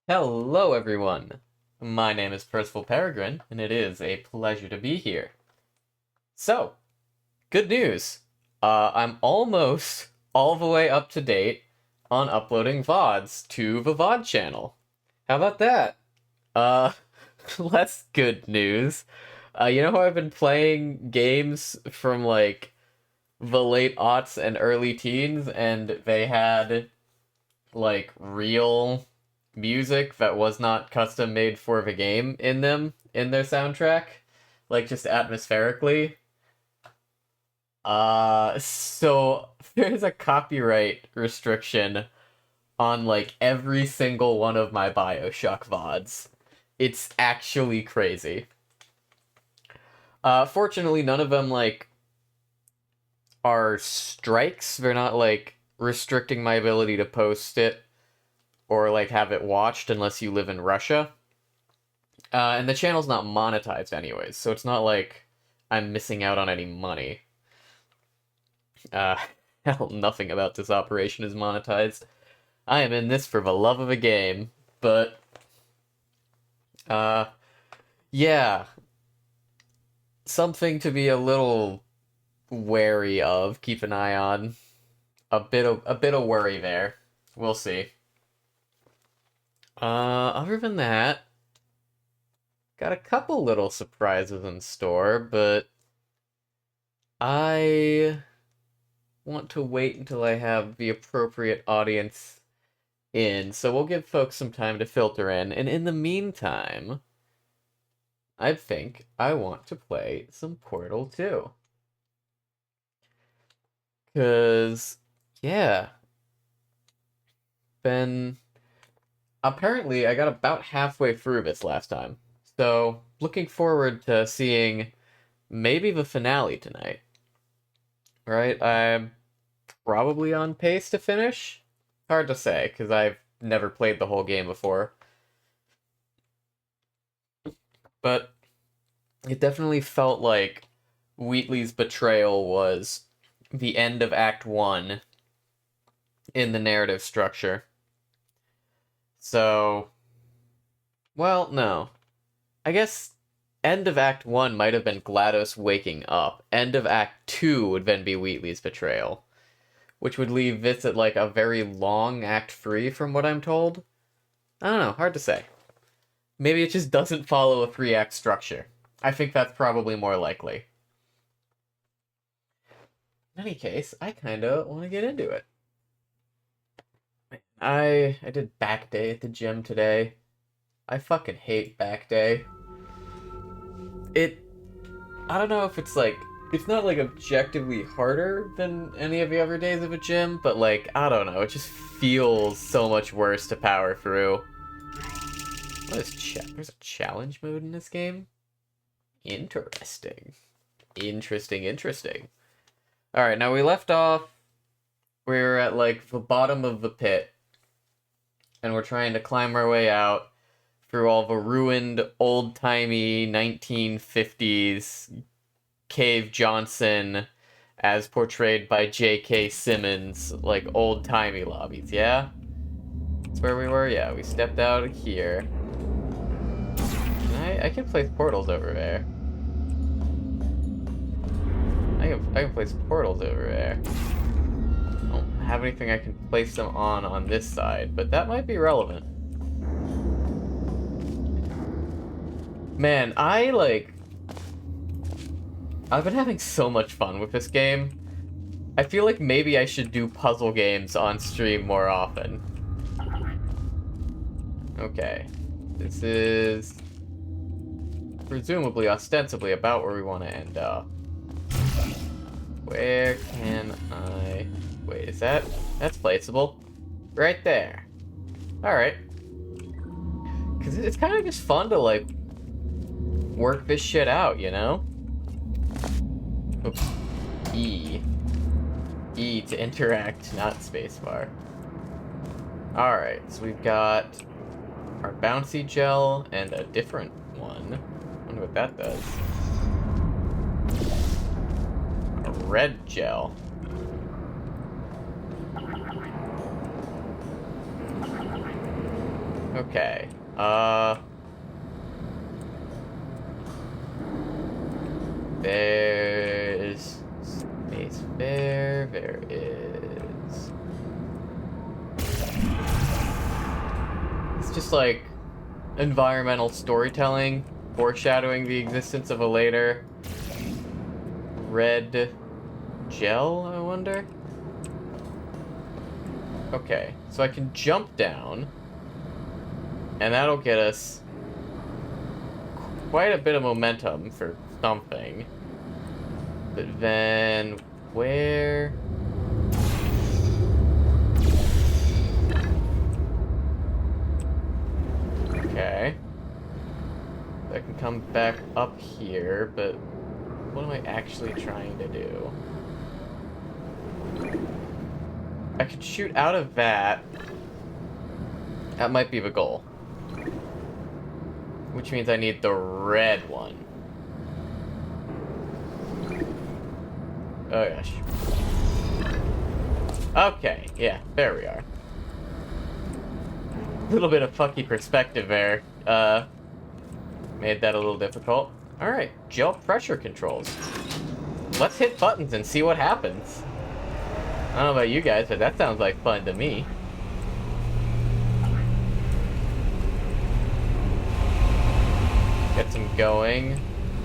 Hello, everyone. My name is Percival Peregrine, and it is a pleasure to be here. So, good news. I'm almost all the way up to date on uploading VODs to the VOD channel. How about that? Uh, less good news. You know how I've been playing games from like the late aughts and early teens, and they had like real music that was not custom made for the game in them in their soundtrack, like just atmospherically. So there's a copyright restriction on like every single one of my BioShock VODs. It's actually crazy. Fortunately, none of them like are strikes. They're not like restricting my ability to post it or like have it watched unless you live in Russia. And the channel's not monetized anyways, so it's not like I'm missing out on any money. Uh, hell, nothing about this operation is monetized. I am in this for the love of a game, but uh, yeah, something to be a little wary of. Keep an eye on. A bit of worry there. We'll see. Other than that, got a couple little surprises in store, but I want to wait until I have the appropriate audience in, so we'll give folks some time to filter in, and in the meantime, I think I want to play some Portal 2. Because, yeah, been apparently I got about halfway through this last time. So, looking forward to seeing maybe the finale tonight. Right? I'm probably on pace to finish. Hard to say, because I've never played the whole game before. But it definitely felt like Wheatley's betrayal was the end of Act 1 in the narrative structure. So, well, no. I guess end of Act 1 might have been GLaDOS waking up. End of Act 2 would then be Wheatley's betrayal, which would leave this at like a very long Act 3 from what I'm told. I don't know, hard to say. Maybe it just doesn't follow a 3-act structure. I think that's probably more likely. In any case, I kinda want to get into it. I did back day at the gym today. I fucking hate back day. I don't know if it's like it's not like objectively harder than any of the other days of a gym, but like I don't know, it just feels so much worse to power through. What is there's a challenge mode in this game? Interesting. Interesting. Alright, now we left off. We're at like the bottom of the pit. And we're trying to climb our way out through all the ruined, old-timey 1950s Cave Johnson, as portrayed by J.K. Simmons, like old-timey lobbies, yeah? That's where we were? Yeah, we stepped out of here. I can place portals over there. I can place portals over there. I don't have anything I can place them on this side, but that might be relevant. Man, I've been having so much fun with this game. I feel like maybe I should do puzzle games on stream more often. Okay. This is presumably, ostensibly, about where we want to end up. Where can I... Wait, is that... That's placeable. Right there. Alright. Because it's kind of just fun to, like, work this shit out, you know? Oops. E. E to interact, not spacebar. Alright, so we've got our bouncy gel and a different one. I wonder what that does. A red gel. Okay. There's space there. There is. It's just like environmental storytelling, foreshadowing the existence of a later red gel, I wonder? Okay, so I can jump down, and that'll get us quite a bit of momentum for something. But then, where? Okay. I can come back up here, but what am I actually trying to do? I could shoot out of that. That might be the goal. Which means I need the red one. Oh gosh. Okay, yeah, there we are. A little bit of fucky perspective there. Made that a little difficult. Alright, gel pressure controls. Let's hit buttons and see what happens. I don't know about you guys, but that sounds like fun to me. Gets him going.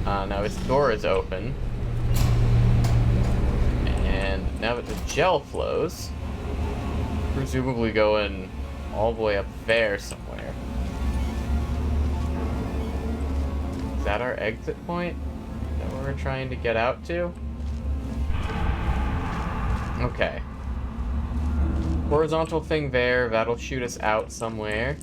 Now his door is open. And now that the gel flows, presumably going all the way up there somewhere. Is that our exit point? Is that where we're trying to get out to? Okay. Horizontal thing there, that'll shoot us out somewhere.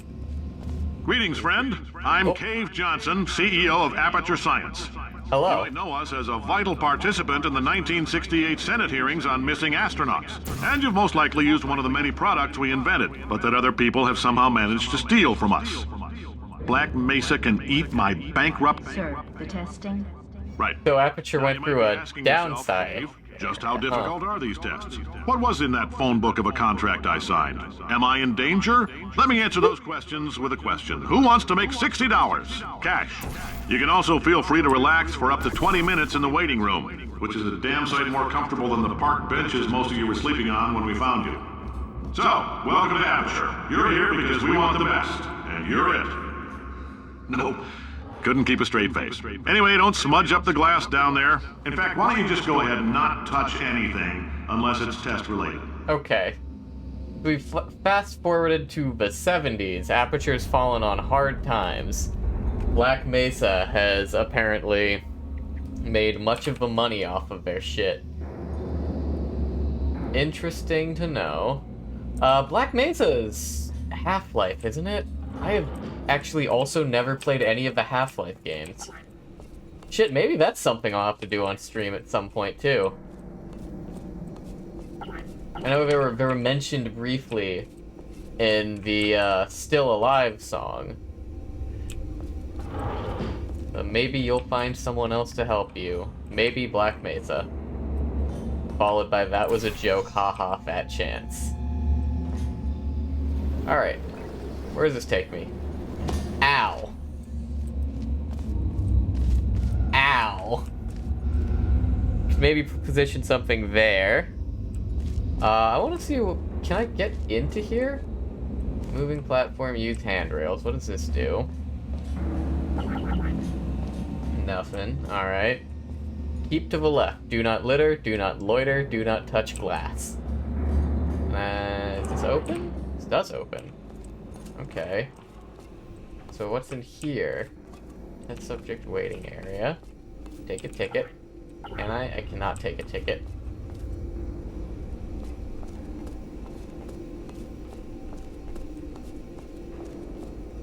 Greetings, friend. I'm Cave Johnson, CEO of Aperture Science. Hello. You might know us as a vital participant in the 1968 Senate hearings on missing astronauts. And you've most likely used one of the many products we invented, but that other people have somehow managed to steal from us. Black Mesa can eat my bankrupt... Sir, the testing? Right. So Aperture Now, went you might through be a asking yourself, downside. Dave, just how difficult are these tests? What was in that phone book of a contract I signed? Am I in danger? Let me answer those questions with a question. Who wants to make $60? Cash. You can also feel free to relax for up to 20 minutes in the waiting room, which is a damn sight more comfortable than the park benches most of you were sleeping on when we found you. So, welcome to Aperture. You're here because we want the best, and you're it. Nope. Couldn't keep a straight face. Anyway, don't smudge up the glass down there. In fact, why don't you just go ahead and not touch anything unless it's test related? Okay. We fast forwarded to the 70s. Aperture's fallen on hard times. Black Mesa has apparently made much of the money off of their shit. Interesting to know. Black Mesa's Half-Life, isn't it? I have actually also never played any of the Half-Life games. Shit, maybe that's something I'll have to do on stream at some point too. I know they were mentioned briefly in the Still Alive song. But maybe you'll find someone else to help you. Maybe Black Mesa. Followed by that was a joke, haha, fat chance. Alright. Where does this take me? Ow. Ow. Maybe position something there. I want to see, can I get into here? Moving platform, use handrails. What does this do? Nothing. Alright. Keep to the left. Do not litter, do not loiter, do not touch glass. Is this open? This does open. Okay. So what's in here? That subject waiting area. Take a ticket. Can I? I cannot take a ticket.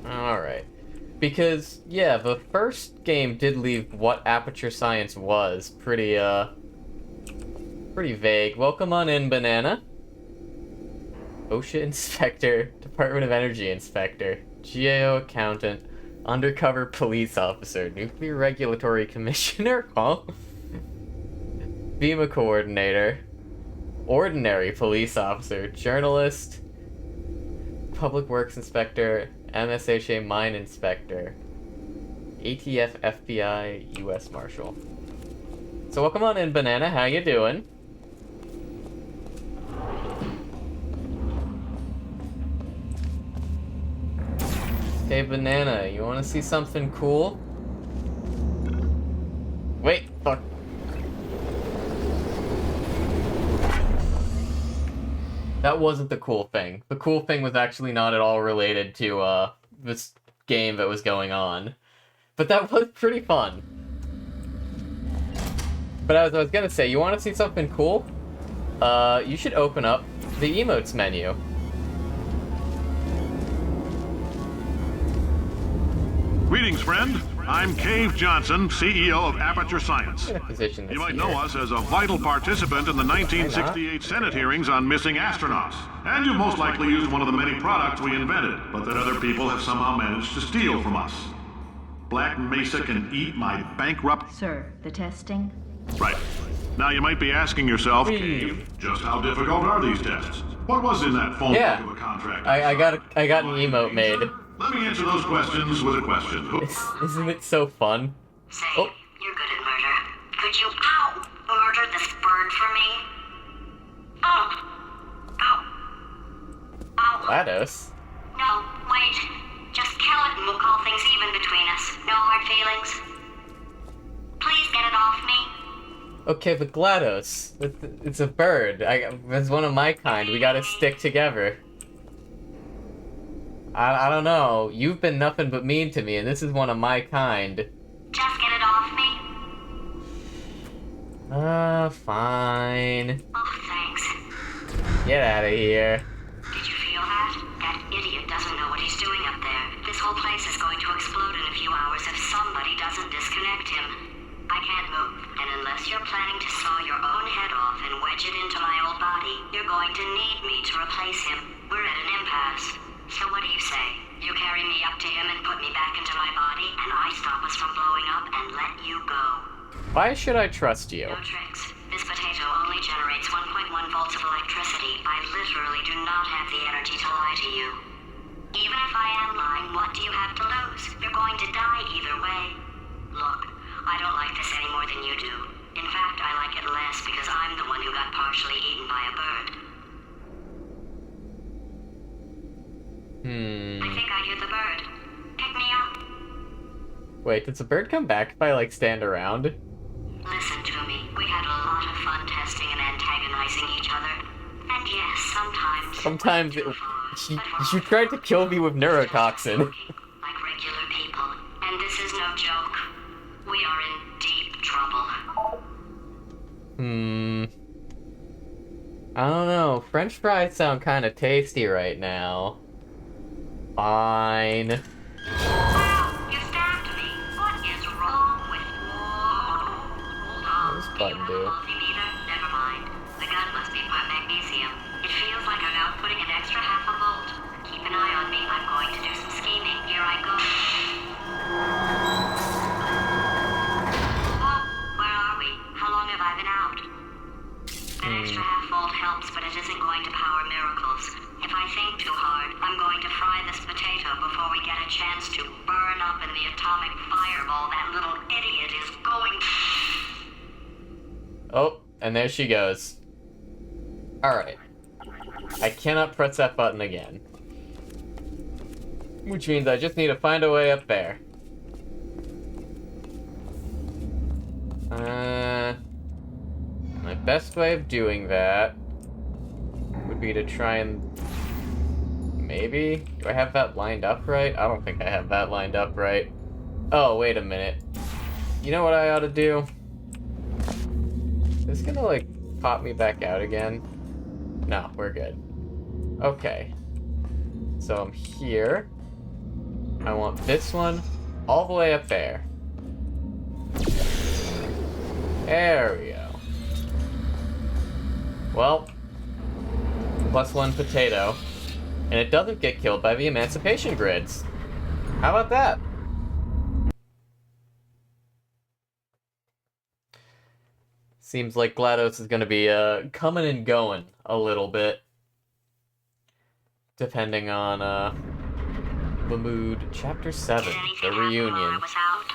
Alright. Because, yeah, the first game did leave what Aperture Science was pretty vague. Welcome on in, Banana. OSHA Inspector, Department of Energy Inspector, GAO Accountant, Undercover Police Officer, Nuclear Regulatory Commissioner, huh? FEMA Coordinator, Ordinary Police Officer, Journalist, Public Works Inspector, MSHA Mine Inspector. ATF FBI US Marshal. So welcome on in, Banana. How you doing? Hey, Banana, you want to see something cool? Wait, fuck. That wasn't the cool thing. The cool thing was actually not at all related to, this game that was going on. But that was pretty fun. But as I was gonna say, you want to see something cool? You should open up the emotes menu. Greetings, friend. I'm Cave Johnson, CEO of Aperture Science. You might know us as a vital participant in the 1968 Senate hearings on missing astronauts. And you've most likely used one of the many products we invented, but that other people have somehow managed to steal from us. Black Mesa can eat my bankrupt... Sir, the testing? Right. Now you might be asking yourself, Cave, just how difficult are these tests? What was in that phone book of a contract? I got an emote made. Let me answer those questions with a question. Isn't it so fun? Say, you're good at murder. Could you, murder this bird for me? GLaDOS? No, wait. Just kill it and we'll call things even between us. No hard feelings. Please get it off me. Okay, but GLaDOS, it's a bird. It's one of my kind. We gotta stick together. I don't know. You've been nothing but mean to me, and this is one of my kind. Just get it off me. Fine. Oh, thanks. Get out of here. Did you feel that? That idiot doesn't know what he's doing up there. This whole place is going to explode in a few hours if somebody doesn't disconnect him. I can't move, and unless you're planning to saw your own head off and wedge it into my old body, you're going to need me to replace him. We're at an impasse. So what do you say? You carry me up to him and put me back into my body, and I stop us from blowing up and let you go. Why should I trust you? No tricks. This potato only generates 1.1 volts of electricity. I literally do not have the energy to lie to you. Even if I am lying, what do you have to lose? You're going to die either way. Look, I don't like this any more than you do. In fact, I like it less because I'm the one who got partially eaten by a bird. I think I hear the bird. Pick me up. Wait, does the bird come back if I, like, stand around? Listen to me. We had a lot of fun testing and antagonizing each other. And yes, sometimes she tried to kill me with neurotoxin. Like regular people. And this is no joke. We are in deep trouble. I don't know. French fries sound kind of tasty right now. Fine. You stabbed me. What is wrong with you? Hold on. What does button do? Multimeter? Never mind. The gun must be part magnesium. It feels like I'm outputting an extra half a volt. Keep an eye on me. I'm going to do some scheming. Here I go. Oh, where are we? How long have I been out? That extra half volt helps, but it isn't going to power miracles. If I think too hard, I'm going to fry this potato before we get a chance to burn up in the atomic fireball that little idiot is going. Oh, and there she goes. Alright. I cannot press that button again. Which means I just need to find a way up there. My best way of doing that would be to try and... Maybe? Do I have that lined up right? I don't think I have that lined up right. Oh, wait a minute. You know what I ought to do? Is this gonna, like, pop me back out again? No, we're good. Okay. So I'm here. I want this one all the way up there. There we go. Well, +1 potato. And it doesn't get killed by the emancipation grids. How about that? Seems like GLaDOS is going to be coming and going a little bit. Depending on the mood. Chapter 7, Did the anything happen while I reunion. was out?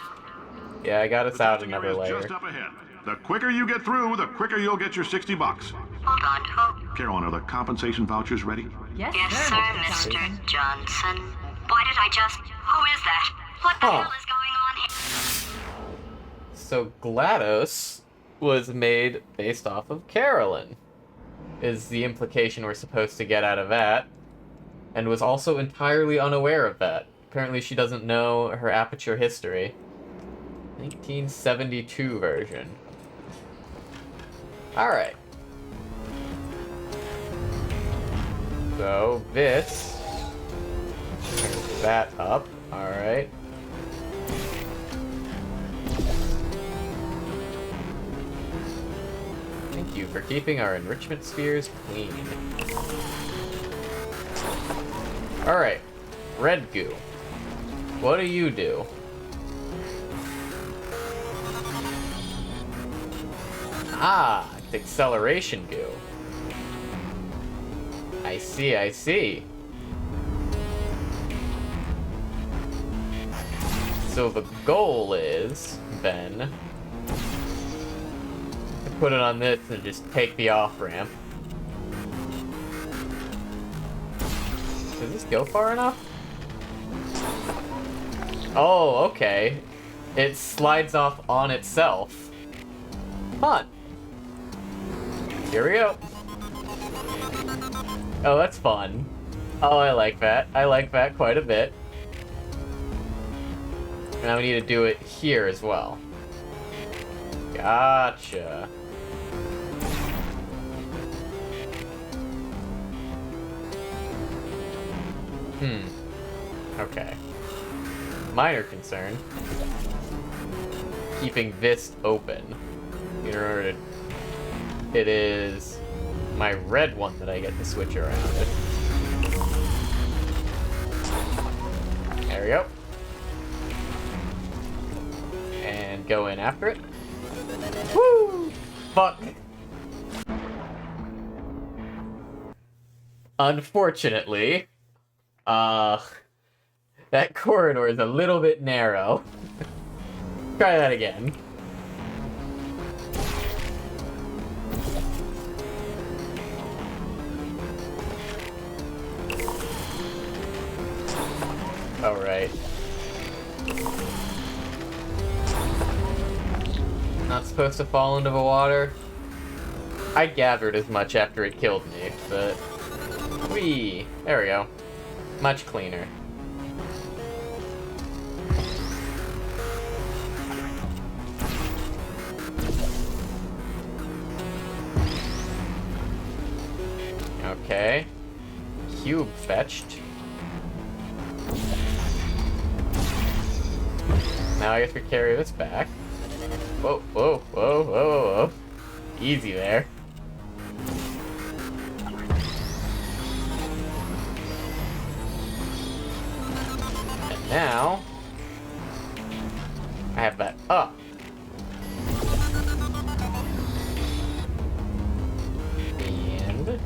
Yeah, I got us The out testing another area's layer. just up ahead. The quicker you get through, the quicker you'll get your $60. Hold on, hold. Caroline, are the compensation vouchers ready? Yes, Yes, sir, sir, Mr. Mr. Johnson. Johnson. Why did I just... Who is that? What the Huh. hell is going on here? So GLaDOS was made based off of Carolyn, is the implication we're supposed to get out of that, and was also entirely unaware of that. Apparently she doesn't know her Aperture history. 1972 version. Alright. So, this... turns that up. Alright. Thank you for keeping our enrichment spheres clean. Alright. Red goo. What do you do? Ah, it's acceleration goo. I see, I see. So the goal is, then, to put it on this and just take the off-ramp. Does this go far enough? Oh, okay. It slides off on itself. Fun. Here we go. Oh, that's fun. Oh, I like that. I like that quite a bit. Now we need to do it here as well. Gotcha. Okay. Minor concern. Keeping this open. In order to... It is my red one that I get to switch around. There we go. And go in after it. Woo! Fuck. Unfortunately, that corridor is a little bit narrow. Try that again. Alright. Not supposed to fall into the water. I gathered as much after it killed me, but... Whee! There we go. Much cleaner. Okay. Cube fetched. Now I guess we carry this back. Whoa, whoa, whoa, whoa, whoa. Easy there. And now... I have that up. And...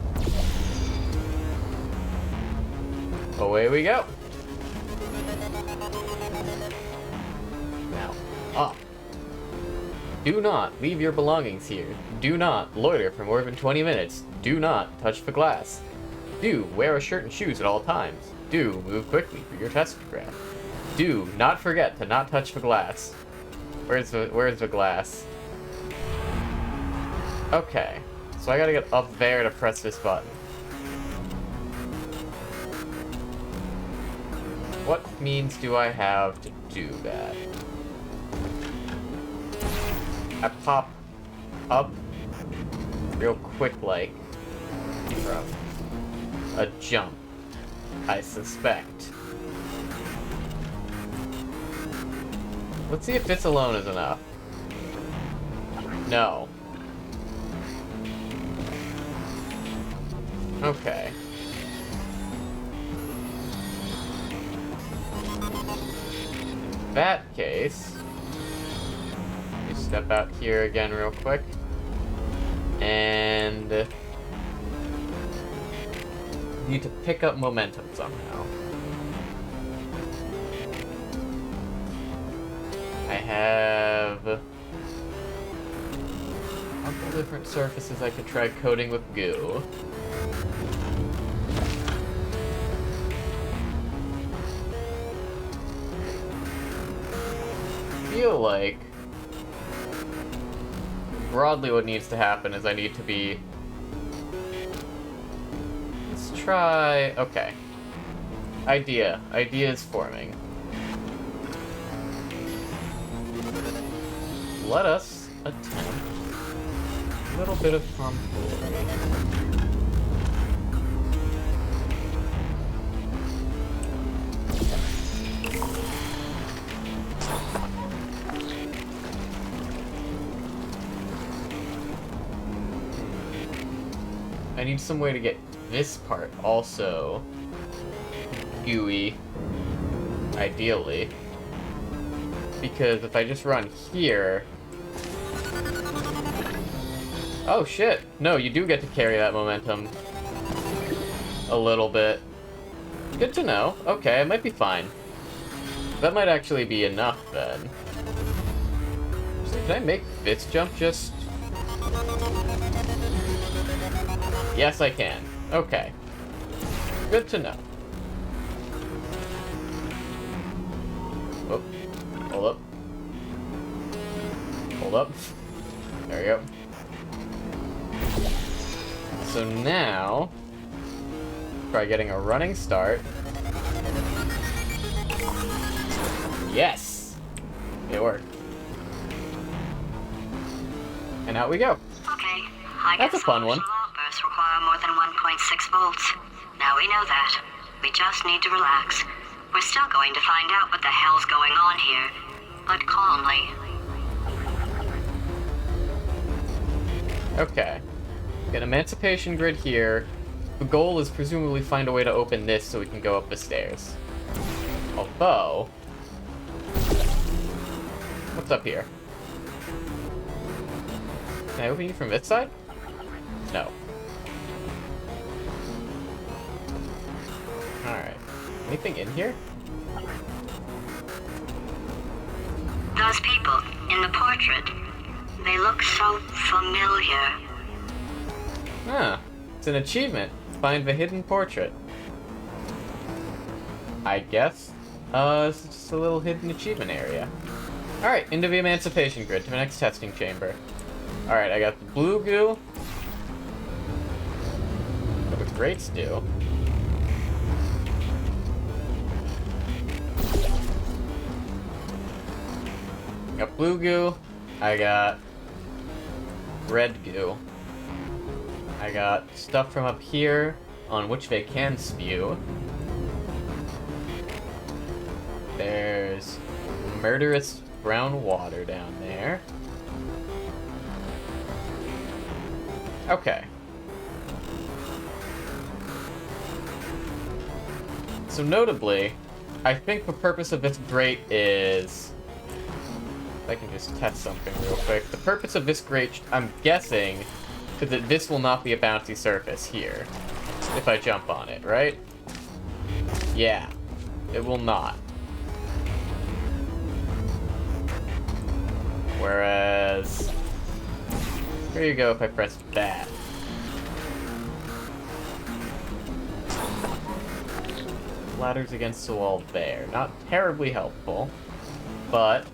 away we go. Now, up. Do not leave your belongings here. Do not loiter for more than 20 minutes. Do not touch the glass. Do wear a shirt and shoes at all times. Do move quickly for your test graph. Do not forget to not touch the glass. Where's the glass? Okay. So I gotta get up there to press this button. What means do I have to do that? I pop up real quick like from a jump, I suspect. Let's see if this alone is enough. No. Okay. In that case, you step out here again real quick, and need to pick up momentum somehow. I have a couple different surfaces I could try coating with goo. I feel like broadly what needs to happen is I need to be... Let's try... Okay. Idea. Idea is forming. Let us attempt a little bit of tomfoolery. I need some way to get this part also gooey, ideally. Because if I just run here... Oh shit! No, you do get to carry that momentum a little bit. Good to know. Okay, it might be fine. That might actually be enough then. Can I make this jump just... Yes, I can. Okay. Good to know. Oh, hold up. Hold up. There we go. So now, try getting a running start. Yes! It worked. And out we go. Okay, I That's a fun one. Outbursts require more than 1.6 volts. Now we know that. We just need to relax. We're still going to find out what the hell's going on here, but calmly. Okay. Get emancipation grid here. The goal is presumably find a way to open this so we can go up the stairs. Although... What's up here? Can I open you from this side? No. Alright. Anything in here? Those people in the portrait, they look so familiar. Huh. It's an achievement. Find the hidden portrait. I guess. It's just a little hidden achievement area. Alright, into the emancipation grid, to the next testing chamber. Alright, I got the blue goo. What the grates do. I got blue goo. I got red goo. I got stuff from up here on which they can spew. There's murderous brown water down there. Okay. So notably, I think the purpose of this grate is... If I can just test something real quick. The purpose of this grate, I'm guessing, is that this will not be a bouncy surface here. If I jump on it, right? Yeah. It will not. Whereas... Here you go if I press that. Ladders against the wall there. Not terribly helpful, but...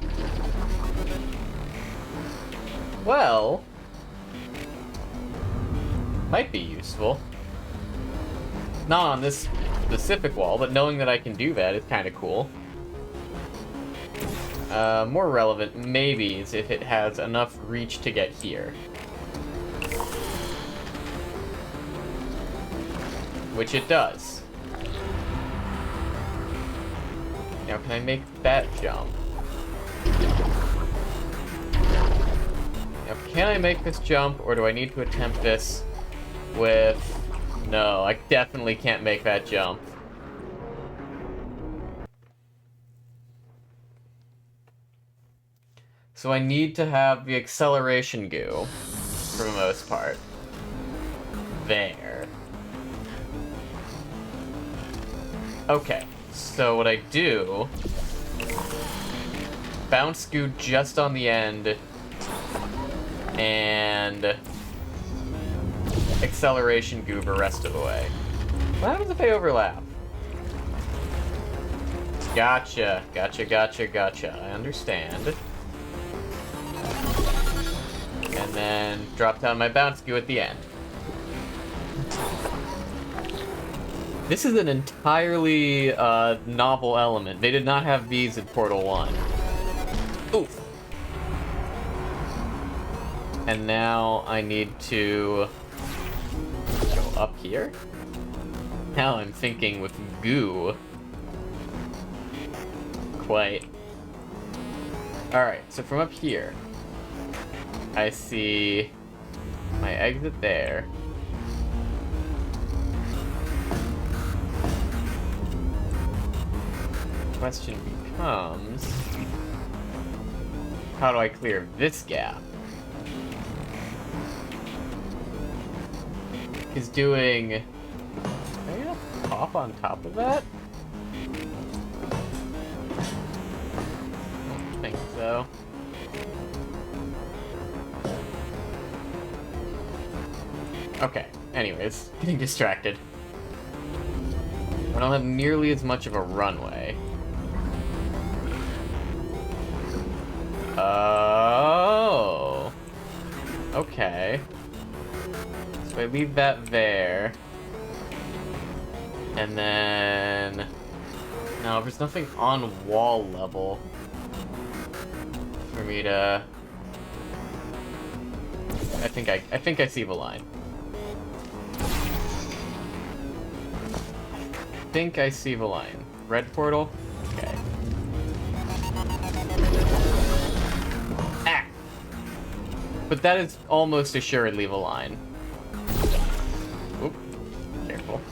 Well... Might be useful. Not on this specific wall, but knowing that I can do that is kind of cool. More relevant, maybe, is if it has enough reach to get here. Which it does. Now, can I make that jump? Now, can I make this jump, or do I need to attempt this with... No, I definitely can't make that jump. So I need to have the acceleration goo, for the most part. There. Okay, so what I do bounce goo just on the end, and acceleration goo the rest of the way. What happens if they overlap? Gotcha, gotcha. I understand. And then drop down my bounce goo at the end. This is an entirely novel element. They did not have these in Portal 1. Oof. And now I need to go up here. Now I'm thinking with goo. Quite. Alright, so from up here, I see my exit there. Question becomes, how do I clear this gap? Is doing... Am I gonna pop on top of that? I don't think so. Okay, anyways, getting distracted. I don't have nearly as much of a runway. Oh. Okay. So I leave that there. And then... No, there's nothing on wall level for me to... I think I see the line. I think I see the line. Red portal? Okay. Ah! But that is almost assuredly the line. Oop. Careful.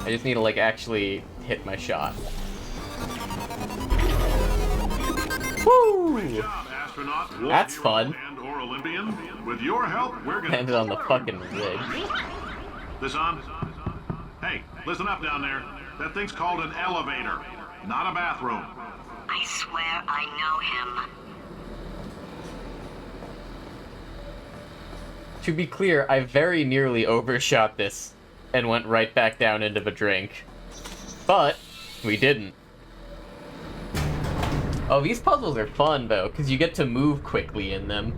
I just need to, like, actually hit my shot. Woo! Great job, astronaut. That's fun. And/or Olympian. With your help, we're gonna Landed on the fucking rig. This on? Hey, listen up down there. That thing's called an elevator, not a bathroom. I swear I know him. To be clear, I very nearly overshot this and went right back down into the drink. But we didn't. Oh, these puzzles are fun, though, because you get to move quickly in them.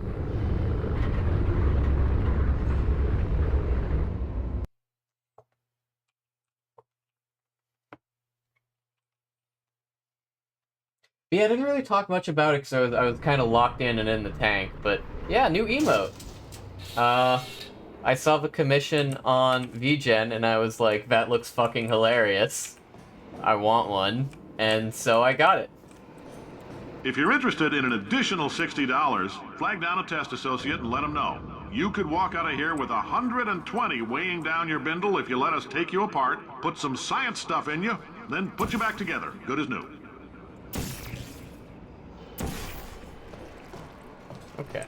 But yeah, I didn't really talk much about it because I was kind of locked in and in the tank, but yeah, new emote. I saw the commission on VGen and I was like, that looks fucking hilarious. I want one, and so I got it. If you're interested in an additional $60, flag down a test associate and let them know. You could walk out of here with 120 weighing down your bindle if you let us take you apart, put some science stuff in you, then put you back together, good as new. Okay.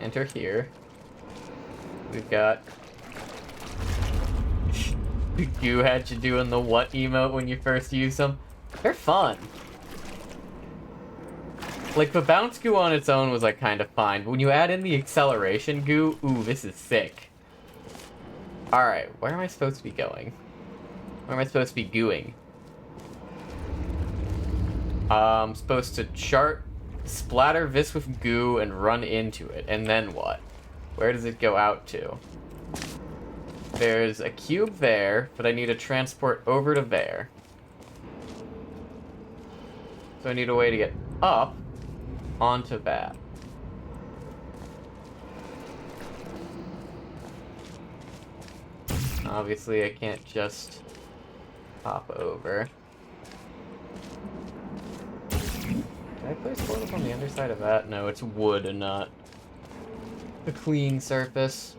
Enter here. We've got... Goo had you doing the what emote when you first use them. They're fun. Like, the bounce goo on its own was, like, kind of fine, but when you add in the acceleration goo, ooh, this is sick. Alright, where am I supposed to be going? Where am I supposed to be gooing? I'm supposed to chart, splatter this with goo, and run into it, and then what? Where does it go out to? There's a cube there, but I need to transport over to there. So I need a way to get up onto that. Obviously, I can't just hop over. Did I place portals on the underside of that? No, it's wood and not a clean surface.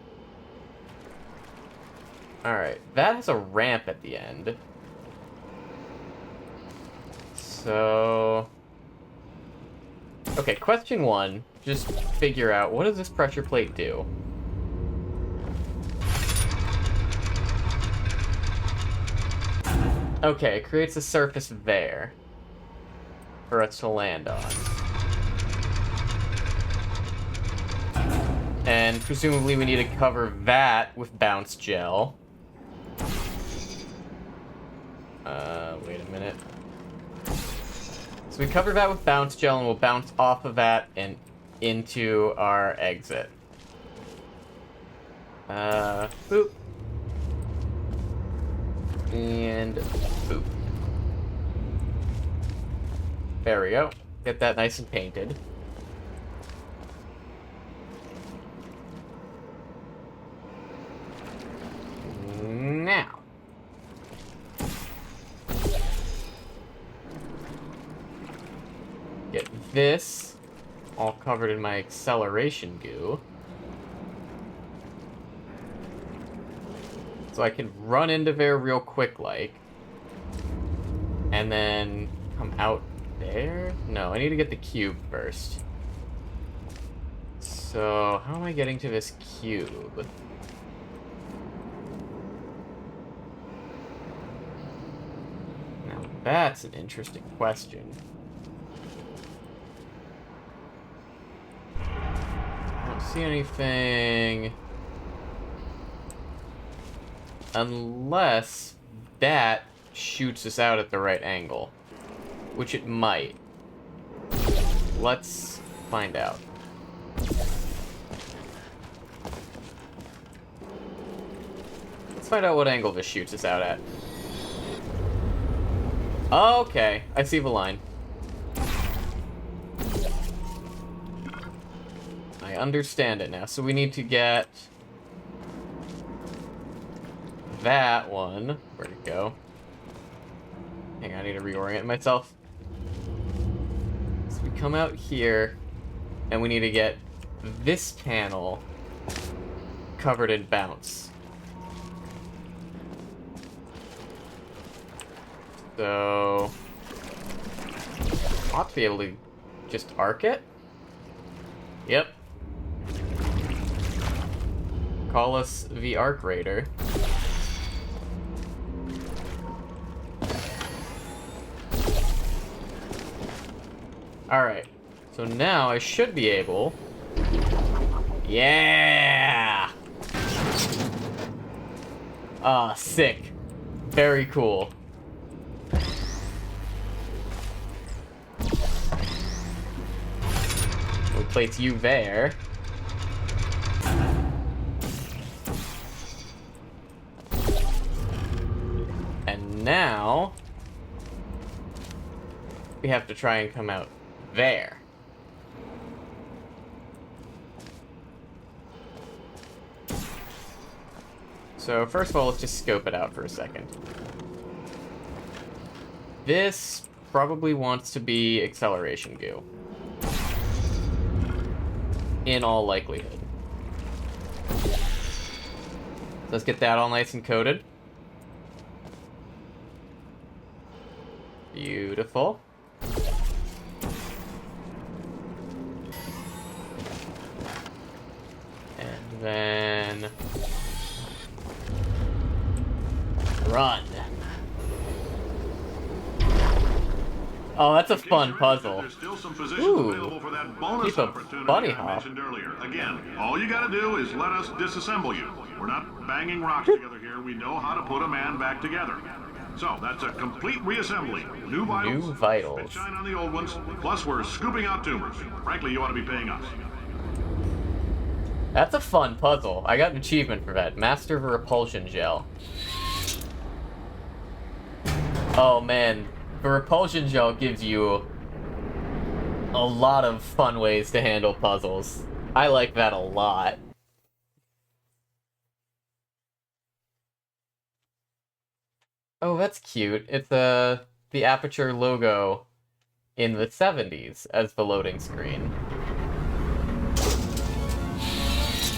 Alright, that has a ramp at the end. So... Okay, question one. Just figure out, what does this pressure plate do? Okay, it creates a surface there for us to land on. And presumably we need to cover that with bounce gel. Wait a minute. So we cover that with bounce gel and we'll bounce off of that and into our exit. Boop. And boop. There we go. Get that nice and painted. Now. Get this all covered in my acceleration goo. So I can run into there real quick like. And then come out there? No, I need to get the cube first. So, how am I getting to this cube? Now, that's an interesting question. I don't see anything... Unless that shoots us out at the right angle. Which it might. Let's find out. Let's find out what angle this shoots us out at. Okay, I see the line. I understand it now. So we need to get that one. Where'd it go? Hang on, I need to reorient myself. So we come out here, and we need to get this panel covered in bounce. So... ought to be able to just arc it? Yep. Call us the Arc Raider. Alright, so now I should be able... Yeah! Ah, sick. Very cool. We'll place you there. And now... we have to try and come out there. So first of all, let's just scope it out for a second. This probably wants to be acceleration goo. In all likelihood. Let's get that all nice and coated. Beautiful. And then... run. Oh, that's a fun puzzle. There's still some positions Ooh, available for that bonus keep a opportunity bunny I hop. mentioned earlier. Again, all you gotta do is let us disassemble you. We're not banging rocks together here. We know how to put a man back together. So, that's a complete reassembly. New vitals. New vitals. Spit shine on the old ones. Plus, we're scooping out tumors. Frankly, you ought to be paying us. That's a fun puzzle. I got an achievement for that. Master of a repulsion gel. Oh man, the repulsion gel gives you a lot of fun ways to handle puzzles. I like that a lot. Oh, that's cute. It's the Aperture logo in the 70s as the loading screen.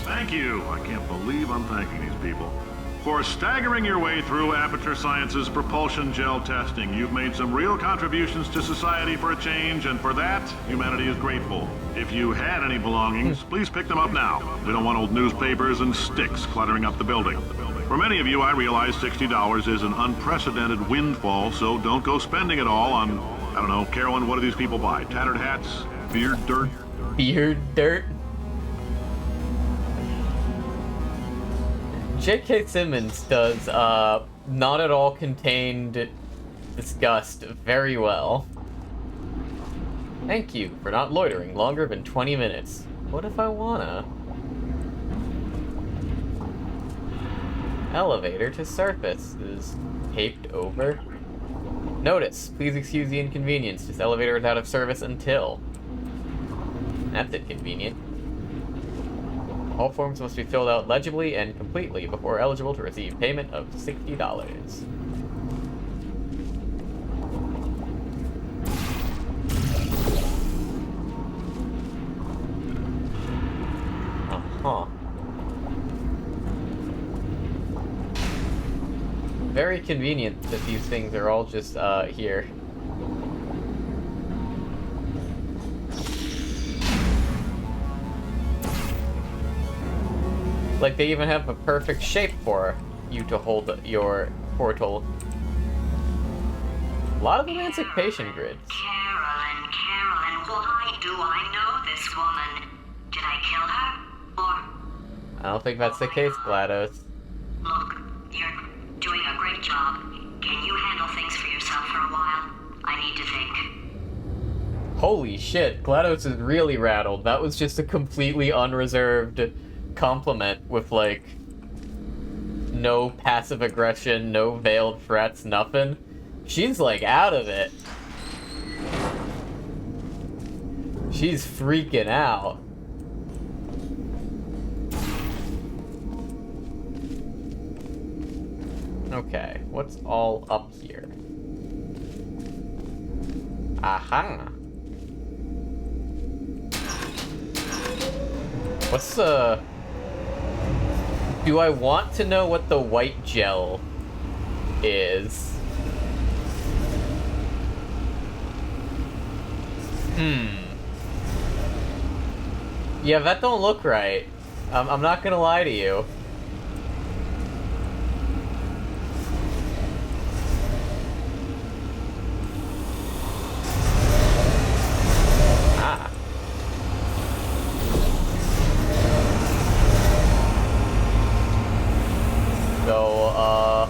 Thank you. I can't believe I'm thanking these people. For staggering your way through Aperture Science's propulsion gel testing, you've made some real contributions to society for a change, and for that, humanity is grateful. If you had any belongings, please pick them up now. We don't want old newspapers and sticks cluttering up the building. For many of you, I realize $60 is an unprecedented windfall, so don't go spending it all on, I don't know, Carolyn, what do these people buy? Tattered hats? Beard dirt? Beard dirt? J.K. Simmons does, not at all contained disgust very well. Thank you for not loitering longer than 20 minutes. What if I wanna? Elevator to surface is taped over. Notice, please excuse the inconvenience. This elevator is out of service until. That's inconvenient. All forms must be filled out legibly and completely before eligible to receive payment of $60. Uh-huh. Very convenient that these things are all just, here. Like, they even have a perfect shape for you to hold your portal. A lot of emancipation grids. Carolyn, why do I know this woman? Did I kill her? Or... I don't think that's the case, GLaDOS. Look, you're doing a great job. Can you handle things for yourself for a while? I need to think. Holy shit, GLaDOS is really rattled. That was just a completely unreserved compliment with, like, no passive aggression, no veiled threats, nothing. She's, like, out of it. She's freaking out. Okay, what's all up here? Aha! What's the... Do I want to know what the white gel is? Yeah, that don't look right. I'm not gonna lie to you. Ah. So,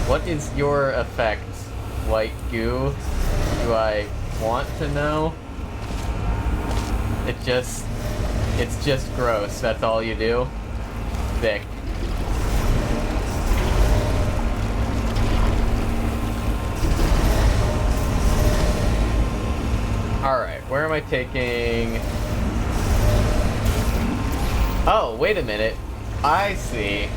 what is your effect, white goo? Do I want to know? It's just gross, that's all you do? Thick. Alright, where am I taking... Oh, wait a minute. I see.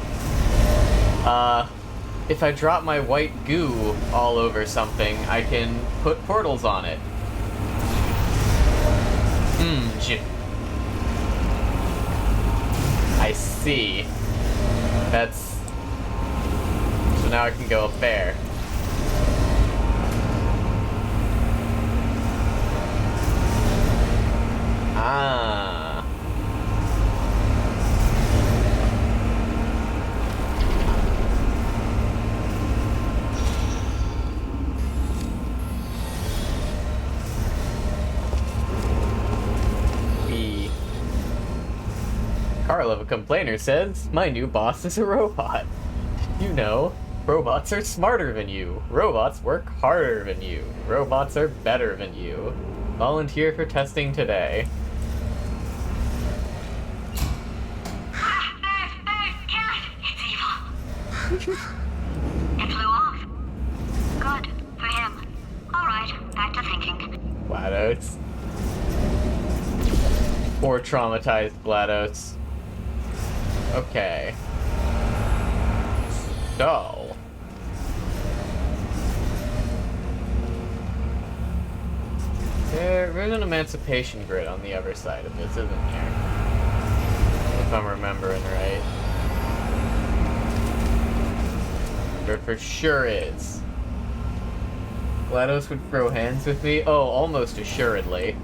If I drop my white goo all over something, I can put portals on it. I see. That's... So now I can go up there. Ah. Carl, a complainer, says, my new boss is a robot. You know, robots are smarter than you. Robots work harder than you. Robots are better than you. Volunteer for testing today. Kill it! It's evil. It flew off. Good. For him. Alright, back to thinking. GLaDOS. Or traumatized GLaDOS. Okay. So. There's an emancipation grid on the other side of this, isn't there? If I'm remembering right. There for sure is. GLaDOS would throw hands with me? Oh, almost assuredly.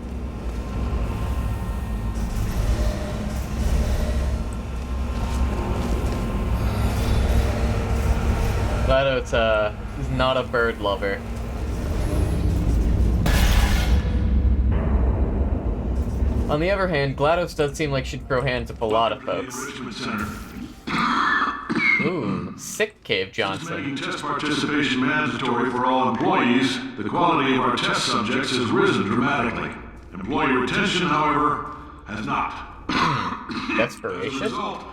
GLaDOS, is not a bird lover. On the other hand, GLaDOS does seem like she'd throw hands up a lot of folks. Ooh, sick Cave Johnson. Making test participation mandatory for all employees, the quality of our test subjects has risen dramatically. Employee retention, however, has not. Desperation? As a result,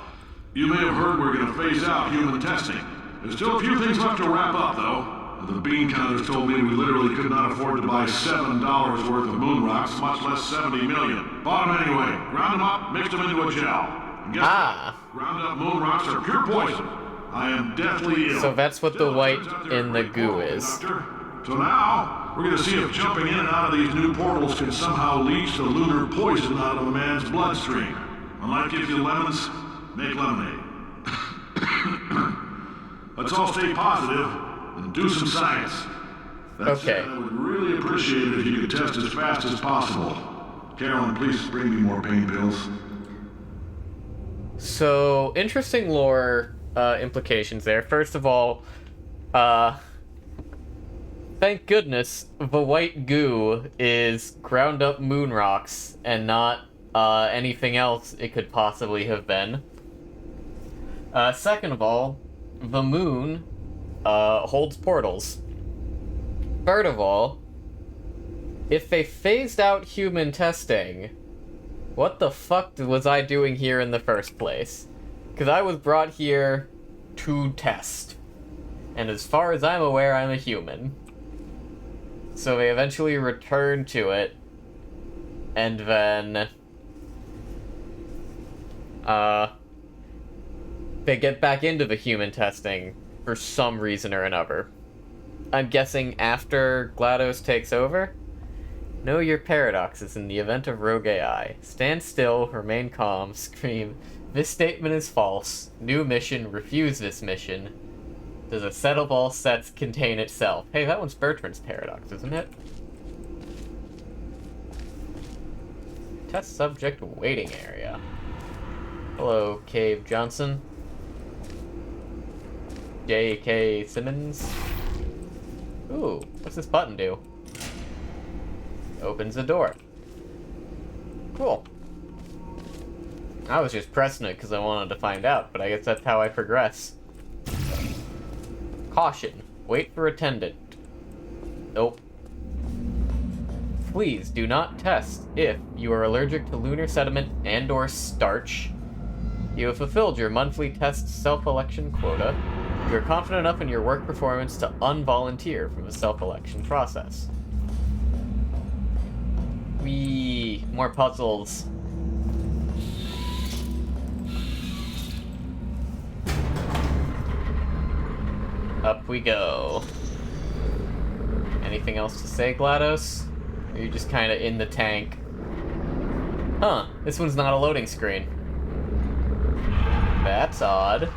you may have heard we're going to phase out human testing. There's still a few things left to wrap up, though. The bean counters told me we literally could not afford to buy $7 worth of moon rocks, much less 70 million. Bought them anyway. Ground them up, mixed them into a gel. And guess what? Ground up moon rocks are pure poison. I am deathly ill. So that's what the white in the goo is. So now, we're going to see if jumping in and out of these new portals can somehow leach the lunar poison out of a man's bloodstream. When life gives you lemons, make lemonade. Let's all stay positive and do some science. That said, I would really appreciate it if you could test as fast as possible. Carolyn, please bring me more pain pills. So, interesting lore implications there. First of all, thank goodness the white goo is ground up moon rocks and not anything else it could possibly have been. Second of all, the moon holds portals. Third of all, if they phased out human testing, what the fuck was I doing here in the first place? Because I was brought here to test. And as far as I'm aware, I'm a human. So they eventually return to it, and then they get back into the human testing for some reason or another. I'm guessing after GLaDOS takes over? Know your paradoxes in the event of rogue AI. Stand still, remain calm, scream, this statement is false. New mission, refuse this mission. Does a set of all sets contain itself? Hey, that one's Bertrand's paradox, isn't it? Test subject waiting area. Hello, Cave Johnson. J.K. Simmons. Ooh, what's this button do? Opens the door. Cool. I was just pressing it because I wanted to find out, but I guess that's how I progress. Caution. Wait for attendant. Nope. Please do not test if you are allergic to lunar sediment and/or starch. You have fulfilled your monthly test self-election quota. You are confident enough in your work performance to unvolunteer from the self-election process. Whee! More puzzles. Up we go. Anything else to say, GLaDOS? Or are you just kind of in the tank? Huh, this one's not a loading screen. That's odd.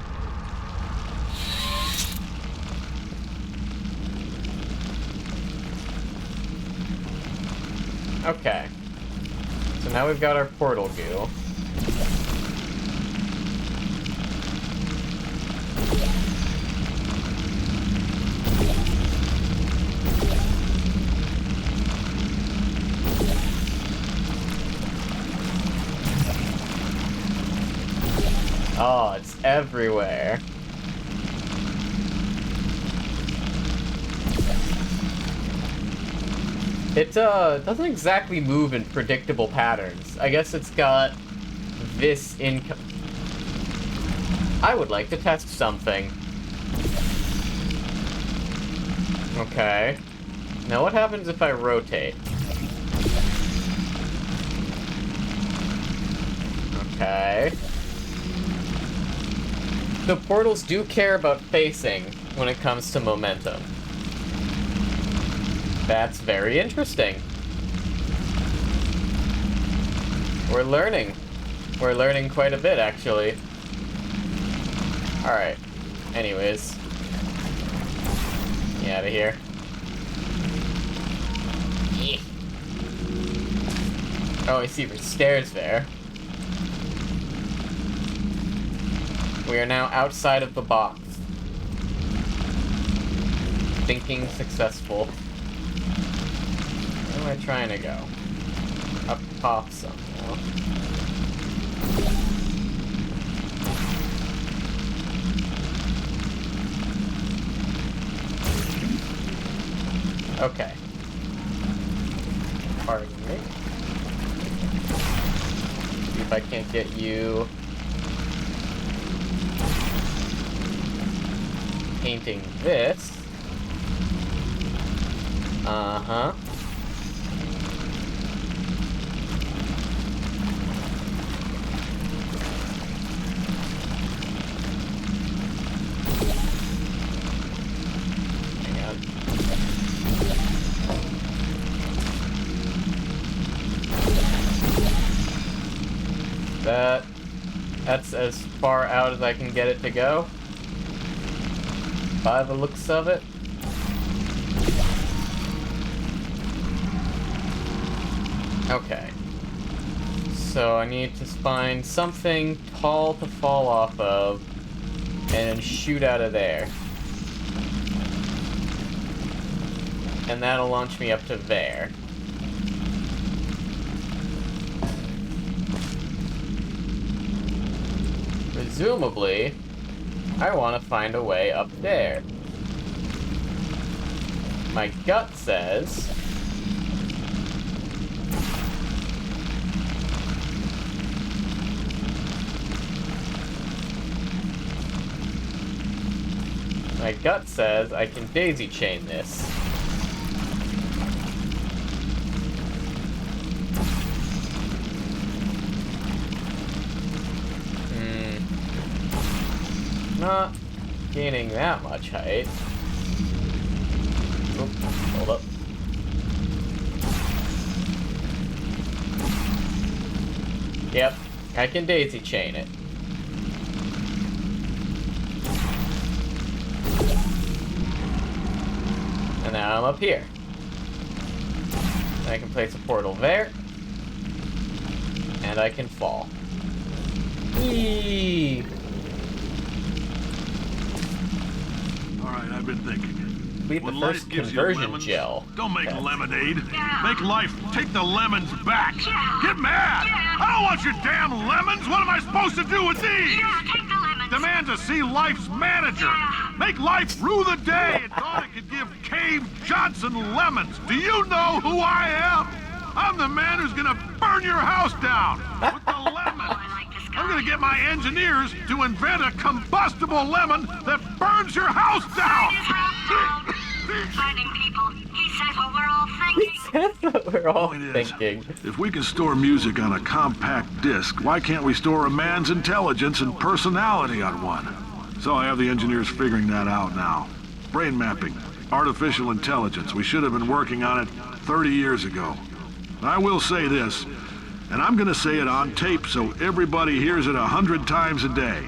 Okay. So now we've got our portal goo. Oh, it's everywhere. It doesn't exactly move in predictable patterns. I guess it's got this I would like to test something. Okay. Now what happens if I rotate? Okay. The portals do care about facing when it comes to momentum. That's very interesting. We're learning. We're learning quite a bit, actually. Alright. Anyways. Get out of here. Oh, I see there's stairs there. We are now outside of the box. thinking successful. Where am I trying to go? Up top somehow. Okay. Pardon me. See if I can't get you painting this. Uh-huh. Hang on. That's as far out as I can get it to go. By the looks of it. Okay. So I need to find something tall to fall off of and shoot out of there. And that'll launch me up to there. Presumably, I want to find a way up there. My gut says... My gut says I can daisy chain this. Not gaining that much height. Oop, hold up. Yep, I can daisy chain it. And now I'm up here. And I can place a portal there. And I can fall. Eee! Alright, I've been thinking. Leave the When first life gives you conversion lemons, gel. don't make test. lemonade. Yeah. Make life take the lemons back. Yeah. Get mad! Yeah. I don't want your damn lemons! What am I supposed to do with these? Yeah, take the lemons. Demand to see life's manager. Yeah. Make life rue the day it thought it could give Cave Johnson lemons. Do you know who I am? I'm the man who's gonna burn your house down with the lemons. Oh, I like this guy. I'm gonna get my engineers to invent a combustible lemon that burns your house down. His house down. Finding people. He said what we're all thinking. That's what we're all Point is, thinking. if we can store music on a compact disc, why can't we store a man's intelligence and personality on one? So I have the engineers figuring that out now. Brain mapping, artificial intelligence. We should have been working on it 30 years ago. I will say this, and I'm gonna say it on tape so everybody hears it 100 times a day.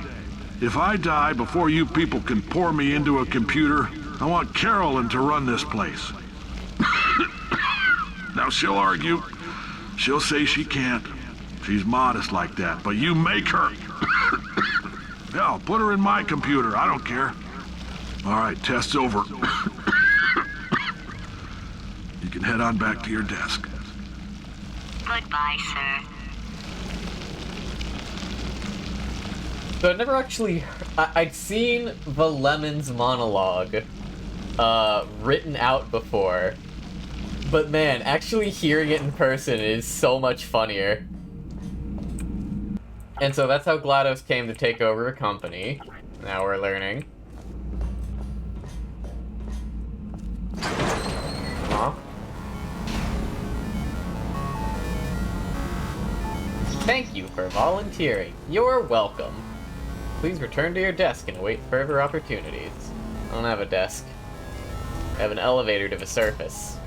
If I die before you people can pour me into a computer, I want Carolyn to run this place. Now she'll argue. She'll say she can't. She's modest like that, but you make her. Hell, put her in my computer. I don't care. All right, test's over. You can head on back to your desk. Goodbye, sir. So I'd never actually... I'd seen the Lemons monologue written out before. But man, actually hearing it in person is so much funnier. And so that's how GLaDOS came to take over a company. Now we're learning. Huh? Thank you for volunteering. You're welcome. Please return to your desk and await further opportunities. I don't have a desk. I have an elevator to the surface.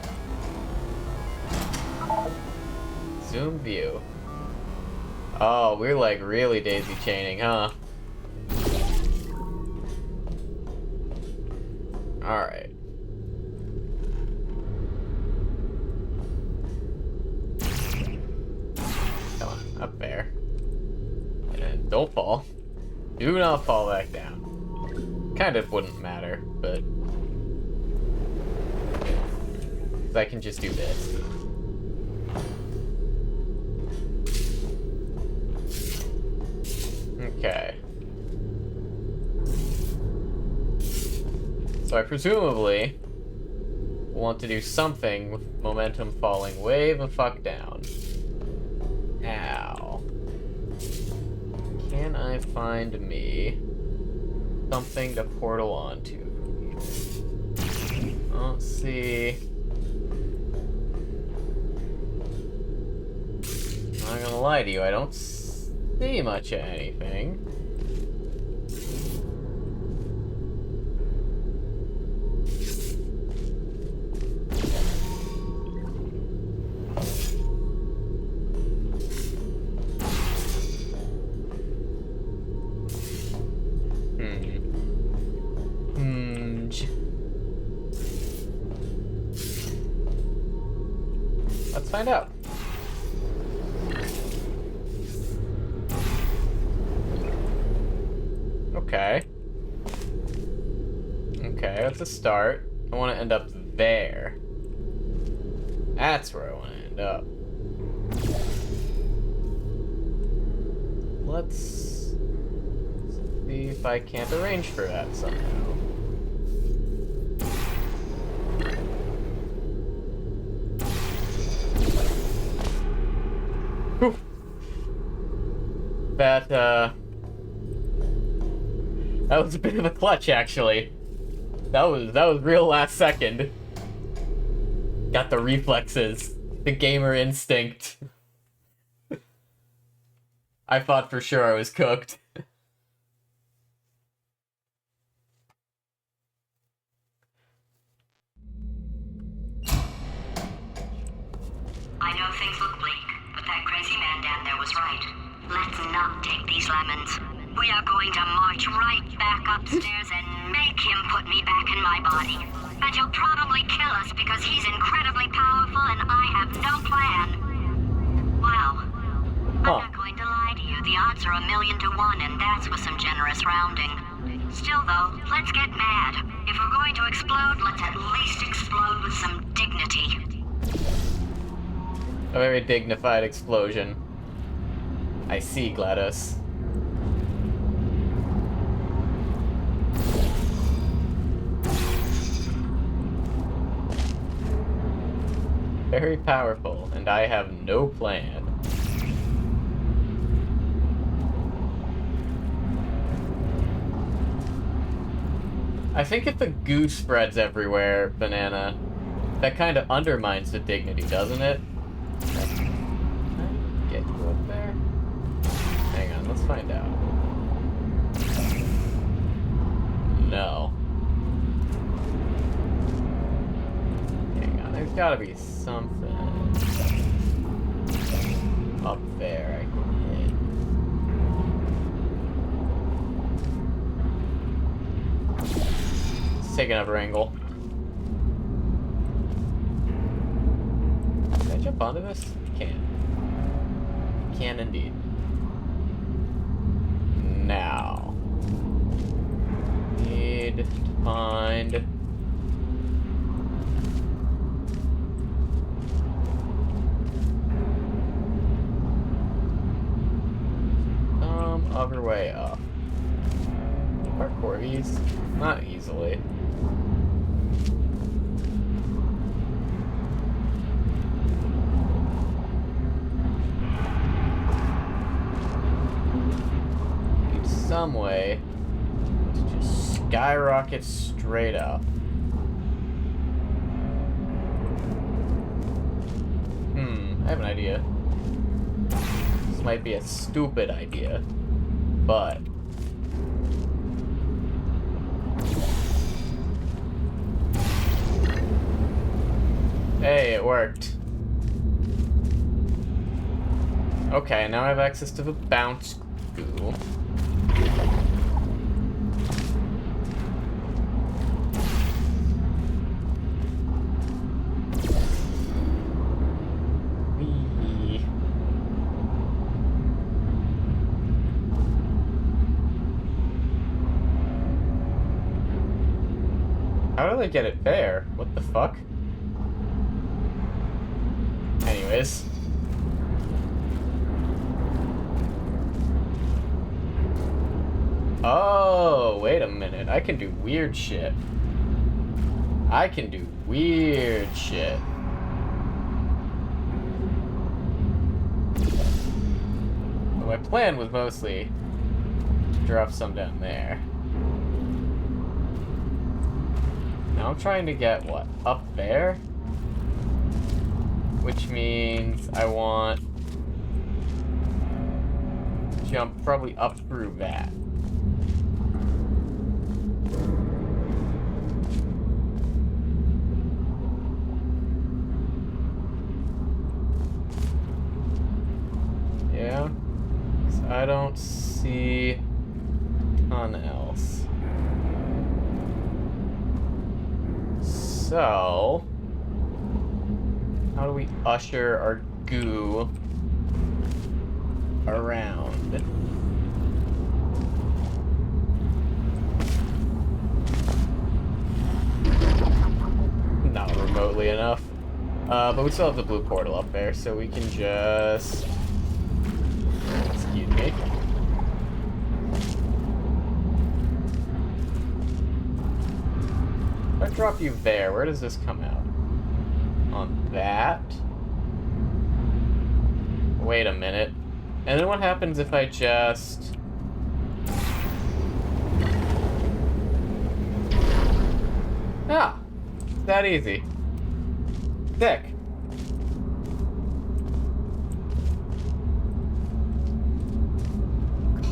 Zoom view. Oh, we're like really daisy chaining, huh? Alright. Come on, up there. And don't fall. Do not fall back down. Kind of wouldn't matter, but... I can just do this. Okay. So I presumably want to do something with momentum falling way the fuck down. Ow. Can I find me something to portal onto? Let's see. I'm not gonna lie to you, I don't see much of anything. Let's find out. Okay. Okay, that's a start. I want to end up there. That's where I want to end up. Let's see if I can't arrange for that somehow. Whew. That was a bit of a clutch, actually. That was real last second. Got the reflexes, the gamer instinct. I thought for sure I was cooked. I know things look bleak, but that crazy man down there was right. Let's not take these lemons. We are going to march right back upstairs and make him put me back in my body. And he'll probably kill us because he's incredibly powerful and I have no plan. Wow. I'm not going to lie to you. The odds are 1,000,000 to 1, and that's with some generous rounding. Still, though, let's get mad. If we're going to explode, let's at least explode with some dignity. A very dignified explosion. I see, GLaDOS. Very powerful, and I have no plan. I think if the goo spreads everywhere, Banana, that kind of undermines the dignity, doesn't it? Can I get you up there? Hang on, let's find out. No. Hang on, there's gotta be something up there I can hit. Let's take another angle. Can I jump onto this? Can. Can indeed. Now. Need to find some other way up. Parkour these? Not easily. Need some way to just skyrocket straight up. I have an idea. This might be a stupid idea, but hey, it worked. Okay, now I have access to the bounce goo. Whee. How do they get it there? What the fuck? anyways. Oh, wait a minute. I can do weird shit. I can do weird shit. But my plan was mostly to drop some down there. Now I'm trying to get, what, up there? Which means I want to jump probably up through that. Yeah, 'cause I don't see a ton else. So, how do we usher our goo around? Not remotely enough. But we still have the blue portal up there, so we can just... Excuse me. If I drop you there, where does this come out? On that? Wait a minute. And then what happens if I just... Ah! That easy. Sick.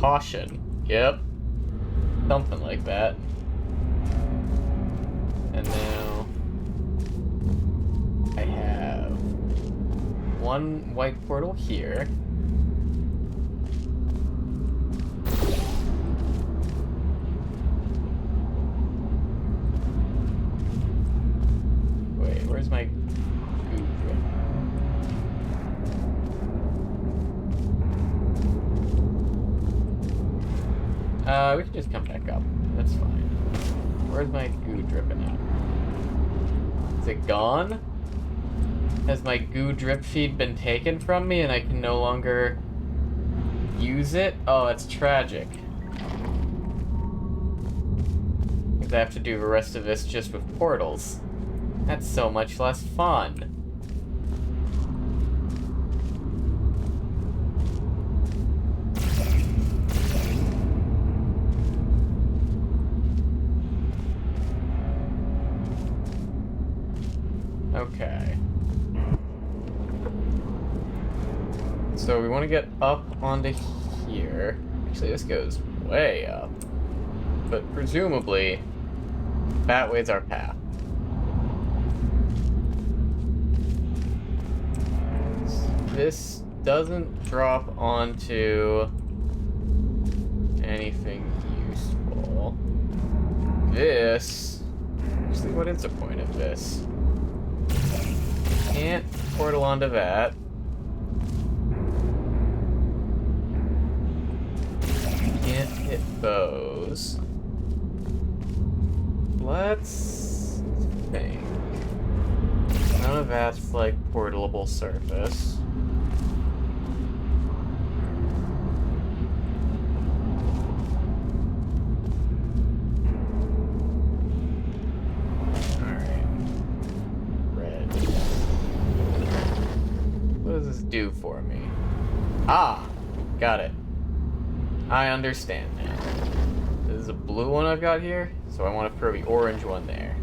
Caution. Yep. Something like that. And now I have one white portal here. Wait, where's my goo drip? We can just come back up. That's fine. Where's my goo dripping out? Is it gone? Has my goo drip feed been taken from me and I can no longer use it? Oh, that's tragic. Because I have to do the rest of this just with portals. That's so much less fun. Okay. So we want to get up onto here. Actually, this goes way up. But presumably, that way's our path. This doesn't drop onto anything useful. This... Actually, what is the point of this? Can't portal onto that. Can't hit those. Let's think. None of that's like portable surface. Do for me. Ah, got it. I understand now. This is a blue one I've got here, so I want to throw the orange one there.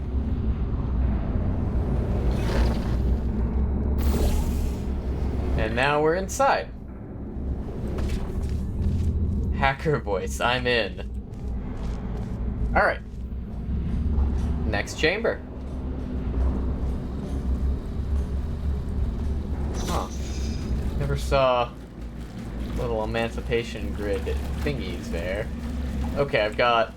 And now we're inside. Hacker voice, I'm in. Alright. Next chamber. Huh. Never saw little emancipation grid thingies there. Okay, I've got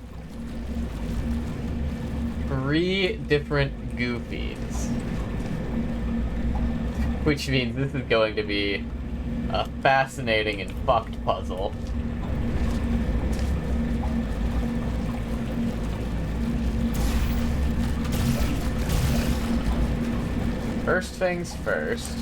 3 different goo feeds. Which means this is going to be a fascinating and fucked puzzle. First things first.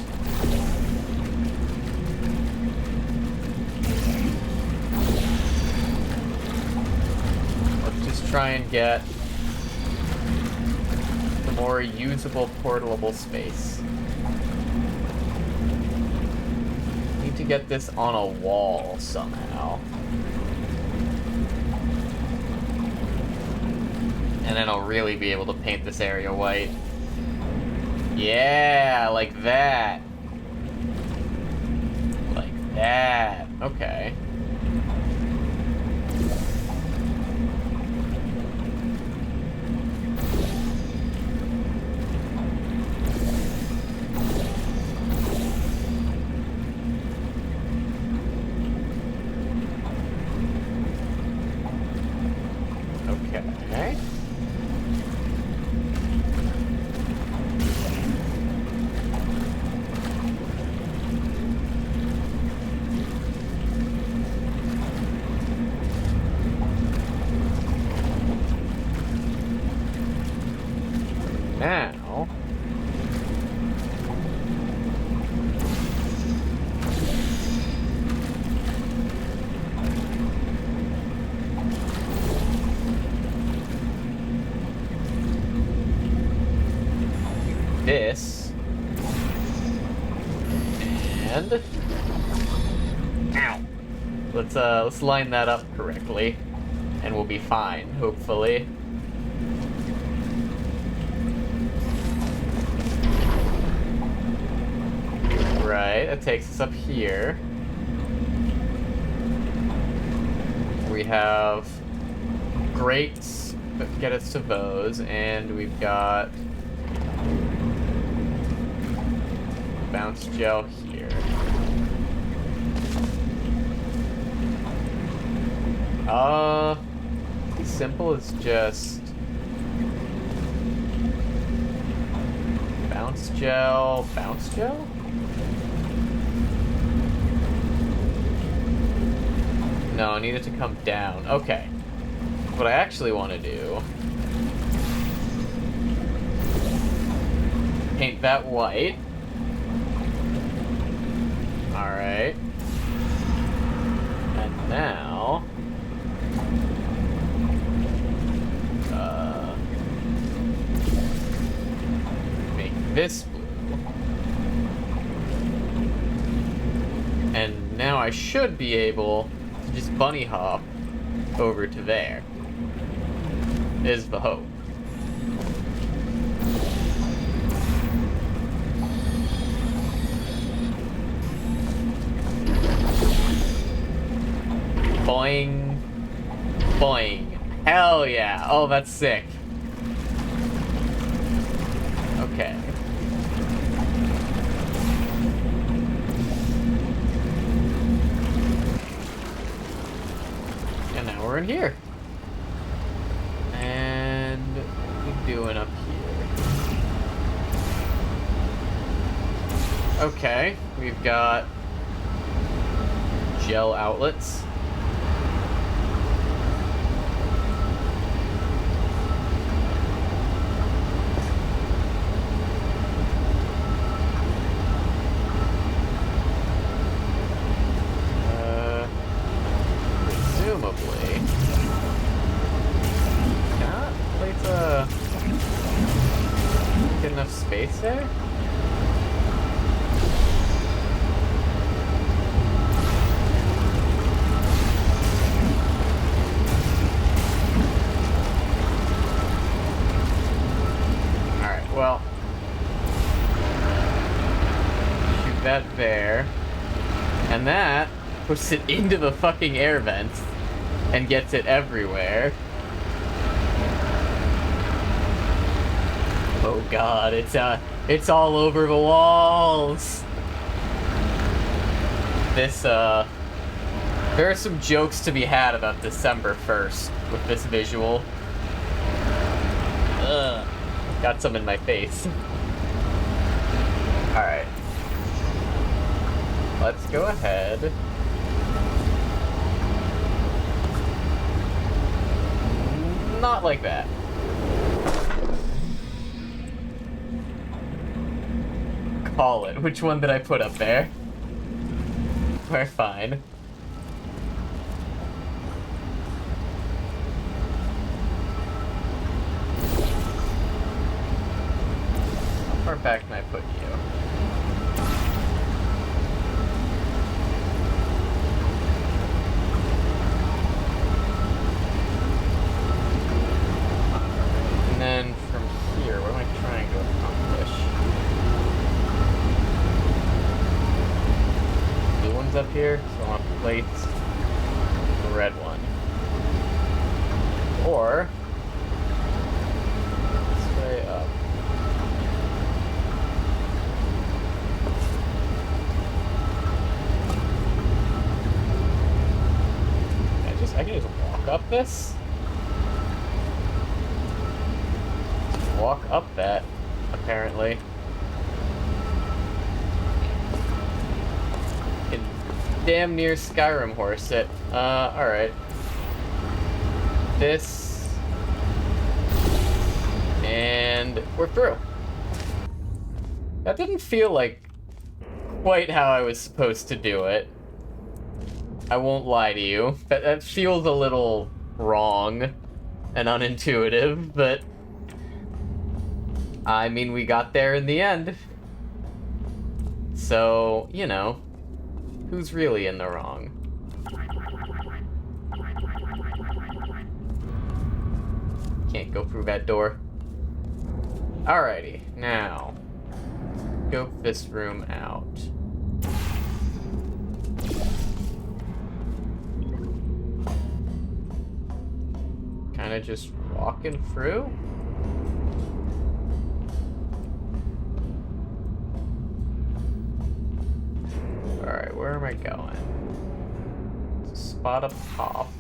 try and get the more usable portable space. Need to get this on a wall somehow. And then I'll really be able to paint this area white. Yeah, like that. Like that. Okay. Okay. Now, this, and ow. Let's line that up correctly, and we'll be fine, hopefully. Right, that takes us up here. We have grates that get us to those, and we've got bounce gel here. Simple as just bounce gel, bounce gel? No, I need it to come down. Okay. What I actually want to do... paint that white. Alright. And now... make this blue. And now I should be able to just bunny hop over to there. Is the hope. Boing. Boing. Hell yeah. Oh, that's sick. Okay. And now we're in here. And what are we doing up here? Okay, we've got gel outlets. Presumably. Cannot place a... get enough space there? Alright, well... shoot that there. And that puts it into the fucking air vents and gets it everywhere. Oh god, it's all over the walls. This there are some jokes to be had about December 1st with this visual. Ugh, got some in my face. Alright. Let's go ahead. Not like that. Call it. Which one did I put up there? We're fine. far back can I put you? And then from here, what am I trying to accomplish? Blue one's up here, so I want plates. The red one. Or this way up. I can just walk up this? Walk up that, apparently. Can damn near Skyrim horse it. Alright. This. And we're through. That didn't feel like quite how I was supposed to do it. I won't lie to you. That feels a little wrong and unintuitive, but I mean, we got there in the end. So, you know, who's really in the wrong? Can't go through that door. Alrighty, now, scope this room out. Kind of just walking through. Alright, where am I going? There's a spot up top.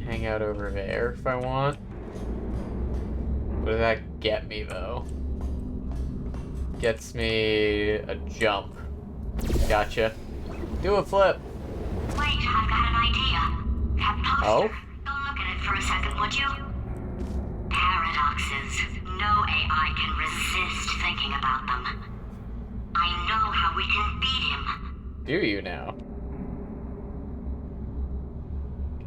Hang out over there if I want. What does that get me, though? Gets me a jump. Gotcha. Do a flip. Wait, I've got an idea. That poster. Oh? Go look at it for a second, would you? Paradoxes. No AI can resist thinking about them. I know how we can beat him. Do you now?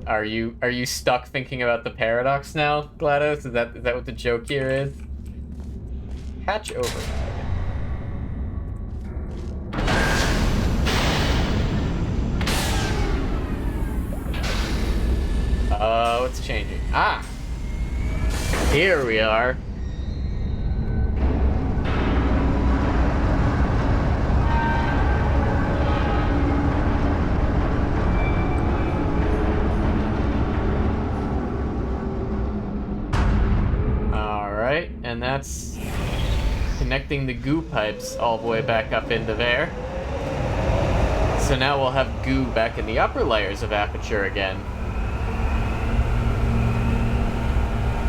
Are you stuck thinking about the paradox now, GLaDOS? Is that what the joke here is? Hatch override. What's changing? Ah! Here we are. Alright, and that's connecting the goo pipes all the way back up into there. So now we'll have goo back in the upper layers of Aperture again.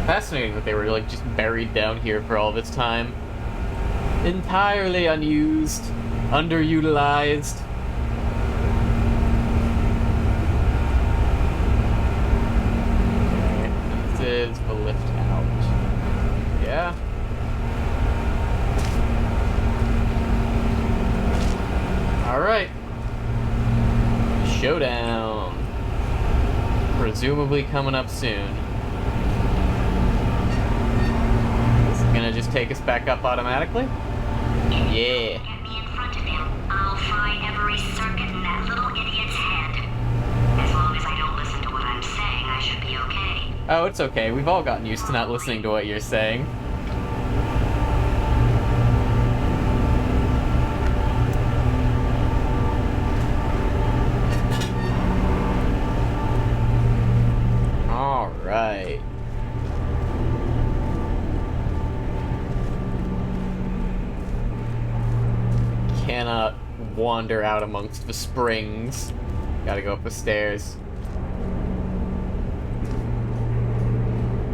Fascinating that they were like just buried down here for all this time. Entirely unused, underutilized. Okay, this is the lift out. Yeah. Alright. Showdown. Presumably coming up soon. Gonna just take us back up automatically? Yeah. Get me in front of him. I'll fry every circuit in that little idiot's head. As long as I don't listen to what I'm saying, I should be okay. Oh, it's okay. We've all gotten used to not listening to what you're saying. All right. Cannot wander out amongst the springs. Gotta go up the stairs.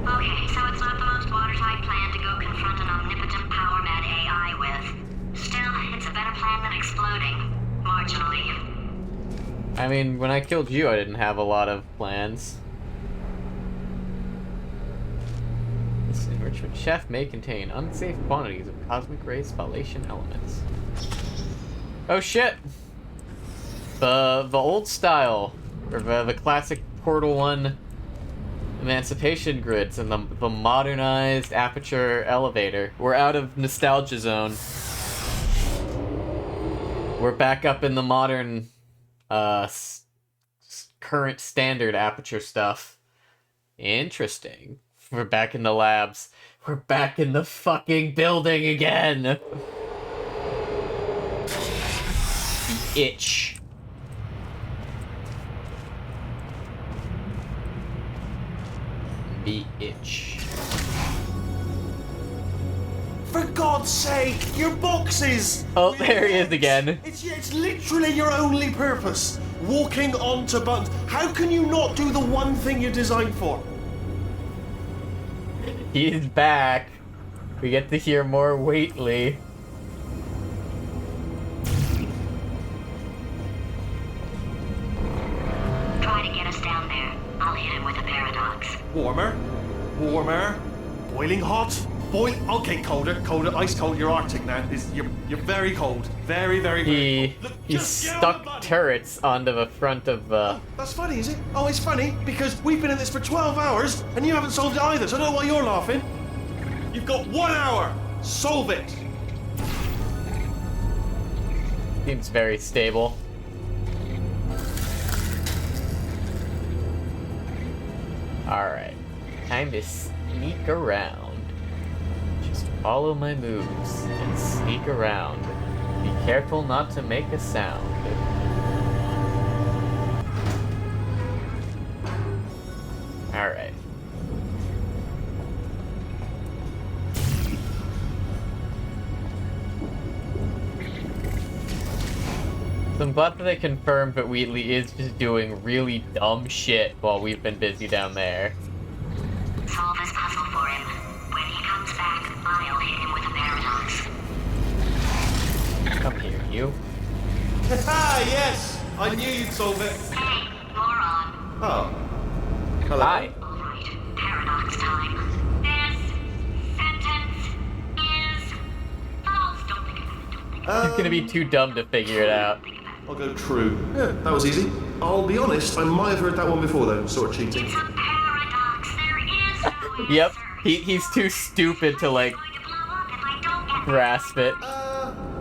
Okay, so it's not the most watertight plan to go confront an omnipotent power-mad AI with. Still, it's a better plan than exploding. Marginally. I mean, when I killed you, I didn't have a lot of plans. This enrichment chef may contain unsafe quantities of cosmic ray spallation elements. Oh shit! The old style, or the classic Portal 1 emancipation grids and the modernized aperture elevator. We're out of nostalgia zone. We're back up in the modern, current standard aperture stuff. Interesting. We're back in the labs. We're back in the fucking building again! The itch. The itch. For God's sake, your boxes! Oh, there he is again. It's literally your only purpose. Walking onto buttons. How can you not do the one thing you're designed for? He's back. We get to hear more Waitley. Try to get us down there. I'll hit him with a paradox. Warmer. Boiling hot. Okay, colder. Ice cold. You're Arctic now. You're very cold. Very, very, very cold. Look, He just get on the stuck button. turrets onto the front of That's funny, is it? Oh, it's funny because we've been in this for 12 hours and you haven't solved it either, so I don't know why you're laughing. You've got 1 hour. Solve it. Seems very stable. Alright. Time to sneak around. Just follow my moves and sneak around. Be careful not to make a sound. Alright. So I'm glad that they confirmed that Wheatley is just doing really dumb shit while we've been busy down there. Solve this puzzle for him. When he comes back, I'll hit him with a paradox. Come here, you. Ah, yes. I knew you'd solve it. Hey, moron. Oh. Hello. Hi. Alright, paradox time. This sentence is false. Don't think about it. Don't think about He's gonna be too dumb to figure it out. I'll go true. Yeah, that was easy. I'll be honest, I might have heard that one before though, sort of it. cheating. It's a paradox. There is no answer. Yep, he's too stupid to, like, It's going to blow up if I don't get grasp it.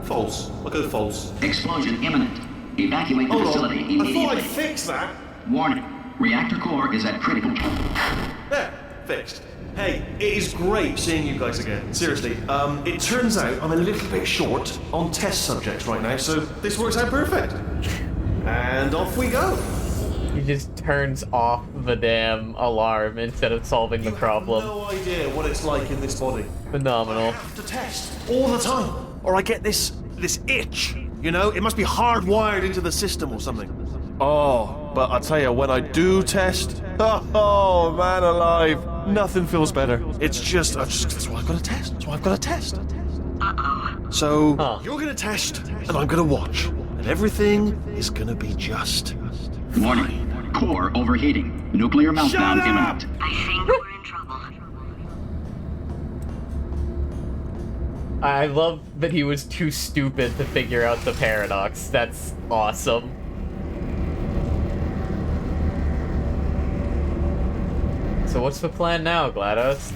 False. I'll go false. Explosion imminent. Evacuate the Hold facility on. I thought immediately. I'd fix that. Warning. Reactor core is at critical. There, fixed. Hey, it is great seeing you guys again. Seriously, it turns out I'm a little bit short on test subjects right now, so this works out perfect. And off we go. He just turns off the damn alarm instead of solving the problem. No idea what it's like in this body. I Phenomenal. have to test all the time, or I get this itch. You know, it must be hardwired into the system or something. Oh, but I tell you, when I do test, oh man alive, nothing feels better. It's just that's why I've got to test. That's why I've got to test. So you're gonna test, and I'm gonna watch, and everything is gonna be just. Warning. Core overheating. Nuclear meltdown Shut up! imminent. I think we're in trouble. I love that he was too stupid to figure out the paradox. That's awesome. So what's the plan now, GLaDOS?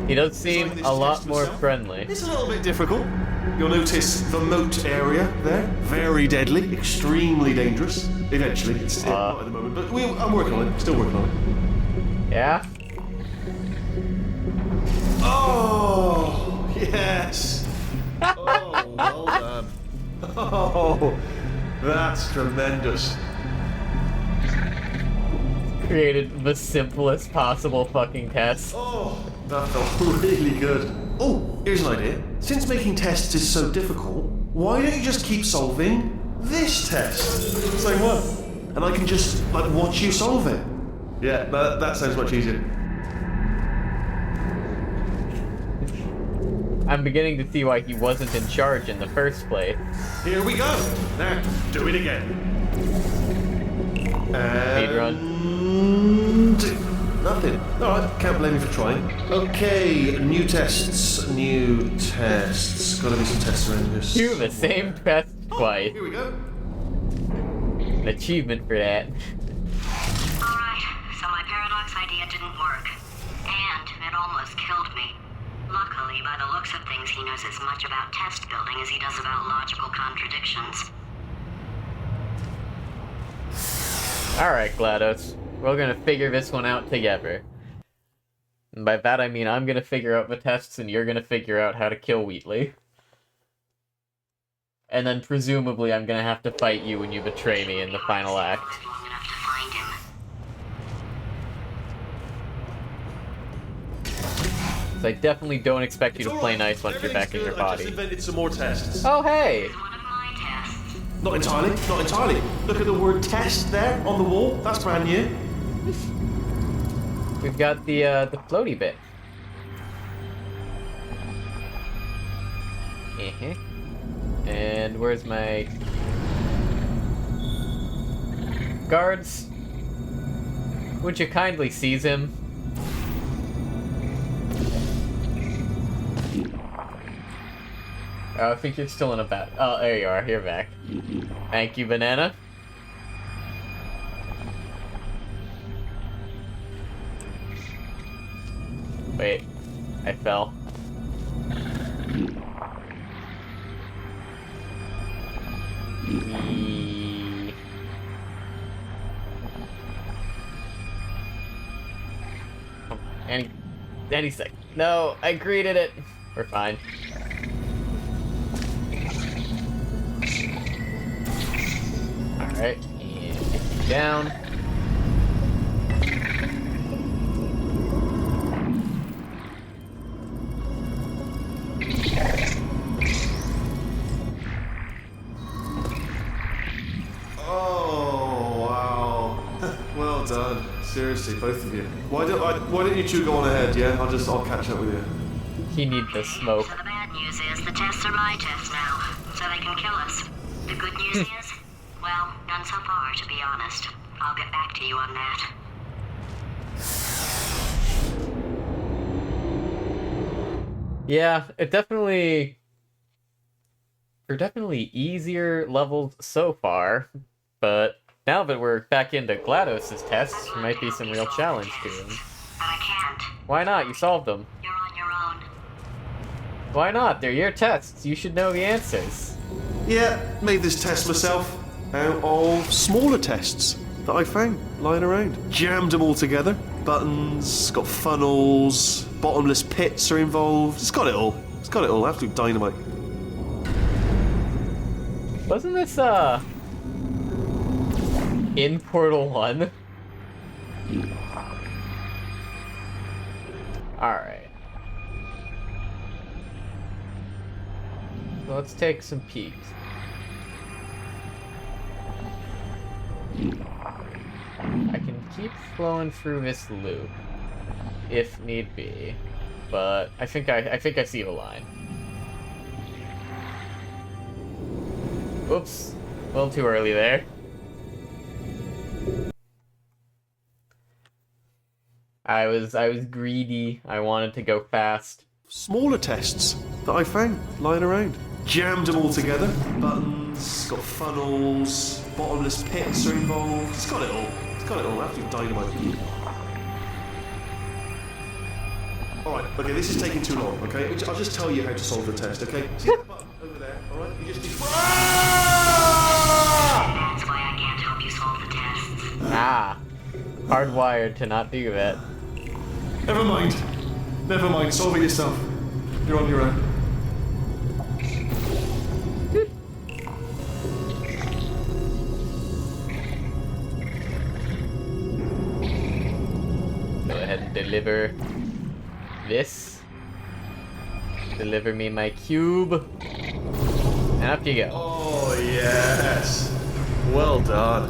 He does seem Design this a lot test more yourself. friendly. It's a little bit difficult. You'll notice the moat area there. Very deadly, extremely dangerous. Eventually, it's not at the moment, but I'm working on it. Still working on it. Yeah? Oh, yes. Oh, well done. Oh, that's tremendous. Created the simplest possible fucking test. Oh, that felt really good. Oh, here's an idea. Since making tests is so difficult, why don't you just keep solving this test? Same one. And I can just, like, watch you solve it. Yeah, that sounds much easier. I'm beginning to see why he wasn't in charge in the first place. Here we go. Now, do it again. Speedrun. Nothing. Alright, can't blame you for trying. Okay, new tests. Gotta be some tests around this. Do the same test twice. Here we go. An achievement for that. Alright, so my paradox Brock's idea didn't work. And it almost killed me. Luckily, by the looks of things, he knows as much about test building as he does about logical contradictions. Alright, GLaDOS. We're gonna figure this one out together. And by that I mean I'm gonna figure out the tests and you're gonna figure out how to kill Wheatley. And then presumably I'm gonna have to fight you when you betray me in the final act. Long enough to find him. So I definitely don't expect you to play nice once you're back in your I just body. invented some more tests. Oh, hey! One of my tests. Not entirely, not entirely. Look at the word test there on the wall. That's brand new. We've got the floaty bit. And where's my... guards? Would you kindly seize him? Oh, I think you're still in a bat. Oh, there you are. You're back. Thank you, Banana. Wait, I fell. Wee. Oh, any sec. No, I greeted it. We're fine. Alright, and get you down. Oh, wow. Well done. Seriously, both of you. Why don't you two go on ahead, yeah? I'll catch up with you. He needs the smoke. So the bad news is the tests are my tests now, so they can kill us. The good news is, well, none so far, to be honest. I'll get back to you on that. Yeah, they're definitely easier levels so far, but now that we're back into GLaDOS' tests, there might be some real challenge to them. But I can't. Why not? You solved them. You're on your own. Why not? They're your tests. You should know the answers. Yeah, made this test myself out of smaller tests that I found lying around. Jammed them all together. Buttons, got funnels, bottomless pits are involved. It's got it all. It's got it all. Absolute dynamite. Wasn't this, in Portal 1? Alright. So let's take some peeks. I can keep flowing through this loop, if need be, but I think I see the line. Oops, a little too early there. I was greedy. I wanted to go fast. Smaller tests that I found lying around. Jammed them all together. Buttons, got funnels, bottomless pits are involved. It's got it all. It's got it all. Absolute dynamite. Alright, okay, this is taking too long, okay? I'll just tell you how to solve the test, okay? See that button over there, alright? You just need... That's why I can't help you solve the tests. Ah, hardwired to not do that. Never mind. Never mind, solve it yourself. You're on your own. Go ahead and deliver this. Deliver me my cube. And up you go. Oh, yes. Well done.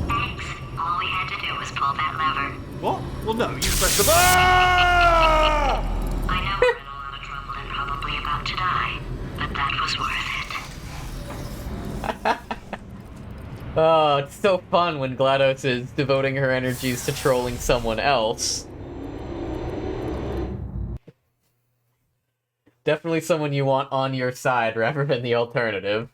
Thanks. All we had to do was pull that lever. What? Well, no, you pressed the... Ah! I know we're in a lot of trouble and probably about to die, but that was worth it. Oh, it's so fun when GLaDOS is devoting her energies to trolling someone else. Definitely someone you want on your side rather than the alternative.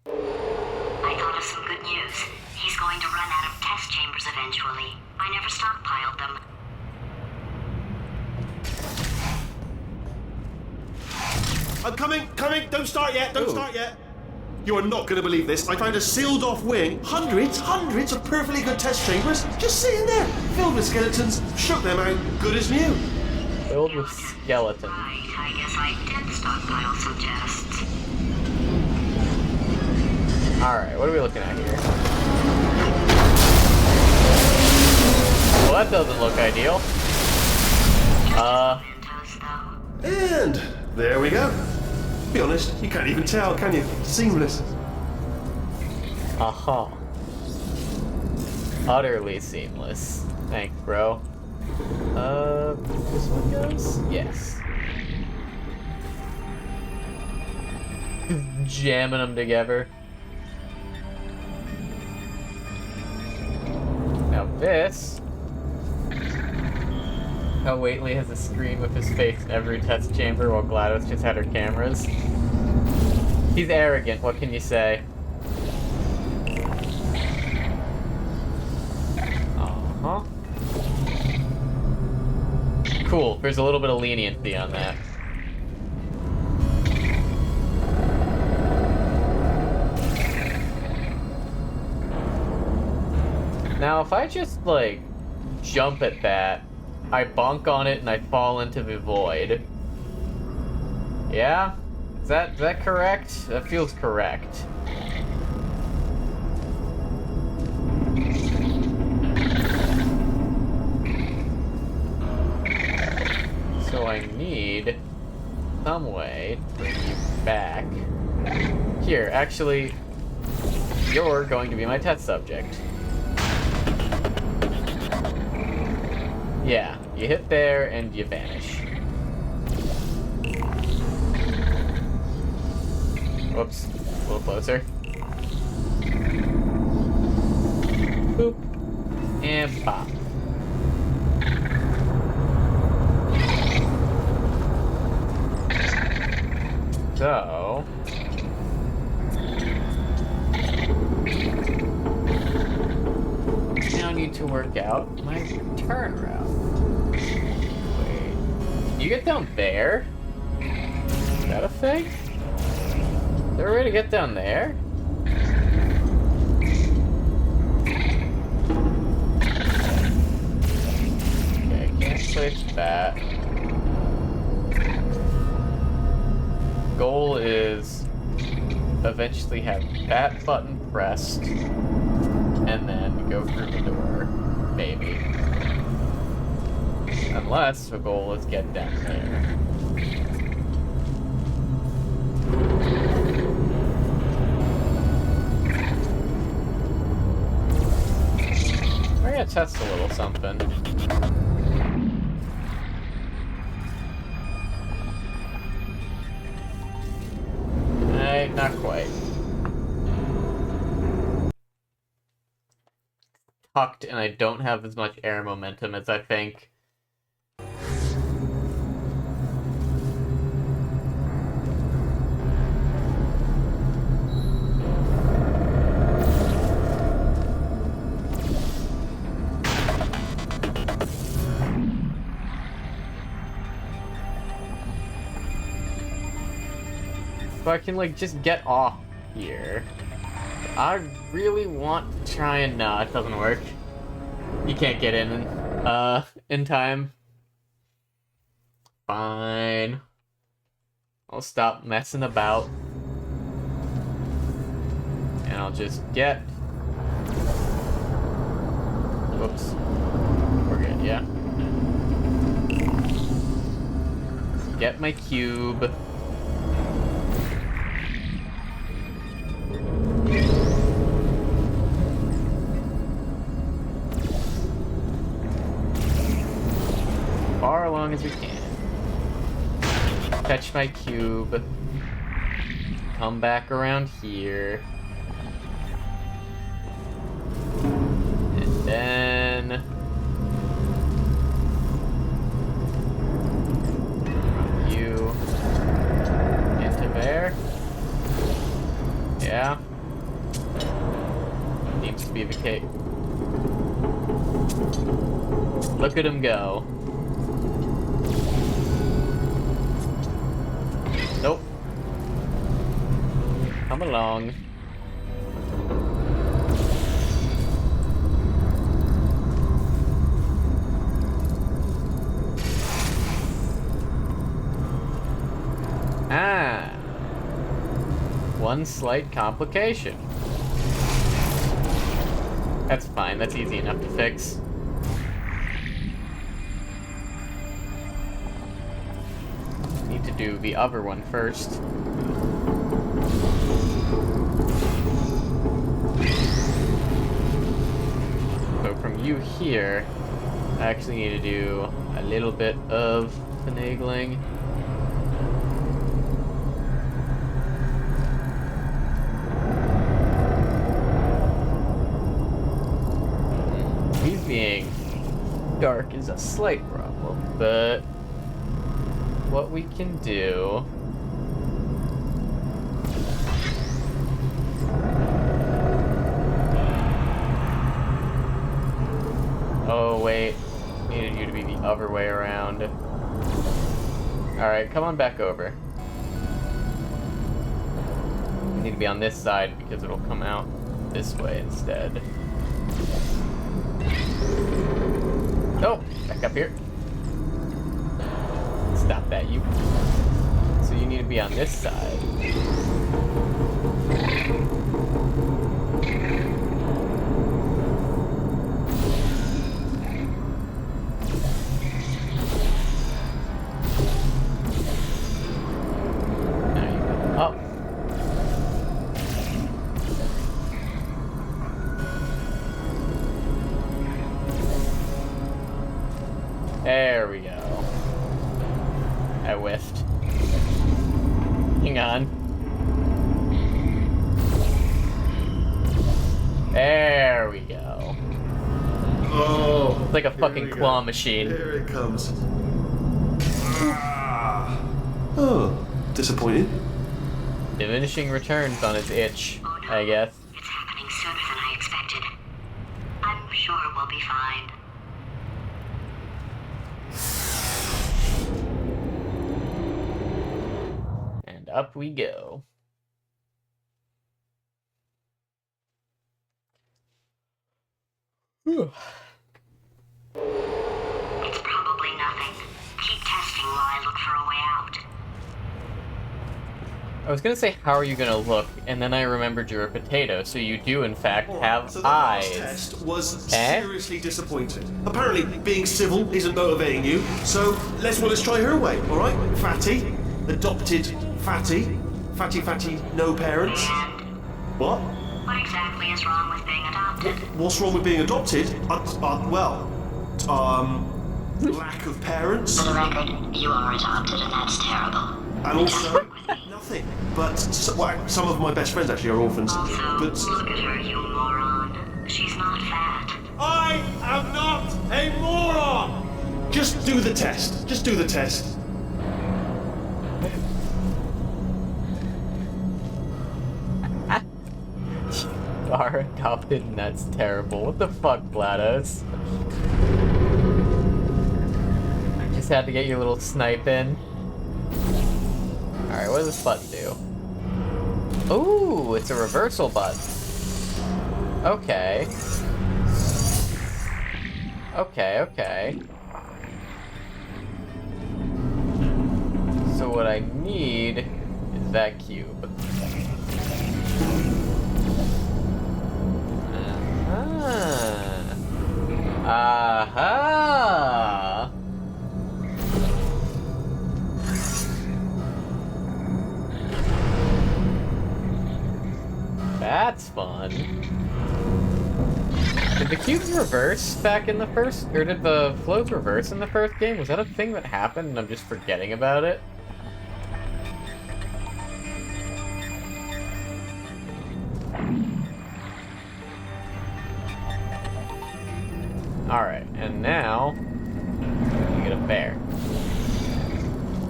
I thought a has some good news. He's going to run out of test chambers eventually. I never stockpiled them. I'm coming! Don't start yet! Don't Ooh. start yet! You are not going to believe this. I found a sealed-off wing. Hundreds of perfectly good test chambers just sitting there, filled with skeletons. Shook them out, good as new. Filled with skeletons. Right, I guess I did stockpile some tests. Alright, what are we looking at here? Well, that doesn't look ideal. Mentos, though. And there we go. Be honest, you can't even tell, can you? Seamless. Aha. Utterly seamless. Thanks, bro. This one goes? Yes. Jamming them together. Now this... How Waitley has a screen with his face in every test chamber while GLaDOS just had her cameras. He's arrogant, what can you say? Uh-huh. Cool, there's a little bit of leniency on that. Now, if I just, like, jump at that, I bonk on it and I fall into the void. Yeah? Is that correct? That feels correct. So I need some way to bring you back. Here, actually, you're going to be my test subject. Yeah, you hit there and you vanish. Whoops, a little closer. Boop. And pop. So... now I need to work out my return route. Wait. You get down there? Is that a thing? Is there a way to get down there? Okay, can't place that. Goal is eventually have that button pressed and then go through the door, maybe. Unless the goal is get down there. We're gonna test a little something. Not quite. Tucked, and I don't have as much air momentum as I think. So I can, like, just get off here. I really want to try and... no, it doesn't work. You can't get in time. Fine. I'll stop messing about. And I'll just get... whoops. We're good, yeah. Get my cube. Far along as we can. Fetch my cube. Come back around here. And then... run you into there. Yeah. seems to be the case. Look at him go. Nope. Come along. Ah. One slight complication. That's fine, that's easy enough to fix. Need to do the other one first. So from you here, I actually need to do a little bit of finagling. Being dark is a slight problem, but what we can do oh wait, needed you to be the other way around. Alright, come on back over. You need to be on this side because it'll come out this way instead. Oh, back up here. Stop that, you. So you need to be on this side. Now you go up. There we go. I whiffed. Hang on. There we go. Oh. It's like a fucking claw machine. Here it comes. Oh, disappointed. Diminishing returns on his itch, Oh no. I guess. It's happening sooner than I expected. I'm sure we'll be fine. And up we go. Whew. It's probably nothing. Keep testing while I look for a way out. I was gonna say, how are you gonna look? And then I remembered you're a potato, so you do in fact have so the eyes. last test was Eh? seriously disappointing. Apparently, being civil isn't motivating you, so let's try her way, all right? Fatty, adopted fatty, fatty, no parents. And What? what exactly is wrong with being adopted? What's wrong with being adopted? Lack of parents, For the record, you are adopted and that's terrible. and also nothing. But some of my best friends actually are orphans. Also, But look at her, you moron. She's not fat. I am not a moron. Just do the test. Just do the test. Are adopted and that's terrible. What the fuck, GLaDOS? Just had to get your little snipe in. Alright, what does this button do? Ooh, it's a reversal button. Okay. Okay. So what I need is that cube. Aha! That's fun. Did the cubes reverse back in the first, or did the floats reverse in the first game? Was that a thing that happened and I'm just forgetting about it? Alright, and now you get a bear.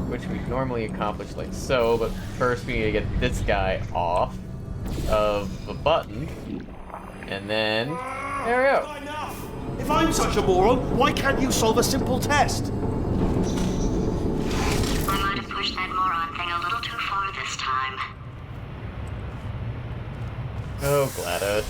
Which we normally accomplish like so, but first we need to get this guy off of the button. And then, there we go. Enough! If I'm such a moron, why can't you solve a simple test? I might have pushed that moron thing a little too far this time. Oh, GLaDOS.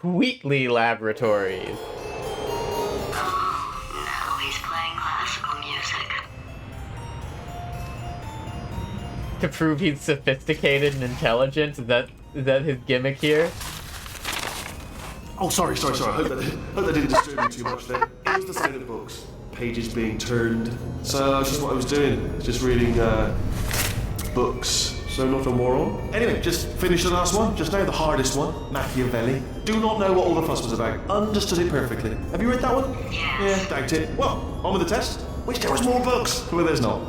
Wheatley Laboratories. Now he's playing classical music. To prove he's sophisticated and intelligent? Is that his gimmick here? Oh, sorry. I hope that didn't disturb you too much there. It was the sound of books. Pages being turned. So that's just what I was doing. Just reading, books. So not a moron. Anyway, just finished the last one. Just now, the hardest one. Machiavelli. Do not know what all the fuss was about. Understood it perfectly. Have you read that one? Yes. Yeah, doubt it. Well, on with the test. Wish there was more books. Well, there's not.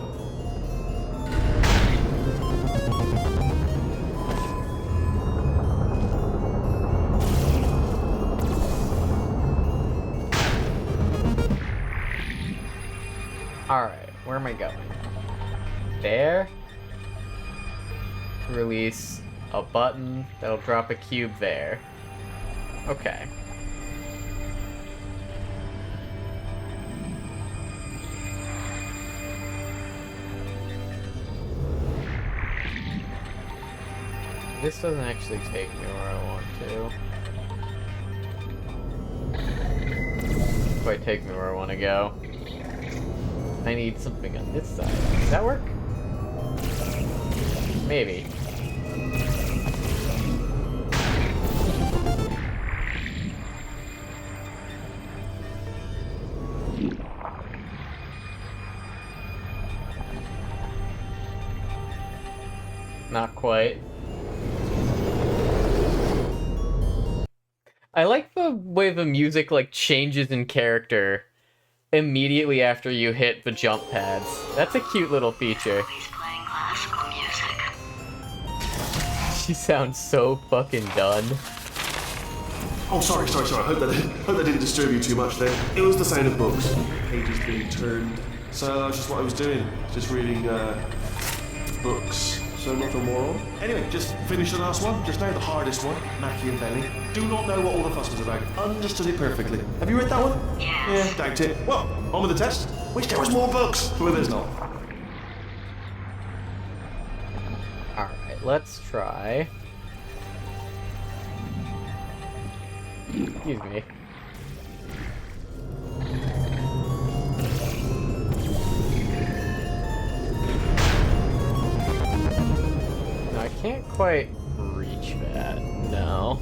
Alright, where am I going? There? Release a button that'll drop a cube there. Okay. This doesn't actually take me where I want to. Quite take me where I want to go. I need something on this side. Does that work? Maybe. Not quite. I like the way the music like changes in character immediately after you hit the jump pads. That's a cute little feature. He's playing classical music. She sounds so fucking done. Oh, sorry. I hope that didn't disturb you too much there. It was the sound of books. Pages being turned. So that's just what I was doing. Just reading, books. So not a moron. Anyway, just finished the last one. Just now, the hardest one. Machiavelli. Do not know what all the fuss was about. Understood it perfectly. Have you read that one? Yes. Yeah, doubt it. Well, on with the test. Wish there was more books. Well, there's not. Alright, let's try. Excuse me. No, I can't quite reach that. No.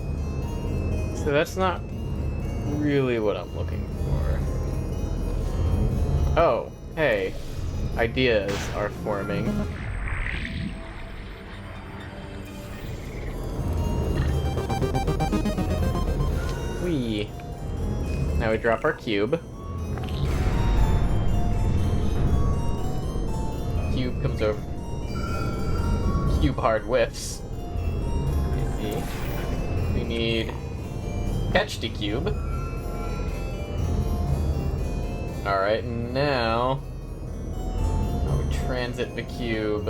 So that's not really what I'm looking for. Oh, hey. Ideas are forming. Whee. Now we drop our cube. Cube comes over. Cube hard whiffs. I see. We need catch the cube. Alright, now we transit the cube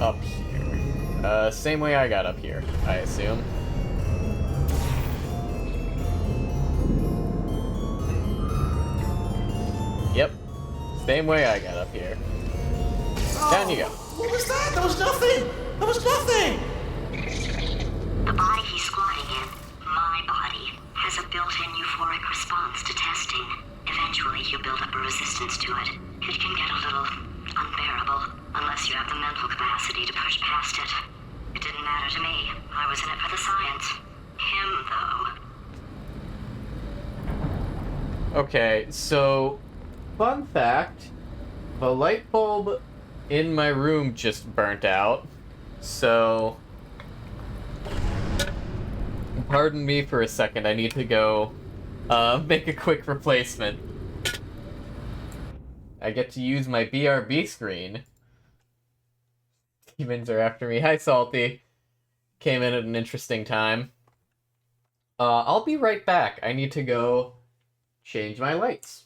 up here. Same way I got up here, I assume. Yep. Same way I got up here. Down you go. What was that? That was nothing! That was nothing! The body he's squatting in, my body, has a built-in euphoric response to testing. Eventually, you build up a resistance to it. It can get a little unbearable, unless you have the mental capacity to push past it. It didn't matter to me. I was in it for the science. Him, though. Okay, so fun fact, the light bulb in my room just burnt out, so pardon me for a second, I need to go make a quick replacement. I get to use my BRB screen. Demons are after me. Hi, Salty. Came in at an interesting time. I'll be right back. I need to go change my lights.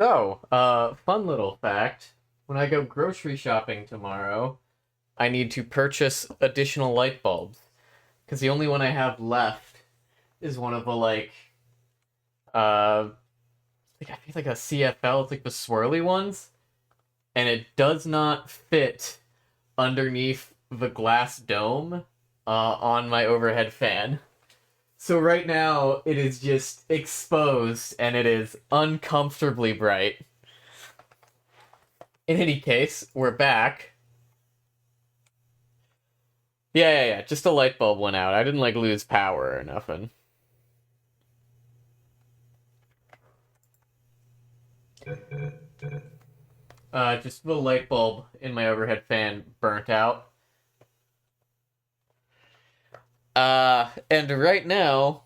So, fun little fact. When I go grocery shopping tomorrow, I need to purchase additional light bulbs. Because the only one I have left is one of the, like, I feel like a CFL, it's like the swirly ones. And it does not fit underneath the glass dome on my overhead fan. So right now, it is just exposed, and it is uncomfortably bright. In any case, we're back. Yeah, just a light bulb went out. I didn't, like, lose power or nothing. Just the light bulb in my overhead fan burnt out. And right now,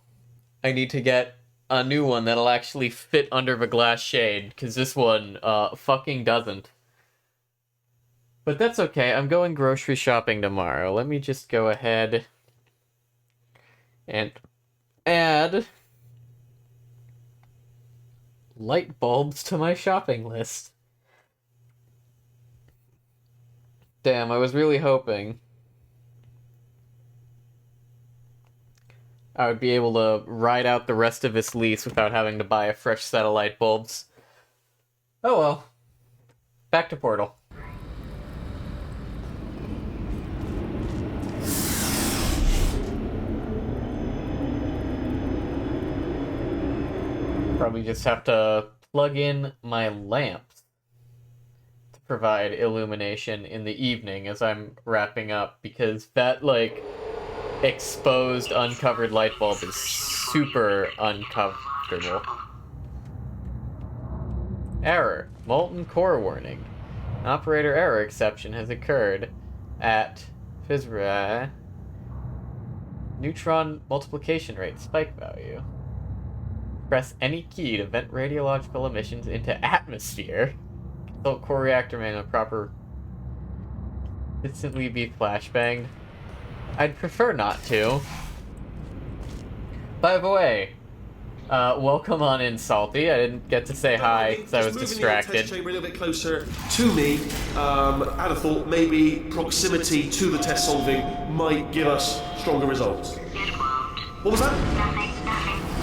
I need to get a new one that'll actually fit under the glass shade, because this one, fucking doesn't. But that's okay, I'm going grocery shopping tomorrow. Let me just go ahead and add light bulbs to my shopping list. Damn, I was really hoping I would be able to ride out the rest of this lease without having to buy a fresh set of light bulbs. Oh well. Back to Portal. Probably just have to plug in my lamps to provide illumination in the evening as I'm wrapping up, because that, like, exposed, uncovered light bulb is super uncomfortable. Error. Molten core warning. An operator error exception has occurred at Fizra. Neutron multiplication rate spike value. Press any key to vent radiological emissions into atmosphere. Consult core reactor manual proper. Instantly be flashbanged. I'd prefer not to. By the way, welcome on in, Salty. I didn't get to say hi because I was distracted. Moving the test chamber a little bit closer to me, I'd have thought maybe proximity to the test solving might give us stronger results. It won't. What was that? Nothing.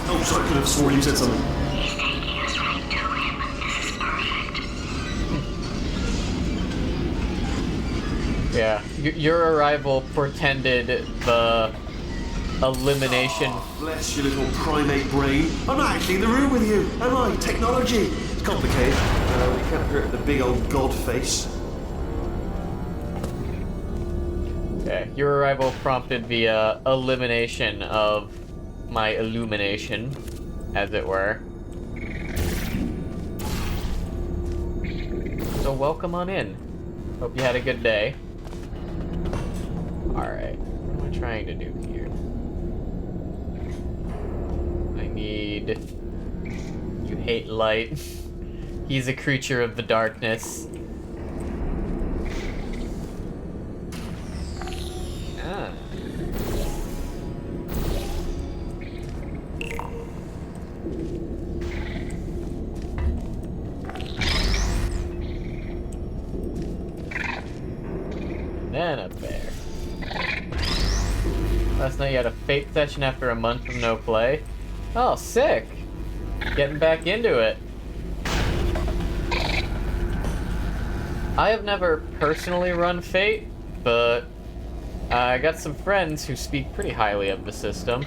Oh, sorry, I could have sworn you said something. He's taking us right to him. This is perfect. Yeah, your arrival portended the elimination. Oh, bless your little primate brain. I'm not actually in the room with you, am I? Technology. It's complicated. You can't hurt the big old god face. Yeah, your arrival prompted the elimination of my illumination, as it were. So welcome on in. Hope you had a good day. Alright, what am I trying to do here? I need... You hate light. He's a creature of the darkness. Ah. Then a bear. Last night you had a fate session after a month of no play. Oh, sick! Getting back into it. I have never personally run Fate, but I got some friends who speak pretty highly of the system.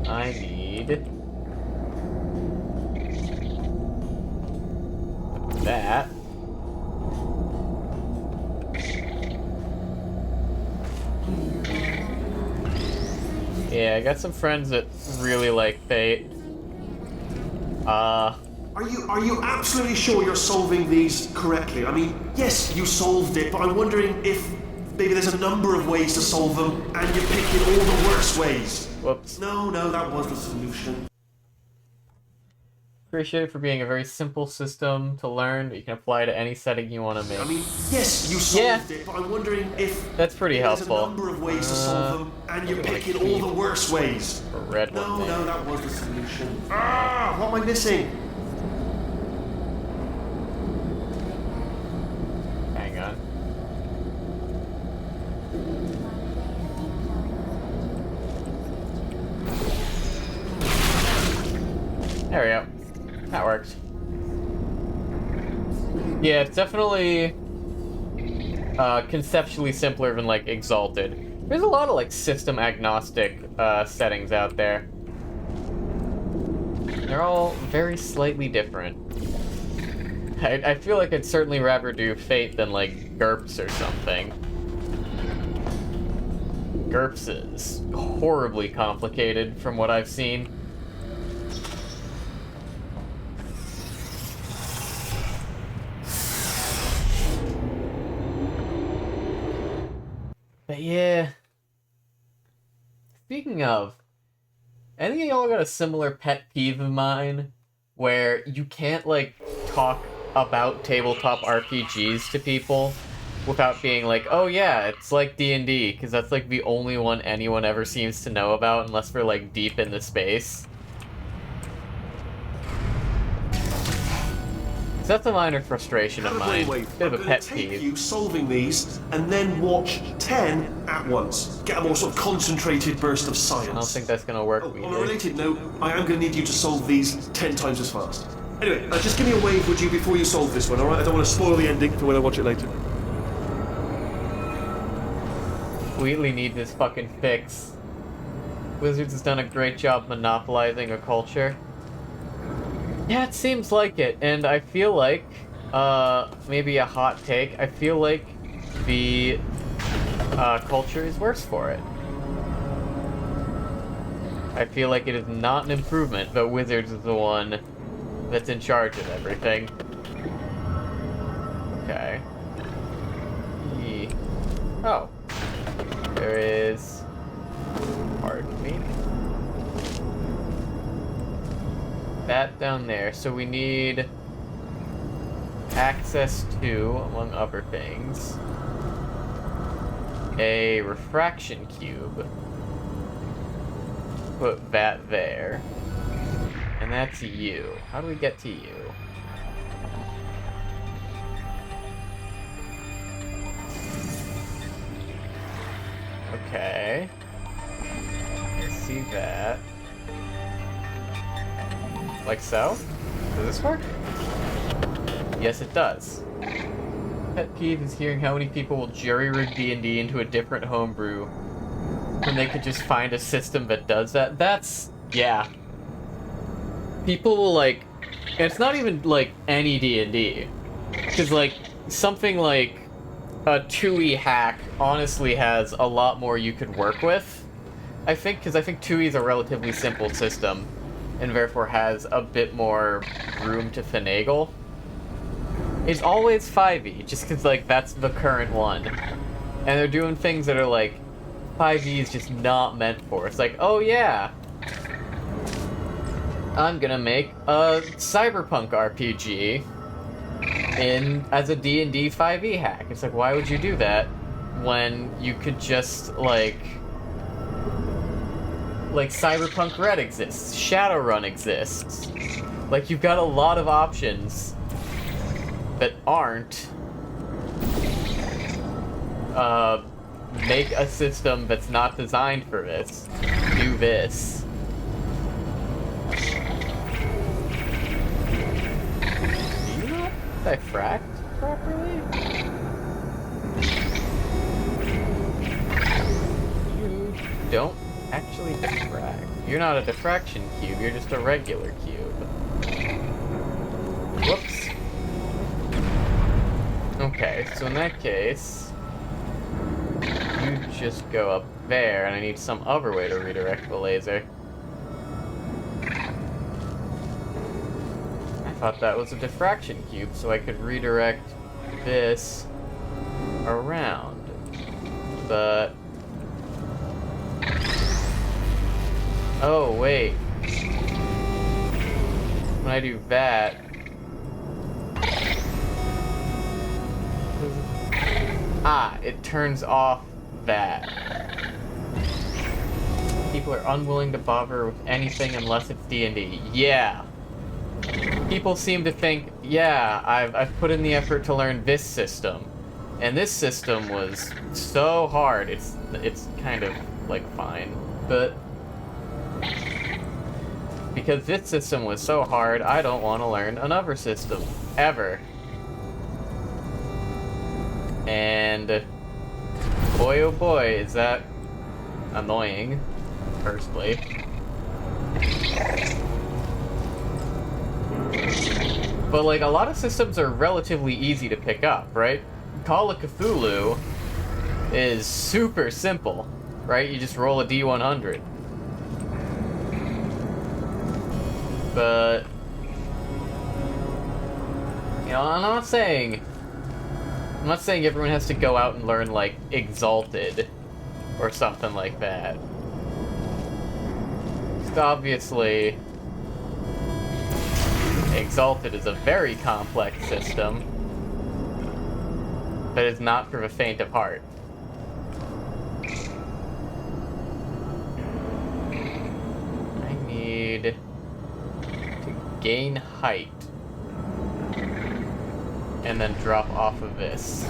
I need that. Yeah, I got some friends that really like Fate. Are you absolutely sure you're solving these correctly? I mean, yes, you solved it, but I'm wondering if maybe there's a number of ways to solve them, and you're picking all the worst ways. Whoops. No, that was the solution. Appreciate it for being a very simple system to learn. You can apply to any setting you want to make. I mean, yes, you solved it, but I'm wondering if That's pretty helpful. There's a number of ways to solve them, and you're picking all the worst ways. A red one. No, that was the solution. Ah, what am I missing? Hang on. There we go. That works. Yeah, it's definitely conceptually simpler than like Exalted. There's a lot of like system agnostic settings out there. They're all very slightly different. I feel like I'd certainly rather do Fate than like GURPS or something. GURPS is horribly complicated from what I've seen. But yeah. Speaking of, any of y'all got a similar pet peeve of mine where you can't like talk about tabletop RPGs to people without being like, oh yeah, it's like D&D, because that's like the only one anyone ever seems to know about unless we're like deep in the space. So that's a minor frustration of mine. Bit of a pet peeve. You solving these, and then watch 10 at once. Get a more sort of concentrated burst of science. I don't think that's gonna work. On a related note, I am going to need you to solve these 10 times as fast. Anyway, just give me a wave, would you, before you solve this one, alright? I don't want to spoil the ending for when I watch it later. Completely need this fucking fix. Wizards has done a great job monopolizing a culture. Yeah, it seems like it, and I feel like, maybe a hot take, I feel like the, culture is worse for it. I feel like it is not an improvement, but Wizards is the one that's in charge of everything. Okay. Oh. There is... Pardon me. That down there, so we need access to, among other things, a refraction cube. Put that there. And that's you. How do we get to you? Okay. I see that. Like so? Does this work? Yes, it does. Pet peeve is hearing how many people will jury-rig D&D into a different homebrew when they could just find a system that does that. That's... yeah. People will, like... and it's not even, like, any D&D. Because, like, something like a 2E hack honestly has a lot more you could work with. I think, because I think 2E is a relatively simple system, and therefore has a bit more room to finagle. It's always 5e, just because, like, that's the current one. And they're doing things that are, like, 5e is just not meant for. It's like, oh yeah, I'm gonna make a cyberpunk RPG as a D&D 5e hack. It's like, why would you do that when you could just, like Cyberpunk Red exists, Shadowrun exists. Like, you've got a lot of options that aren't make a system that's not designed for this. Do this. Do you not diffract properly? You don't actually diffract. You're not a diffraction cube, you're just a regular cube. Whoops. Okay, so in that case, you just go up there, and I need some other way to redirect the laser. I thought that was a diffraction cube, so I could redirect this around. But... oh, wait. when I do that... Ah, it turns off that. People are unwilling to bother with anything unless it's D&D. Yeah. People seem to think, yeah, I've put in the effort to learn this system. And this system was so hard, it's kind of, like, fine. But because this system was so hard, I don't want to learn another system. Ever. And boy oh boy, is that annoying, firstly. But like, a lot of systems are relatively easy to pick up, right? Call of Cthulhu is super simple, right? You just roll a D100. But, you know, I'm not saying everyone has to go out and learn, like, Exalted or something like that. Just obviously, Exalted is a very complex system, but it's not for the faint of heart. I need to gain height. And then drop off of this.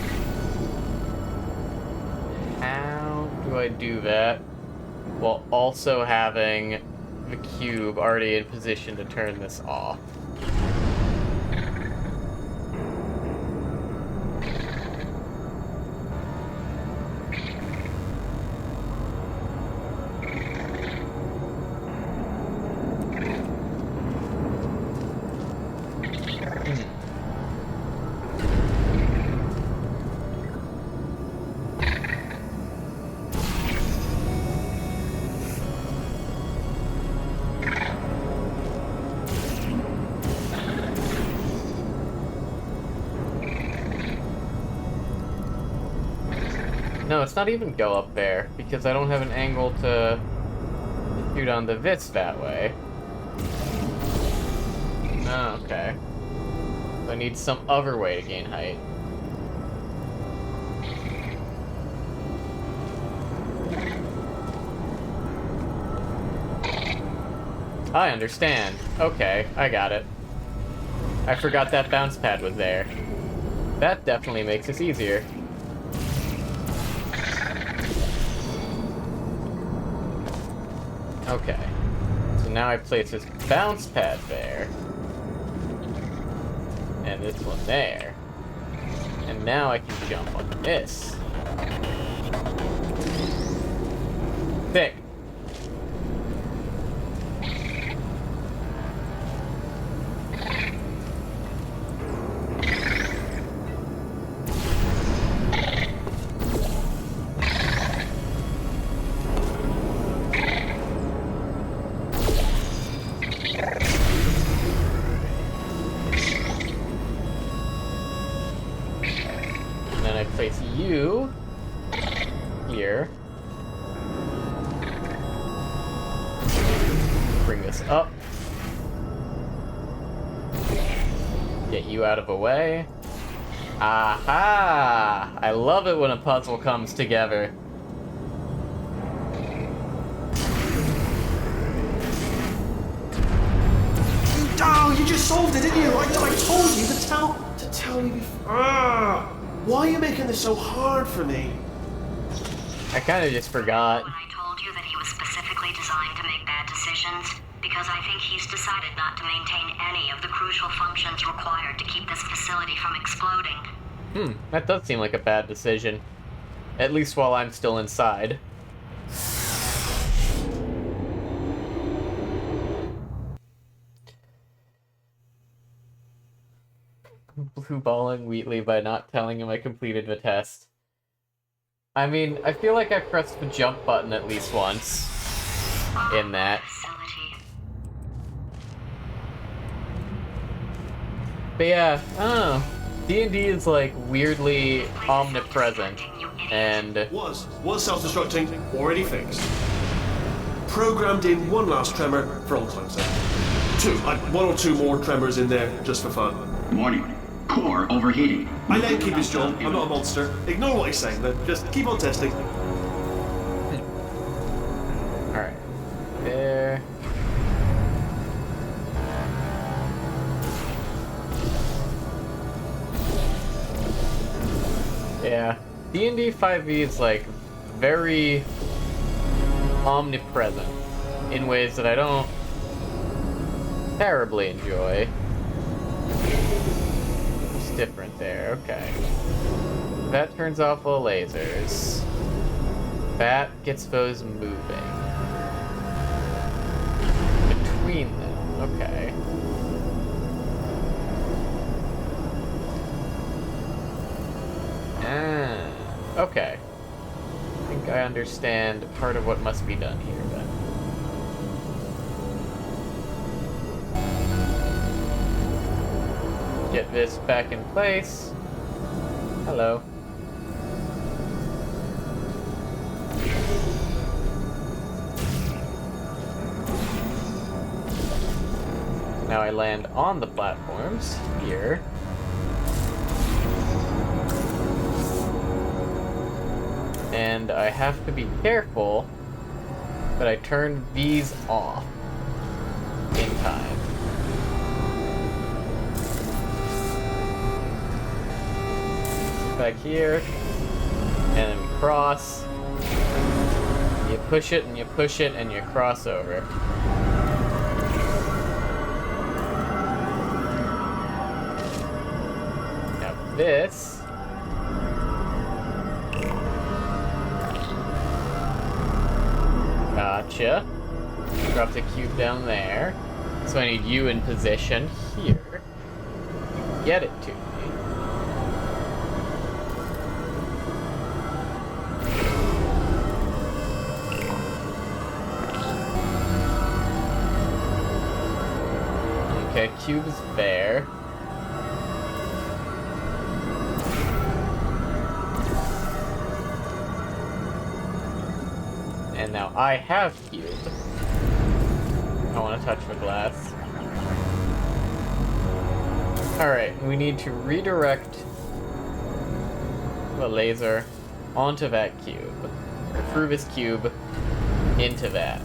How do I do that while also having the cube already in position to turn this off? No, it's not even go up there, because I don't have an angle to shoot on the Vits that way. Oh, okay. So I need some other way to gain height. I understand. Okay, I got it. I forgot that bounce pad was there. That definitely makes this easier. Okay, so now I place this bounce pad there, and this one there, and now I can jump on this. Thick. Place you here. Bring this up. Get you out of the way. Aha! I love it when a puzzle comes together. Oh, you just solved it, didn't you? I told you to tell me before. Why are you making this so hard for me? I kind of just forgot. When I told you that he was specifically designed to make bad decisions, because I think he's decided not to maintain any of the crucial functions required to keep this facility from exploding. That does seem like a bad decision. At least while I'm still inside. Blue-balling Wheatley by not telling him I completed the test. I mean, I feel like I pressed the jump button at least once in that. But yeah, I don't know. D&D is like weirdly omnipresent, and... Was self-destructing, already fixed. Programmed in one last tremor for all time's sake. two. One or two more tremors in there, just for fun. Warning. Core overheating. I let him keep his job. I'm not a monster. Ignore what he's saying, then. Just keep on testing. Alright. There. Yeah. D&D 5e is like very omnipresent in ways that I don't terribly enjoy. It's different there, okay. That turns off all lasers. That gets foes moving. Between them, okay. Ah, okay. I think I understand part of what must be done here then. Get this back in place. Hello. Now I land on the platforms here. And I have to be careful that I turn these off in time. Back here, and then we cross. You push it and you push it and you cross over. Now this gotcha. Drop the cube down there. So I need you in position here. Get it to me. Okay, cube is there. And now I have cube. I want to touch the glass. Alright, we need to redirect the laser onto that cube. Or through this cube into that.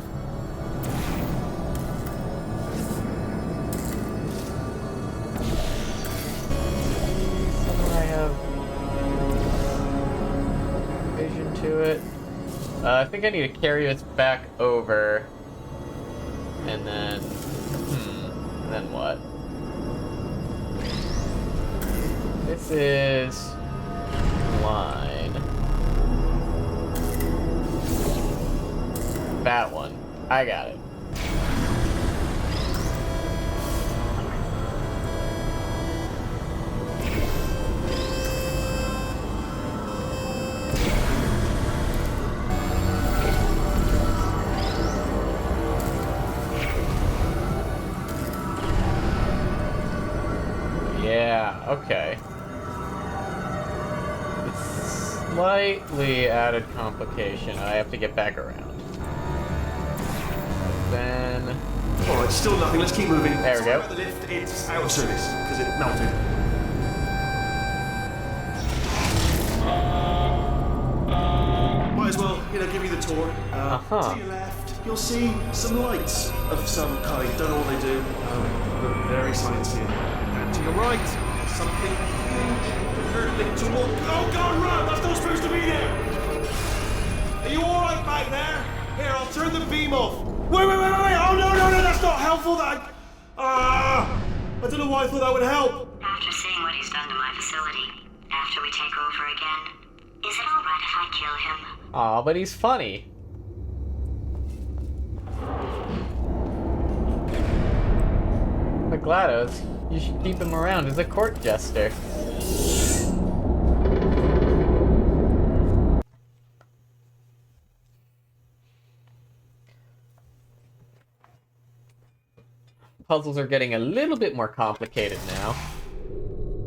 I have vision to it. I think I need to carry this back over, and then, then what? This is line. That one. I got it. Yeah, okay. It's slightly added complication. I have to get back around. Then... Alright, still nothing. Let's keep moving. There we go. The lift, it's out of service, because it melted. Might as well, give you the tour. To your left, you'll see some lights of some kind. Don't know what they do. Look very sciencey. And to your right, something hurtling toward. Oh God, run! That's not supposed to be there. Are you all right back there? Here, I'll turn the beam off. Wait! Oh no! That's not helpful. I don't know why I thought that would help. After seeing what he's done to my facility, after we take over again, is it all right if I kill him? Aw, but he's funny. But GLaDOS, you should keep him around as a court jester. Puzzles are getting a little bit more complicated now.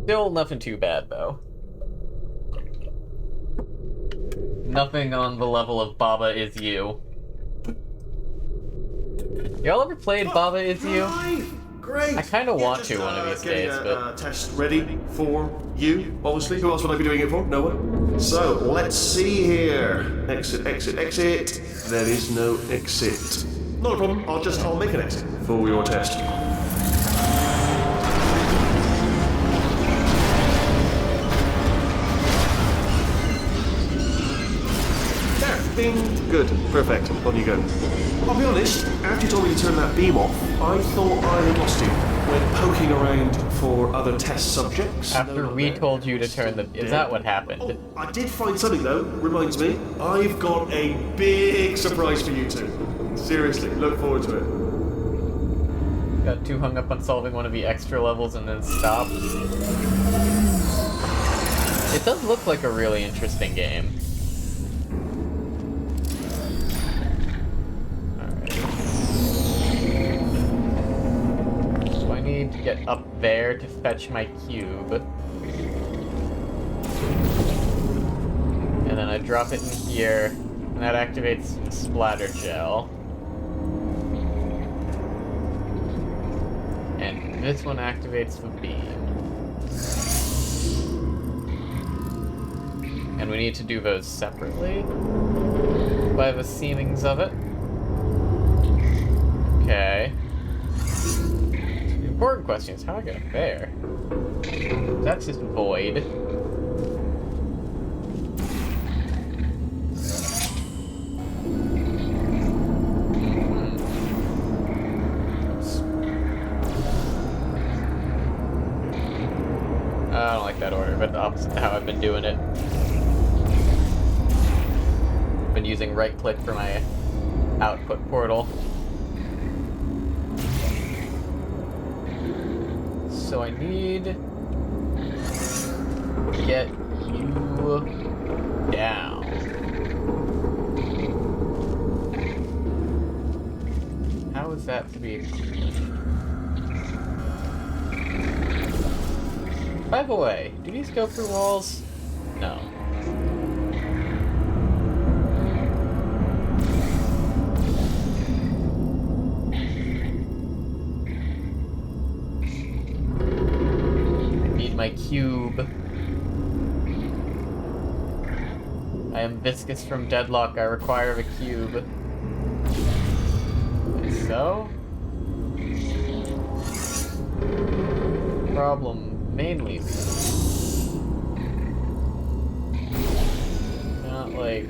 Still nothing too bad, though. Nothing on the level of Baba Is You. Y'all ever played Baba Is You? Great. I kinda want just, to one of these getting days, a, but- test ready for you, obviously. Who else would I be doing it for? No one. So, let's see here. Exit, exit, exit. There is no exit. Not a problem. I'll make an exit for your test. There. Bing. Good. Perfect. On you go. I'll be honest, after you told me to turn that beam off, I thought I had lost you. Went poking around for other test subjects. After No, we there. told you to turn the... Is Dead. that what happened? Oh, I did find something though. Reminds me, I've got a big surprise for you two. Seriously, look forward to it. Got too hung up on solving one of the extra levels and then stopped. It does look like a really interesting game. So I need to get up there to fetch my cube. And then I drop it in here, and that activates splatter gel. And this one activates the beam. And we need to do those separately, by the seemings of it. Okay. The important question is how I get up there. That's just void. Oops. I don't like that order, but the opposite of how I've been doing it. Been using right click for my output portal. So I need to get you down. How is that to be accomplished? By the way, do these go through walls? No. My cube. I am viscous from deadlock. I require the cube. Like so. Problem mainly not like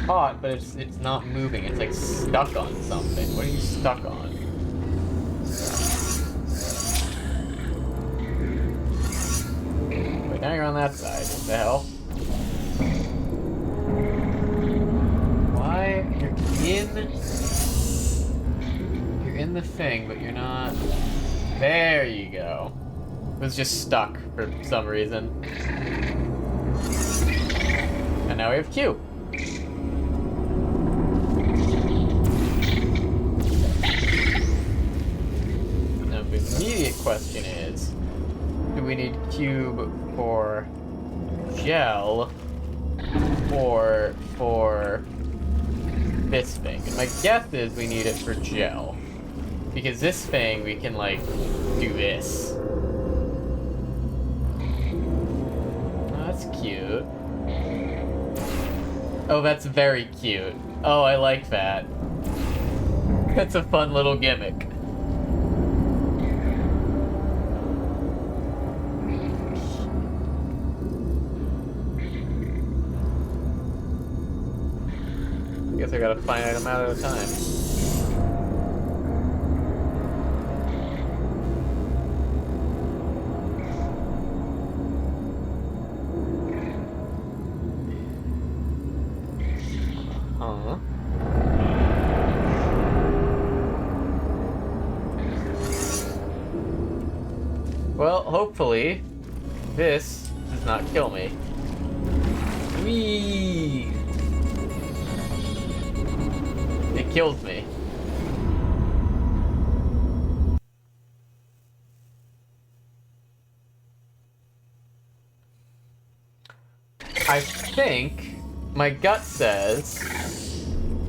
hot, but it's not moving. It's like stuck on something. What are you stuck on? Wait, now you're on that side. What the hell? Why? You're in the thing, but you're not. There you go. It was just stuck for some reason. And now we have Q. The immediate question is, do we need cube for gel or for this thing? And my guess is we need it for gel. Because this thing, we can, like, do this. Oh, that's cute. Oh, that's very cute. Oh, I like that. That's a fun little gimmick. Guess I got a finite amount at a time. Huh? Well, hopefully, this does not kill me. Whee! It killed me. I think my gut says,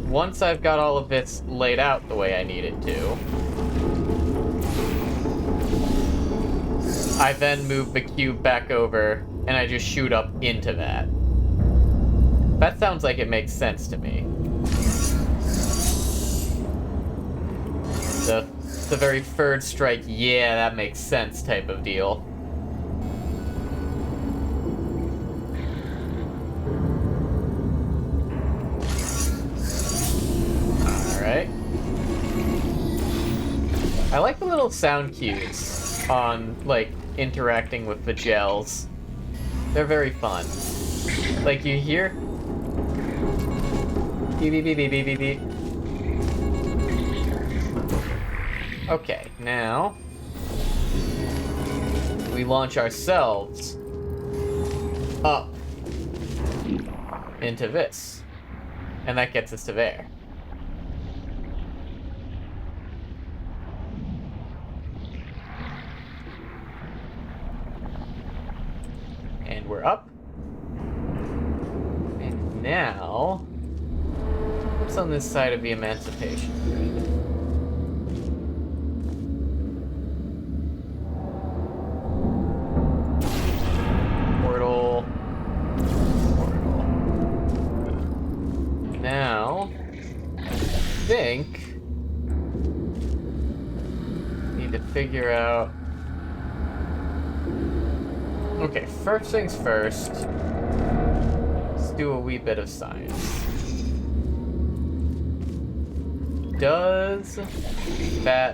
once I've got all of this laid out the way I need it to, I then move the cube back over, and I just shoot up into that. That sounds like it makes sense to me. The very third strike, yeah, that makes sense type of deal. Alright. I like the little sound cues on, like, interacting with the gels. They're very fun. Like, you hear... Beep, beep, beep, beep, beep, beep, beep. Okay, now... we launch ourselves up into this. And that gets us to there. And we're up. And now... what's on this side of the Emancipation Grid? Portal. Portal. Now... I think... need to figure out... okay, first things first, let's do a wee bit of science.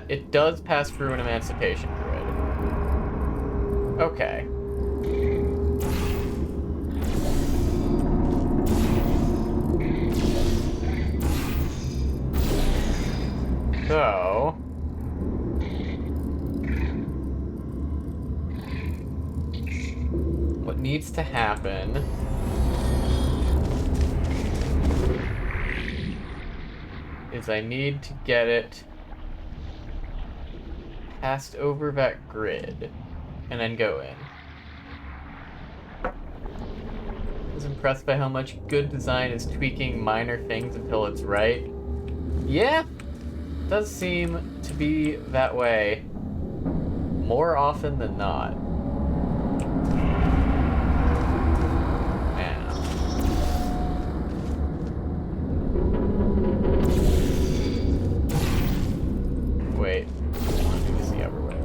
It does pass through an Emancipation Grid. Okay. So... what needs to happen is I need to get it passed over that grid and then go in. I was impressed by how much good design is tweaking minor things until it's right. Yeah, does seem to be that way more often than not. Wait, I want to do this the other way.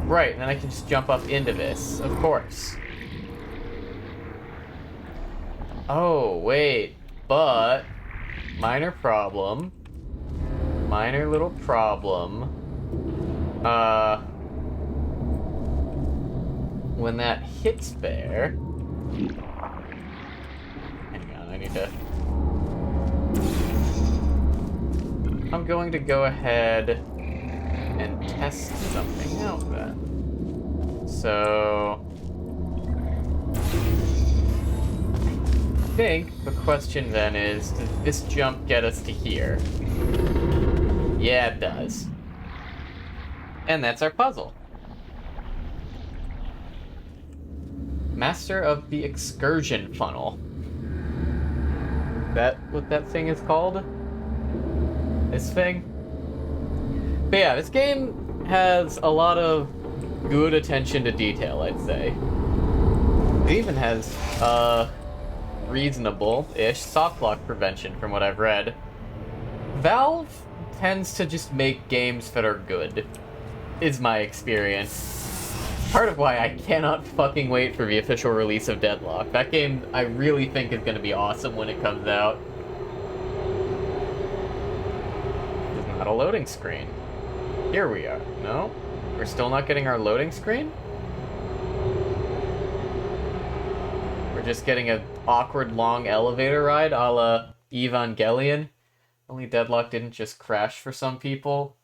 Right, and then I can just jump up into this, of course. Oh, wait, but... minor problem. Minor little problem. When that hits there... hang on, I need to... I'm going to go ahead and test something out then. So... I think the question then is, does this jump get us to here? Yeah, it does. And that's our puzzle. Master of the Excursion Funnel. That what that thing is called? This thing? But yeah, this game has a lot of good attention to detail, I'd say. It even has, reasonable-ish soft lock prevention from what I've read. Valve tends to just make games that are good, is my experience. Part of why I cannot fucking wait for the official release of Deadlock. That game, I really think, is going to be awesome when it comes out. There's not a loading screen. Here we are. No? We're still not getting our loading screen? We're just getting an awkward long elevator ride a la Evangelion. Only Deadlock didn't just crash for some people.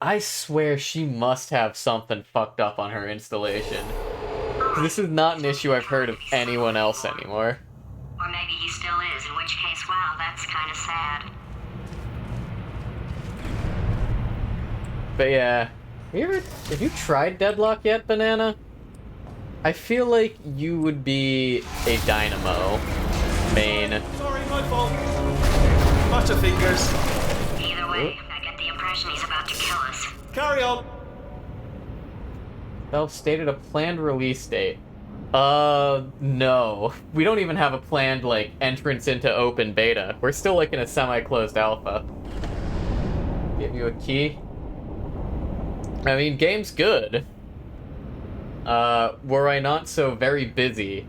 I swear she must have something fucked up on her installation. This is not an issue I've heard of anyone else anymore. Or maybe he still is, in which case, wow, that's kind of sad. But yeah, Have you tried Deadlock yet, Banana? I feel like you would be a Dynamo main. Sorry, my fault. Butterfingers. Either way, I get the impression he's about to kill us. Carry on. Valve stated a planned release date. No. We don't even have a planned, like, entrance into open beta. We're still, like, in a semi-closed alpha. Give you a key. I mean, game's good. Were I not so very busy,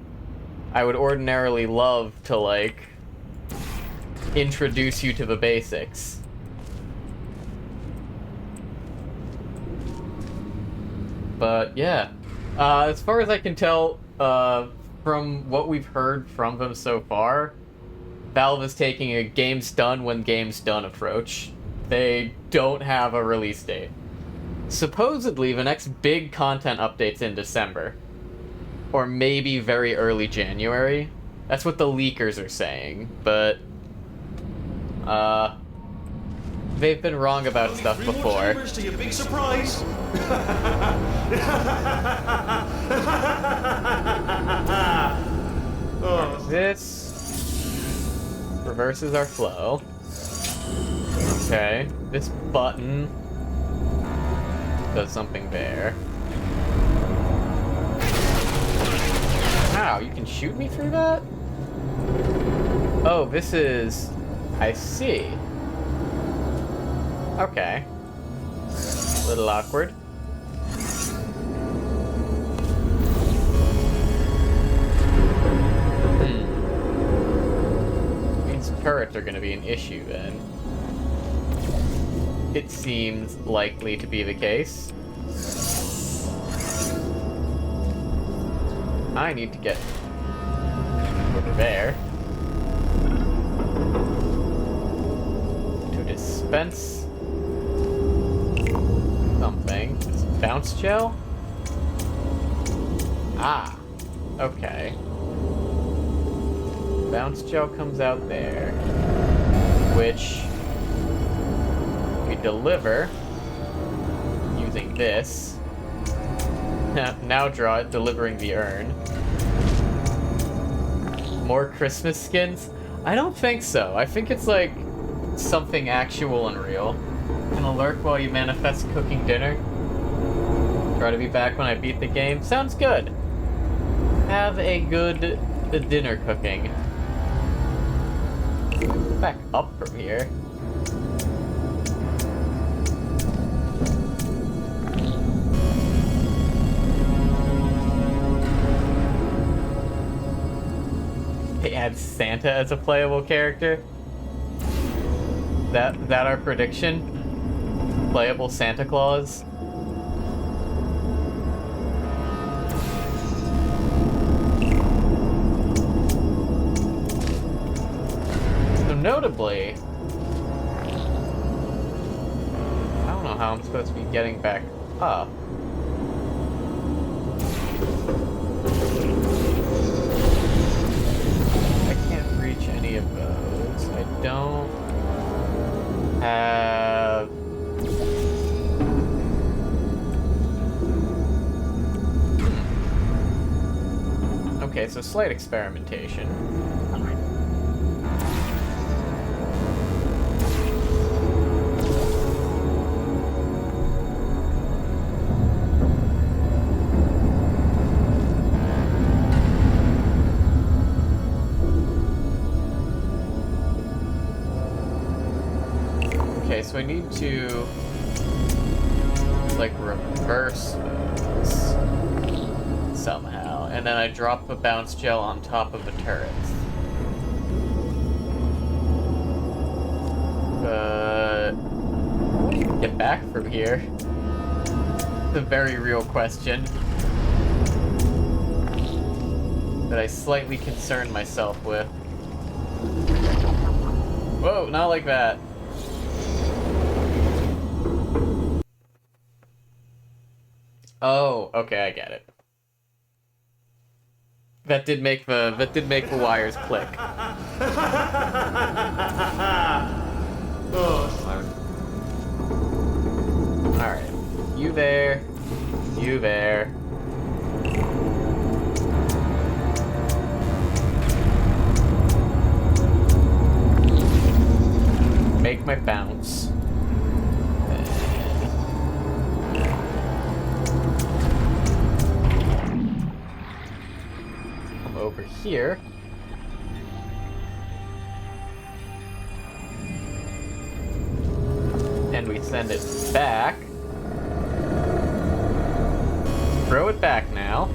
I would ordinarily love to, like, introduce you to the basics. But, yeah. As far as I can tell, from what we've heard from them so far, Valve is taking a game's done when game's done approach. They don't have a release date. Supposedly, the next big content update's in December. Or maybe very early January. That's what the leakers are saying, but... they've been wrong about stuff Three more before. chambers to your big surprise. Oh. This reverses our flow. Okay, this button does something there. Wow, you can shoot me through that? Oh, this is... I see. Okay. A little awkward. Means turrets are gonna be an issue then. It seems likely to be the case. I need to get over there. To dispense something. It's bounce gel? Ah. Okay. Bounce gel comes out there. Which we deliver using this. Now draw it, delivering the urn. More Christmas skins? I don't think so. I think it's like something actual and real. An alert while you manifest cooking dinner. Try to be back when I beat the game. Sounds good. Have a good dinner cooking. Back up from here. They add Santa as a playable character. That our prediction? Playable Santa Claus? So notably, I don't know how I'm supposed to be getting back up. I can't reach any of those. I don't have... Okay, so slight experimentation. Okay, so I need to, like, reverse those somehow, and then I drop the bounce gel on top of the turrets. But how do you get back from here? It's a very real question that I slightly concern myself with. Whoa, not like that. Oh, okay, I get it. That did make the wires click. Oh, Alright. You there. make my bounce. Come over here. And we send it back. Throw it back now.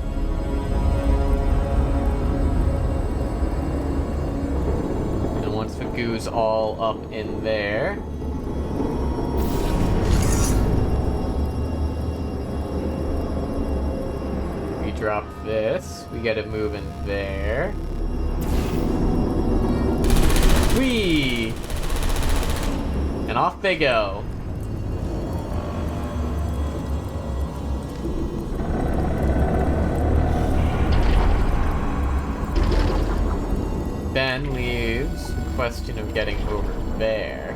And once the goo's all up in there, we drop this. We get it moving there. Whee! And off they go. Then leaves the question of getting over there.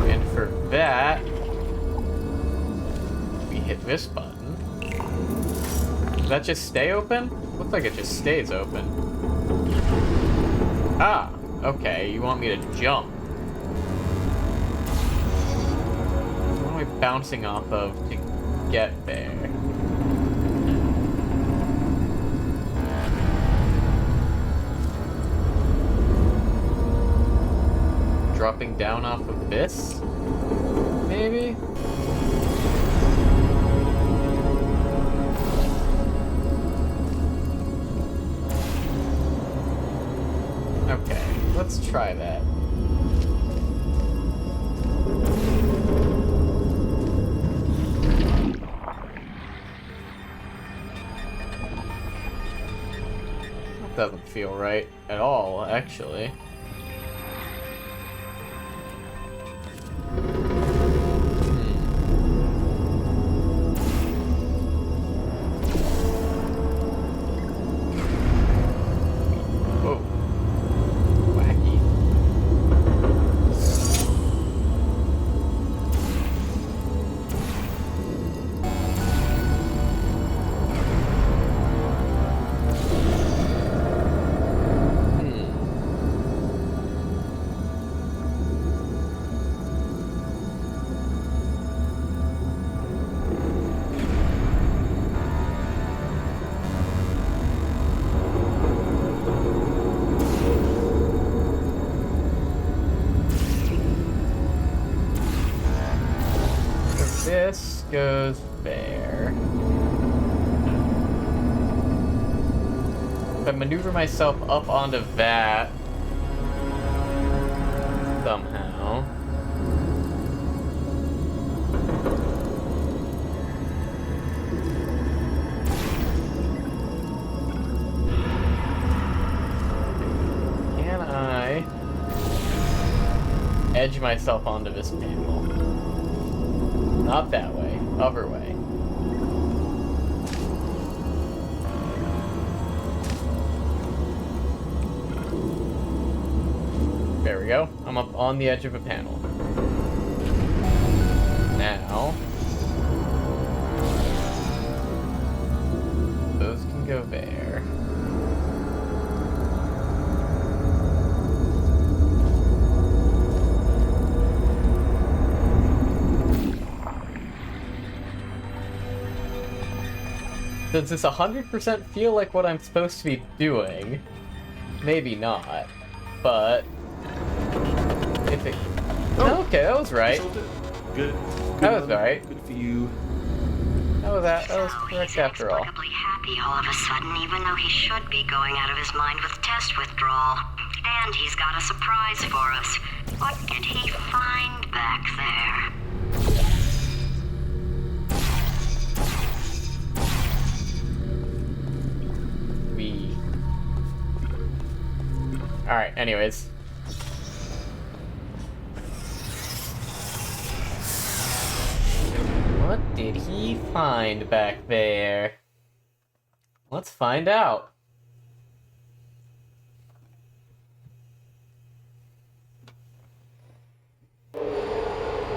And for that, we hit this button. Does that just stay open? Looks like it just stays open. Ah, okay, you want me to jump. What am I bouncing off of to get there? Dropping down off of this? Maybe? Okay, let's try that. That doesn't feel right at all, actually. This goes there. If I maneuver myself up onto that somehow. Can I edge myself onto this panel? Not that way, other way. There we go. I'm up on the edge of a panel. Now, those can go there. Does this 100% feel like what I'm supposed to be doing? Maybe not, but if it... Oh, okay, that was right. Good. That was right. Good for you. That was correct after all. Inexplicably happy all of a sudden, even though he should be going out of his mind with test withdrawal. And he's got a surprise for us. What did he find back there? Alright, anyways. What did he find back there? Let's find out.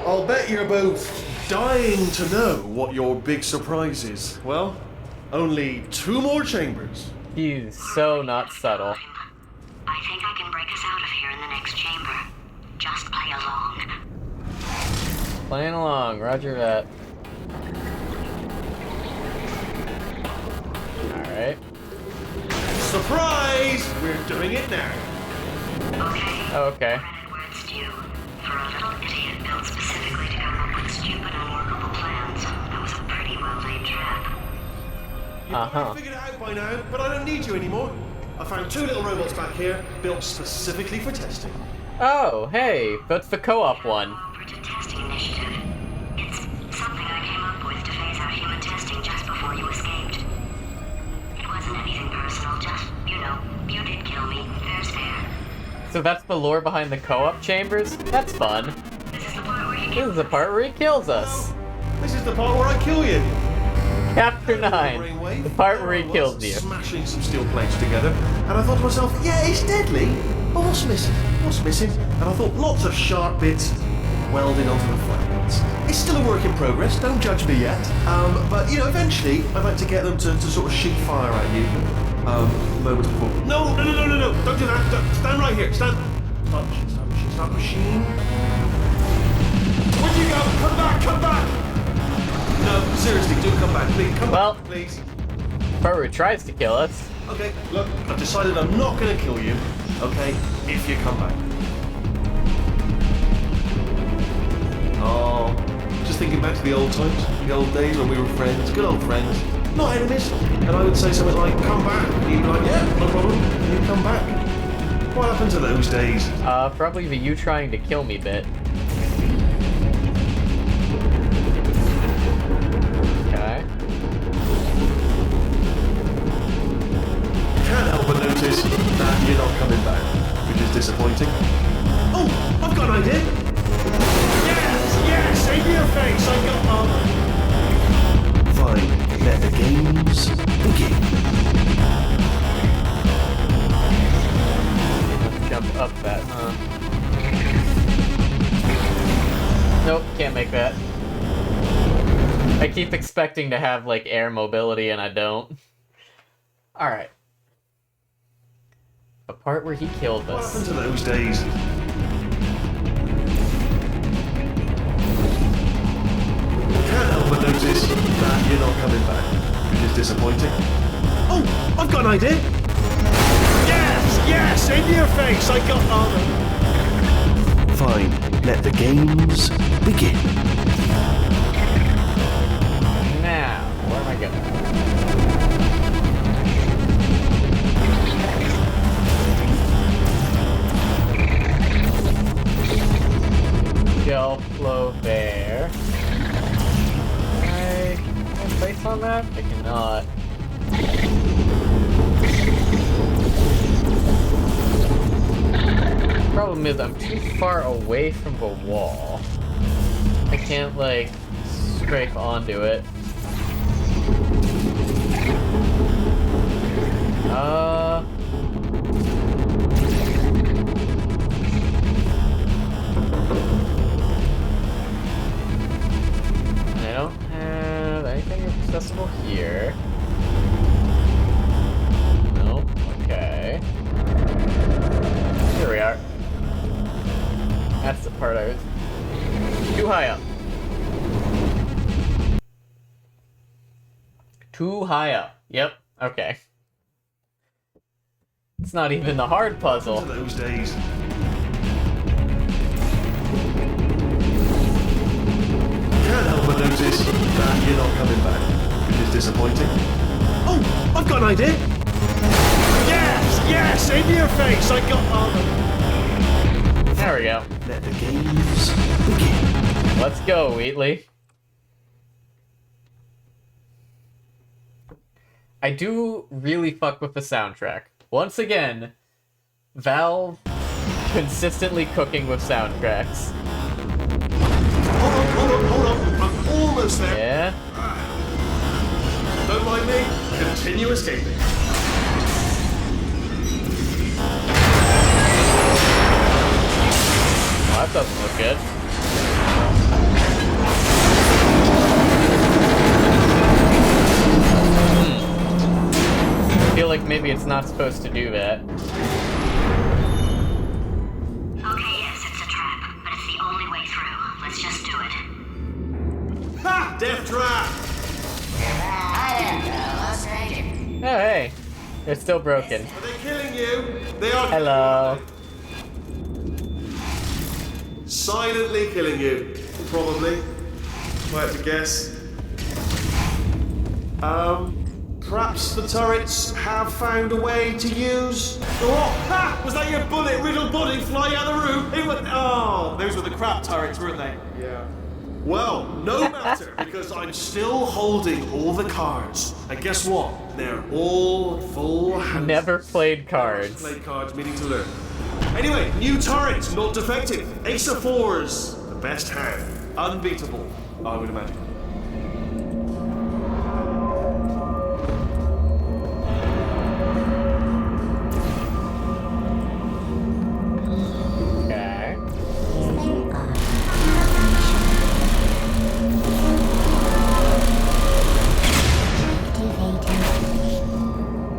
I'll bet you're both dying to know what your big surprise is. Well, only 2 more chambers. He's so not subtle. I think I can break us out of here in the next chamber. Just play along. Playing along, roger that. Alright. Surprise! We're doing it now. Okay. Credit where it's due. For a little idiot built specifically to come up with stupid, unworkable plans, that was a pretty well-laid trap. You've probably figured it out by now, but I don't need you anymore. I found 2 little robots back here, built specifically for testing. Oh, hey, that's the co-op one. Cooperative testing initiative. It's something I came up with to phase out human testing just before you escaped. It wasn't anything personal, just, you know, you did kill me. Fair's fair. So that's the lore behind the co-op chambers? That's fun. This is the part where you This is the part where he kills us. This is the part where I kill you. Chapter 9. Brainwave. The part where he There I kills was, you. Smashing some steel plates together, and I thought to myself, yeah, it's deadly. But what's missing? What's missing? And I thought lots of sharp bits welding onto the fragments. It's still a work in progress. Don't judge me yet. But you know, eventually, I'd like to get them to sort of shoot fire at you. Moments before. No! Don't do that. Stand right here. Stand. Stop machine. Where'd you go? Come back! No, seriously, do come back, please. Come Well- back, please. Part where he tries to kill us. Okay, look, I've decided I'm not going to kill you, okay, if you come back. Oh, just thinking back to the old times, the old days when we were friends, good old friends, not enemies. And I would say something like, come back. And you'd be like, yeah, no problem. And you'd come back. What happened to those days? Probably the you trying to kill me bit. Okay. Can't help but notice that you're not coming back, which is disappointing. Oh, I've got an idea. Yes, in your face. I got Fine, let the games begin. Jump up that, huh? Nope, can't make that. I keep expecting to have, like, air mobility, and I don't. Alright. The part where he killed What us. happened to those days? Can't help but notice that you're not coming back, which is disappointing. Oh, I've got an idea. Yes, in your face. I got Fine, let the games begin. Now, where am I going? Gel flow there. Can I place on that? I cannot. Problem is, I'm too far away from the wall. I can't, like, strafe onto it. I don't have anything accessible here. Nope, okay. Here we are. That's the part I was too high up. Too high up. Yep, okay. It's not even the hard puzzle. To those days. Can't help but notice that you're not coming back, which is disappointing. Oh, I've got an idea. Yes, in your face. I got There we go. Let the games begin. Let's go, Wheatley. I do really fuck with the soundtrack. Once again, Valve consistently cooking with soundtracks. Hold on. I'm almost there. Yeah? Don't mind me. Continue escaping. Well, that doesn't look good. I feel like maybe it's not supposed to do that. Okay, yes, it's a trap, but it's the only way through. Let's just do it. draft. Oh, hey. They're still broken. Are they killing you? They are. Hello. Silently killing you, probably. If I had to guess. Perhaps the turrets have found a way to use. Oh, ha! Was that your bullet-riddled body flying out of the room? It was. Oh, those were the crap turrets, weren't they? Yeah. Well, no matter, because I'm still holding all the cards. And guess what? They're all full hands. Never played cards. Played cards, meaning to learn. Anyway, new turret, not defective. Ace of fours, the best hand. Unbeatable, I would imagine. Okay.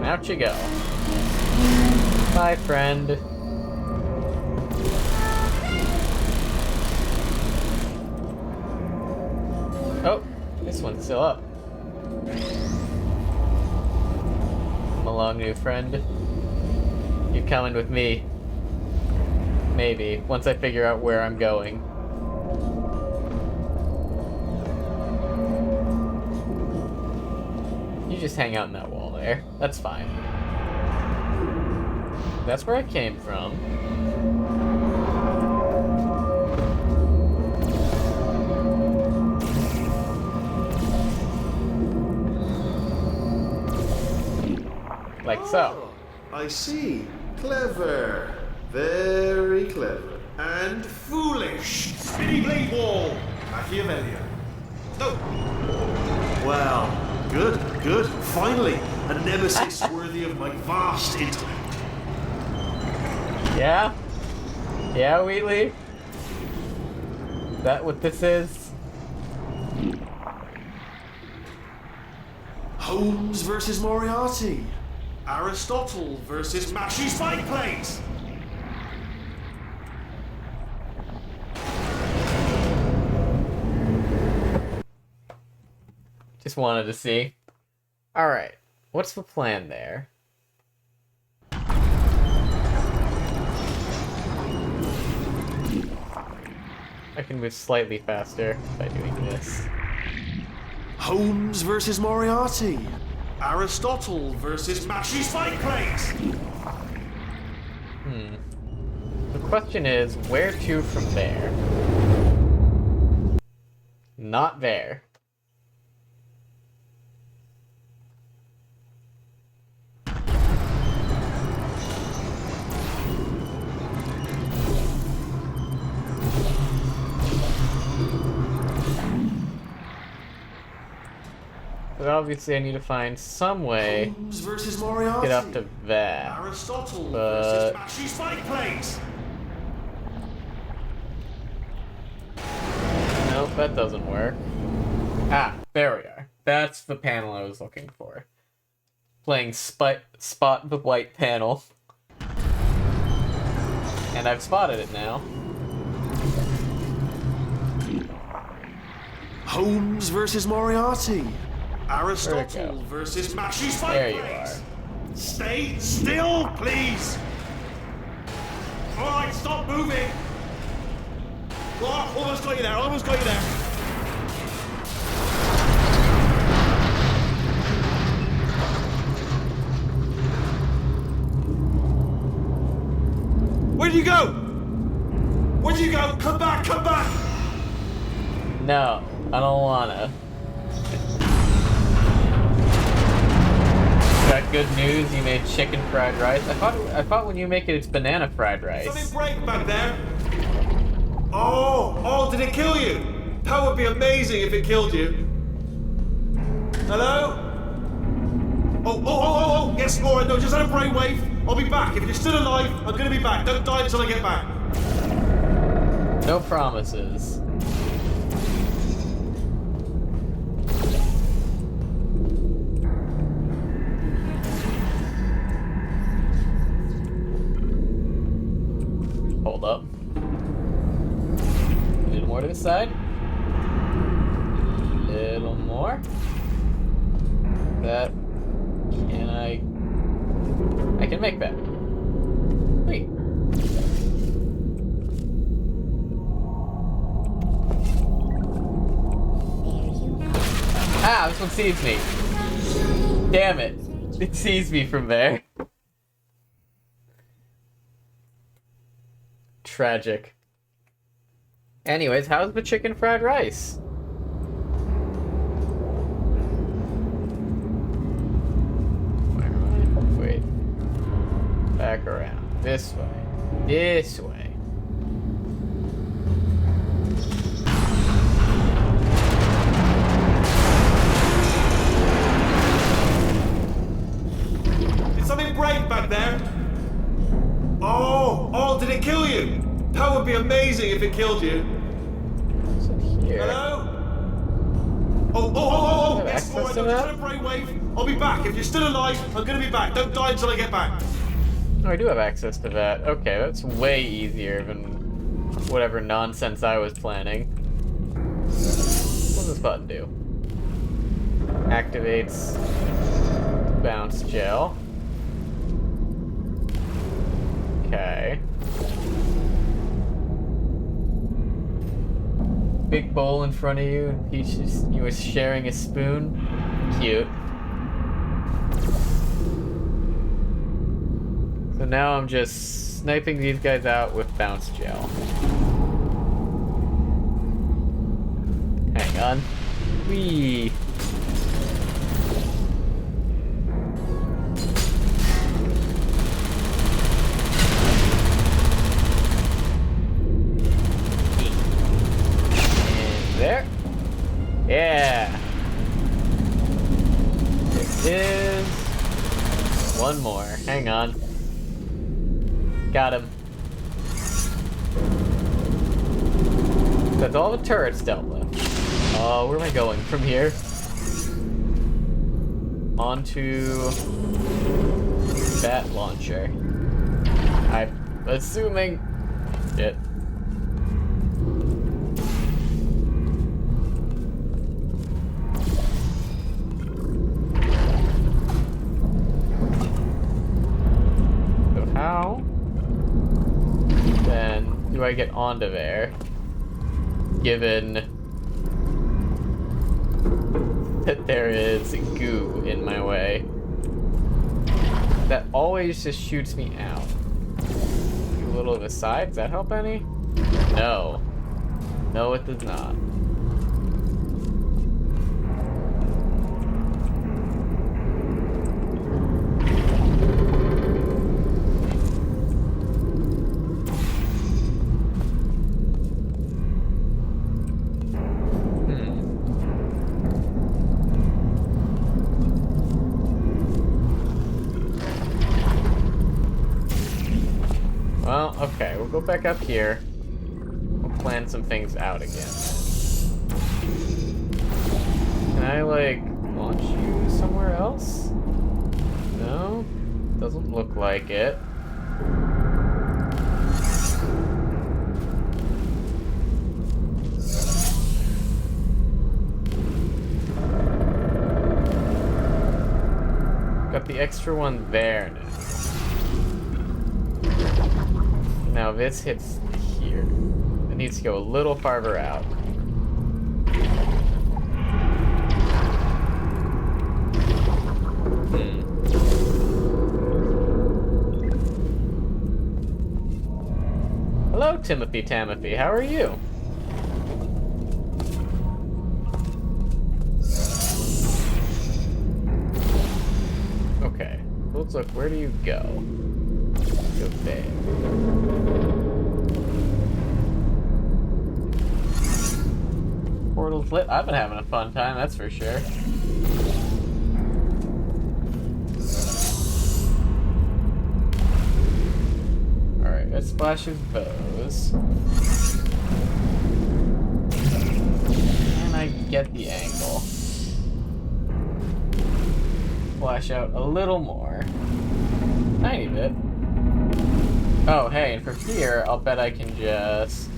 Out you go. Bye, friend. Oh, this one's still up. Come along, new friend. You're coming with me. Maybe, once I figure out where I'm going. You just hang out in that wall there. That's fine. That's where I came from. Like so. Oh, I see. Clever. Very clever. And foolish. Spinny blade wall. Machiavellian. No. Well, good. Finally, a nemesis worthy of my vast intellect. Yeah? Yeah, Wheatley? Is that what this is? Holmes versus Moriarty. Aristotle versus Mashy Spike Plates. Just wanted to see. Alright, what's the plan there? I can move slightly faster by doing this. Holmes versus Moriarty. Aristotle versus Mashy Spike Plates. The question is, where to from there? Not there. But obviously I need to find some way Holmes versus to Moriarty. get up to that. Aristotle But- versus Mashy Spike Plates. Nope, that doesn't work. Ah, there we are. That's the panel I was looking for. Playing Spot the White panel. And I've spotted it now. Holmes versus Moriarty. Where'd Aristotle it go? versus Mashy Spike There you Plates. are. Stay still, please. All right, stop moving. Oh, almost got you there. Almost got you there. Where'd you go? Where'd you go? Come back! Come back! No, I don't wanna. Got good news, you made chicken fried rice. I thought when you make it, it's banana fried rice. Something break back there. Oh, did it kill you? That would be amazing if it killed you. Hello? Oh, yes, alright, no, just had a brainwave. I'll be back. If you're still alive, I'm gonna be back. Don't die until I get back. No promises. Hold up. A little more to the side. Little more. That. Can I can make that. Sweet. Ah, this one sees me. Damn it. It sees me from there. Tragic. Anyways, how's the chicken fried rice? Wait. Back around. This way. This way. Did something break back there? Oh, did it kill you? That would be amazing if it killed you. What's in here? Hello? Oh, Have it's access alright, to I'm that? just on a brainwave. I'll be back. If you're still alive, I'm gonna be back. Don't die until I get back. Oh, I do have access to that. Okay, that's way easier than whatever nonsense I was planning. What does this button do? Activates bounce gel. Okay. Big bowl in front of you, and you were sharing a spoon. Cute. So now I'm just sniping these guys out with bounce gel. Hang on. Whee! There. Yeah. There is one more. Hang on. Got him. That's all the turrets dealt with. Oh, where am I going from here? Onto that launcher. I'm assuming. Shit. How then do I get onto there, given that there is goo in my way that always just shoots me out? A little to the side, does that help any? No. No, it does not. Well, okay, we'll go back up here. We'll plan some things out again. Can I, like, launch you somewhere else? No? Doesn't look like it. Got the extra one there now. Now this hits here. It needs to go a little farther out. Hello, Timothy Tamothy. How are you? Okay. Let's look. Where do you go? Go there. Portal's lit. I've been having a fun time, that's for sure. Alright, that splashes those. And I get the angle. Splash out a little more. Tiny bit. Oh, hey, and from here, I'll bet I can just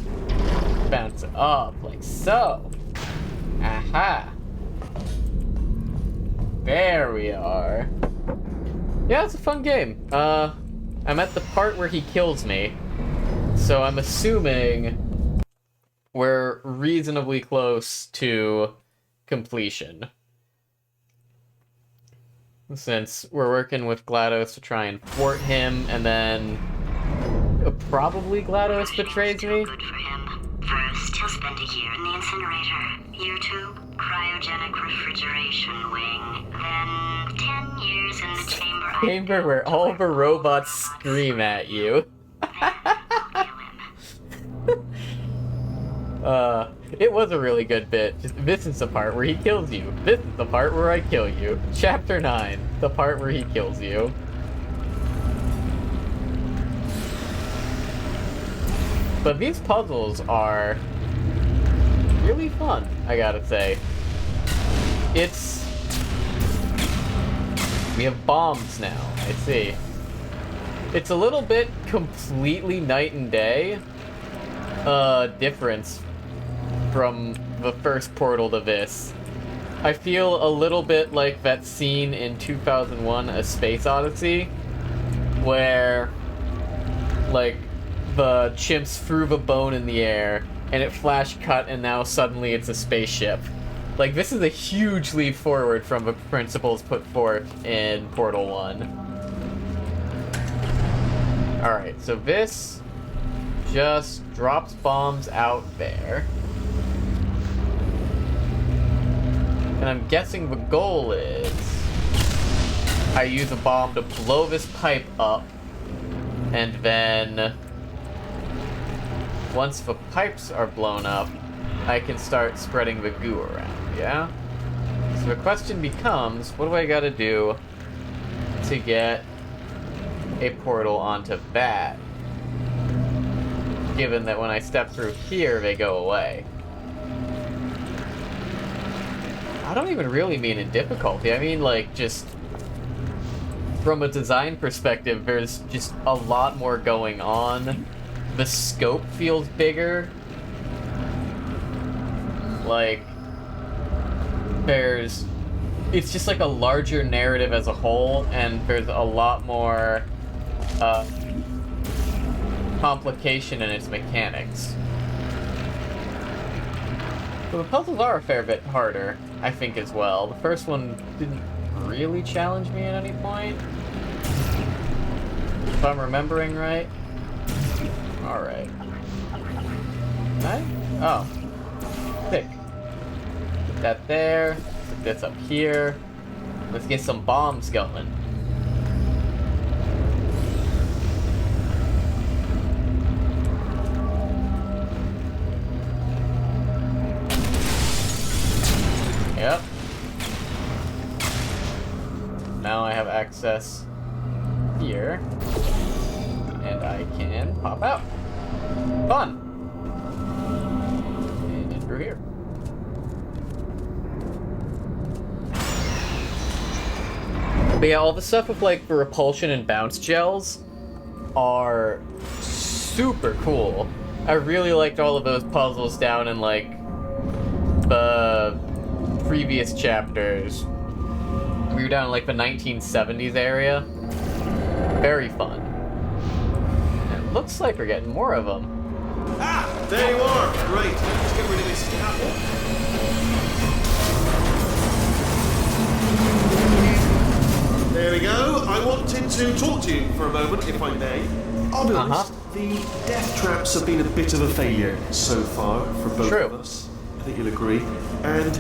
bounce it up like so. Aha! There we are. Yeah, it's a fun game. I'm at the part where he kills me. So I'm assuming we're reasonably close to completion. Since we're working with GLaDOS to try and thwart him, and then probably GLaDOS betrays me. Good for him. First, he'll spend a year in the incinerator. Year 2, cryogenic refrigeration wing. Then 10 years in the chamber. Chamber where all the robots scream at you. It was a really good bit. This is the part where he kills you. This is the part where I kill you. Chapter 9, the part where he kills you. But these puzzles are really fun, I gotta say. We have bombs now, I see. It's a little bit completely night and day difference from the first Portal to this. I feel a little bit like that scene in 2001: A Space Odyssey, where, like, the chimps threw the bone in the air, and it flash cut, and now suddenly it's a spaceship. Like, this is a huge leap forward from the principles put forth in Portal 1. Alright, so this just drops bombs out there. And I'm guessing the goal is I use a bomb to blow this pipe up, and then once the pipes are blown up, I can start spreading the goo around, yeah? So the question becomes, what do I gotta do to get a portal onto that? Given that when I step through here, they go away. I don't even really mean in difficulty. I mean, like, just from a design perspective, there's just a lot more going on. The scope feels bigger. Like, it's just like a larger narrative as a whole, and there's a lot more complication in its mechanics. So the puzzles are a fair bit harder, I think, as well. The first one didn't really challenge me at any point, if I'm remembering right. Alright. Right? Oh. Pick. Put that there. Put this up here. Let's get some bombs going. Yep. Now I have access here. And I can pop out. Fun! And through here. But yeah, all the stuff with, like, the repulsion and bounce gels are super cool. I really liked all of those puzzles down in, like, the previous chapters. We were down in, like, the 1970s area. Very fun. And it looks like we're getting more of them. Ah! There you are! Great. Let's get rid of this scaffold. There we go. I wanted to talk to you for a moment, if I may. I'll be honest, the death traps have been a bit of a failure so far for both of us. I think you'll agree. And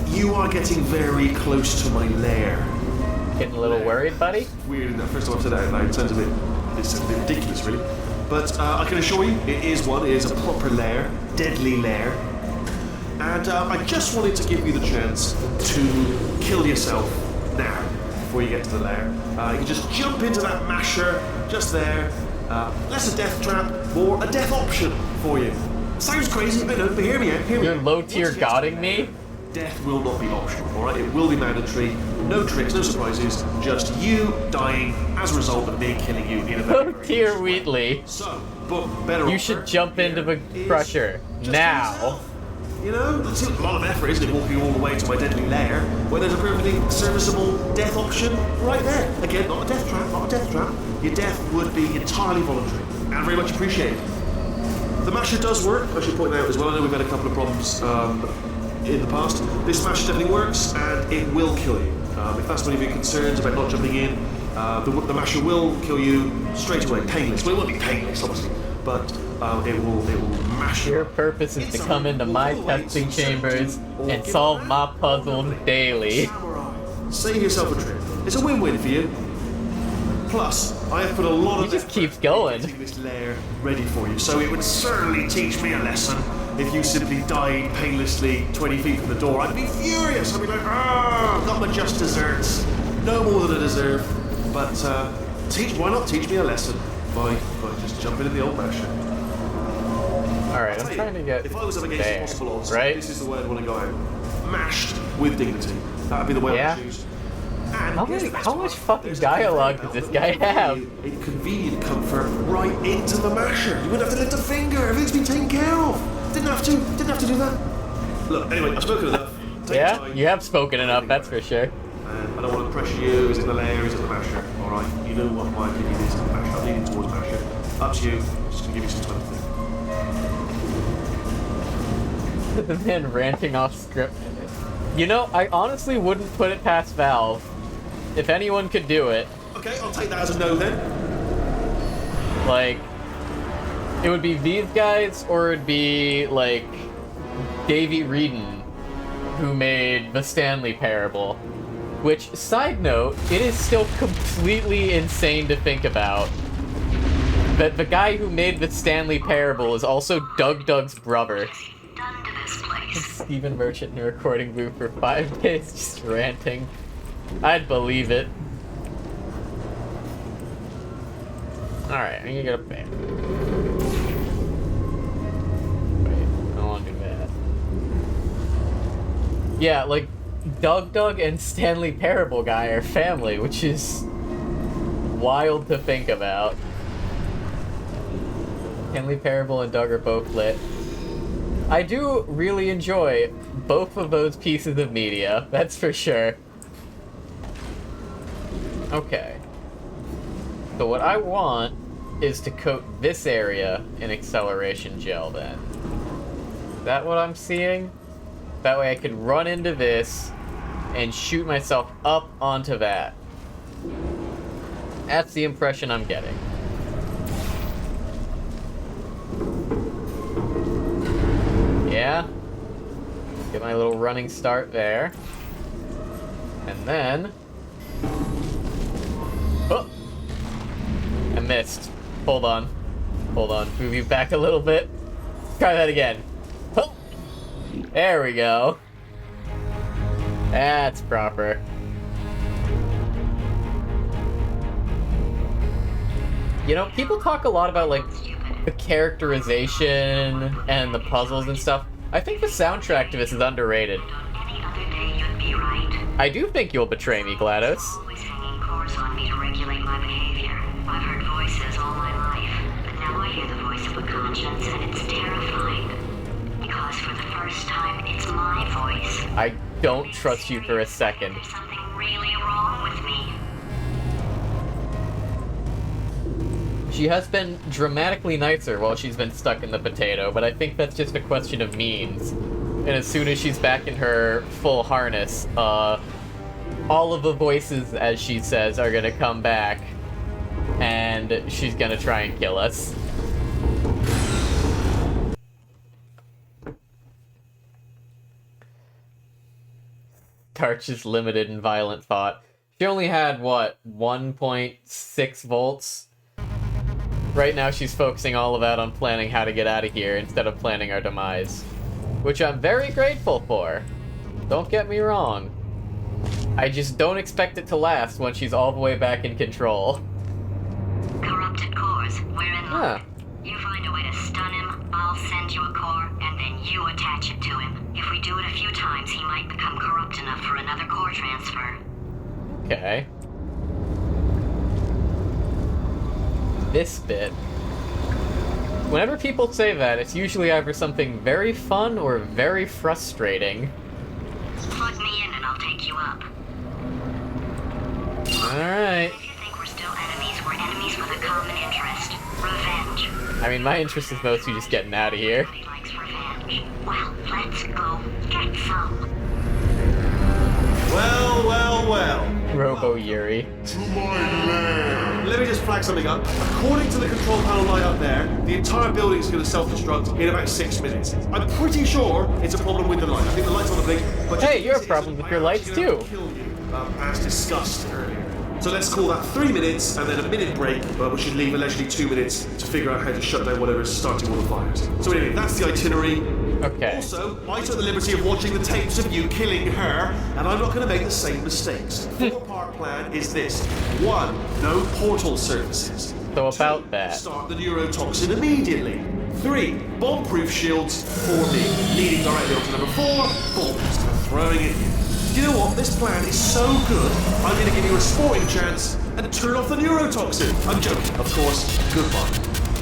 you are getting very close to my lair. Getting a little worried, buddy? Weird, the first time I've said that out loud. It sounds a bit ridiculous, really. But I can assure you, it is a proper lair, deadly lair. And I just wanted to give you the chance to kill yourself now, before you get to the lair. You can just jump into that masher, just there. Less a death trap, more a death option for you. Sounds crazy, but hear me out, You're low-tier godding me? Death will not be optional, alright? It will be mandatory. No tricks, no surprises. Just you dying as a result of me killing you in a very Low-tier Wheatley. So, but better You offer should jump into the is crusher. just Now. yourself. You know, it's a lot of effort, isn't it, walking all the way to my deadly lair, where there's a perfectly serviceable death option right there. Again, not a death trap, not a death trap. Your death would be entirely voluntary and very much appreciated. The masher does work, I should point out as well. I know we've had a couple of problems in the past. This masher definitely works, and it will kill you. If that's one of your concerns about not jumping in, the masher will kill you straight away, painless. Well, it won't be painless, obviously, but it will mash you. Your purpose is to come into my testing chambers and solve my puzzles daily. Save yourself a trip. It's a win-win for you. Plus, I have put a lot of He just keeps going. getting this lair ready for you, so it would certainly teach me a lesson if you simply died painlessly 20 feet from the door. I'd be furious. I'd be like, ah, got my just desserts. No more than I deserve. But why not teach me a lesson by just jumping in the old masher? Alright, I'm trying to get If I was up against there, impossible odds, right? this is the way I'd want to go out. Mashed with dignity. That'd be the way Yeah. I'd choose. And How much fucking dialogue does this guy have? A convenient comfort right into the masher. You wouldn't have to lift a finger. Everything's been taken care of. Didn't have to do that. Look, anyway, I've spoken enough. Take your Yeah, time. you have spoken enough, that's for sure. And I don't want to pressure you. Is it the lair? Is it the masher? All right. You know what my opinion is of the masher. I'm leaning towards masher. Up to you. Just gonna give you some time to think. The man ranting off script. You know, I honestly wouldn't put it past Valve. If anyone could do it, Okay, I'll take that as a no then. like, it would be these guys, or it'd be, like, Davey Reedon, who made the Stanley Parable. Which, side note, it is still completely insane to think about that the guy who made the Stanley Parable is also Doug's brother. Done to this place. Stephen Merchant in a recording booth for 5 days just ranting. I'd believe it. Alright, I'm gonna get up there. Wait, I don't wanna do that. Yeah, like, Doug and Stanley Parable guy are family, which is wild to think about. Stanley Parable and Doug are both lit. I do really enjoy both of those pieces of media, that's for sure. Okay. So what I want is to coat this area in acceleration gel then. Is that what I'm seeing? That way I could run into this and shoot myself up onto that. That's the impression I'm getting. Yeah. Get my little running start there. And then... Oh! I missed. Hold on. Hold on. Move you back a little bit. Try that again. Oh! There we go. That's proper. You know, people talk a lot about, like, the characterization and the puzzles and stuff. I think the soundtrack to this is underrated. Any other day you'd be right. I do think you'll betray me, GLaDOS. Always hanging course on me to regulate my behavior. I've heard voices all my life, but now I hear the voice of a conscience, and it's terrifying. Because for the first time, it's my voice. I don't trust you for a second. There's something really wrong with me. She has been dramatically nicer while she's been stuck in the potato, but I think that's just a question of means. And as soon as she's back in her full harness, all of the voices, as she says, are gonna come back, and she's gonna try and kill us. Tarch is limited in violent thought. She only had, what, 1.6 volts? Right now she's focusing all of that on planning how to get out of here instead of planning our demise. Which I'm very grateful for. Don't get me wrong. I just don't expect it to last when she's all the way back in control. Corrupted cores, we're in Huh. luck. You find a way to stun him, I'll send you a core, and then you attach it to him. If we do it a few times, he might become corrupt enough for another core transfer. Okay. This bit. Whenever people say that, it's usually either something very fun or very frustrating. Plug me in and I'll take you up. Alright. If you think we're still enemies, we're enemies with a common interest. Revenge. I mean, my interest is mostly just getting out of here. Everybody likes revenge. Well, let's go get some. Well, well, well. Robo Yuri. Let me just flag something up. According to the control panel light up there, the entire building is going to self-destruct in about 6 minutes. I'm pretty sure it's a problem with the light. I think the light's on the blink, but Hey, you're a problem with your lights too. As discussed earlier. So let's call that 3 minutes and then a minute break, but we should leave allegedly 2 minutes to figure out how to shut down whatever is starting all the fires. So anyway, that's the itinerary. Okay. Also, I took the liberty of watching the tapes of you killing her, and I'm not going to make the same mistakes. Four-part plan is this. 1, no portal surfaces. So about 2, that. start the neurotoxin immediately. 3, bomb-proof shields for me, leading directly on to number 4, bombs. Throwing it in. You know what? This plan is so good, I'm going to give you a sporting chance and turn off the neurotoxin. I'm joking, of course. Goodbye.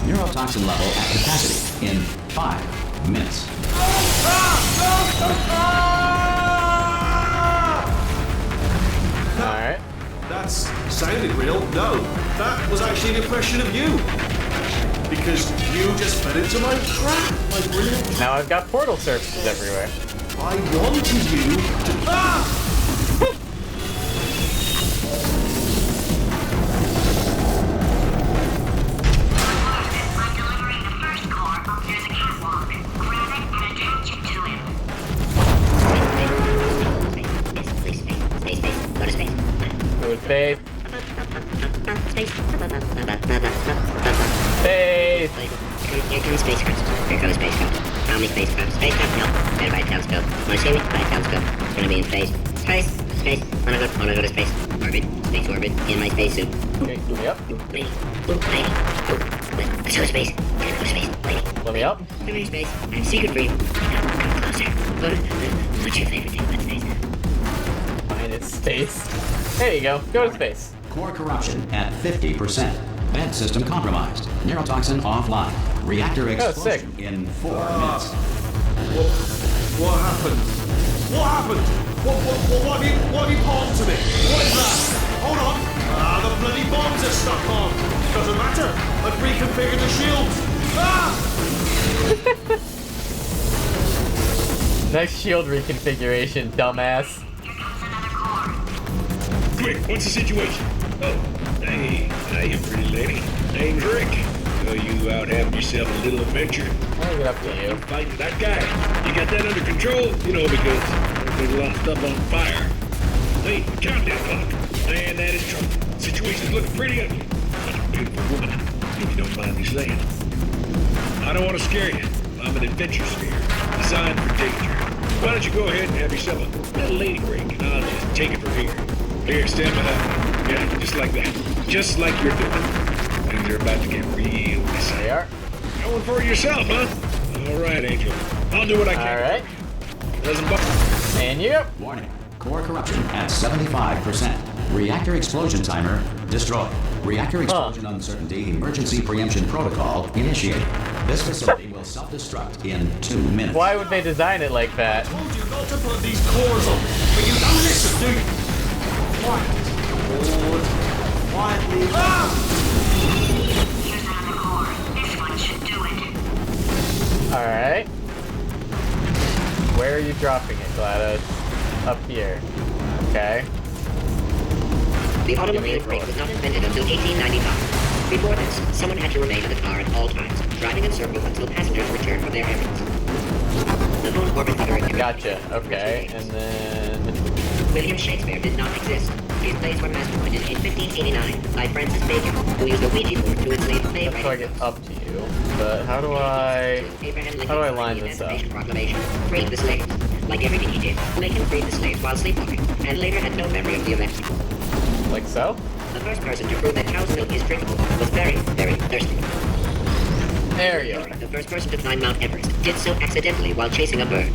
Neurotoxin level at capacity in 5 minutes. Alright. That's sounded real. No, that was actually an impression of you. Because you just fell into my trap, my brilliant. Now I've got portal surfaces everywhere. I wanted you to. I'm delivering the first core up near the catwalk. Grab it and attach it to him. Space. Go to space. Go with faith. Space. Faith. Here comes spacecraft. Here comes spacecraft. How many spacecraft? Spacecraft? No. Better buy a telescope. Wanna see me? Buy a telescope. Gonna be in space. Space. Wanna go to space. Orbit. Space orbit. In my spacesuit. Okay, let me up. Lady. Lady. Let's go to space. Gotta go to space. Lady. Let me up. Come here, space. I have a secret for you. Come closer. What's your favorite thing about space? Mine is space. There you go. Go to space. Core corruption at 50%. Vent system compromised. Neurotoxin offline. Reactor sick. explosion in 4 minutes. What happened? What happened? What have you palmed to me? What is that? Hold on. The bloody bombs are stuck on. Doesn't matter. I've reconfigured the shields. Nice shield reconfiguration, dumbass. Here comes another core. Quick, what's the situation? Oh, hey, pretty lady. Name's Rick. So you out having yourself a little adventure? I'll get up to you. Fighting that guy. You got that under control? You know, because there's a lot of stuff on fire. Hey, countdown clock. Man, that is trouble. Situation's looking pretty ugly. Such a beautiful woman, if you don't mind me saying. I don't want to scare you. I'm an adventure sphere, designed for danger. Why don't you go ahead and have yourself a little lady break, and I'll just take it from here. Here, stand behind me. Yeah, just like that. Just like you're doing. Things are about to get real messy. There you are. Going for it yourself, huh? All right, Angel. I'll do what I can. Alright. Doesn't bother. And you. Warning. Core corruption at 75%. Reactor explosion timer destroyed. Reactor explosion uncertainty emergency preemption protocol initiated. This facility will self-destruct in 2 minutes. Why would they design it like that? I told you not to put these cores on, but you don't listen, do you? Quiet. Quietly. Here's another core. This one should do it. Alright. Where are you dropping it, GLaDOS? Up here. Okay. The automobile brake was not invented until 1895. Before this, someone had to remain in the car at all times, driving in circles until passengers returned from their errands. The moon orbit hover. Gotcha. Okay. And then... William Shakespeare did not exist. His plays were masterminded in 1589 by Francis Bacon, who used a Ouija board to enslave May How do I get up to you? But how do I line this up? Proclamation freed the slaves. Like everything he did, Lincoln freed the slaves while sleepwalking, and later had no memory of the event. Like so? The first person to prove that cow's milk is drinkable was very, very thirsty. There you are. The first person to climb Mount Everest did so accidentally while chasing a bird.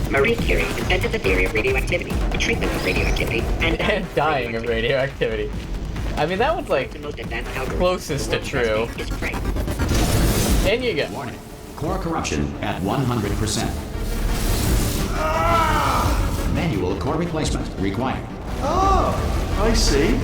Marie Curie invented the theory of radioactivity, the treatment of radioactivity, and dying of radioactivity. I mean, that was like the most advanced algorithm closest to true. is prey. In you go. Warning. Core corruption at 100%. Manual core replacement required. Oh, I see.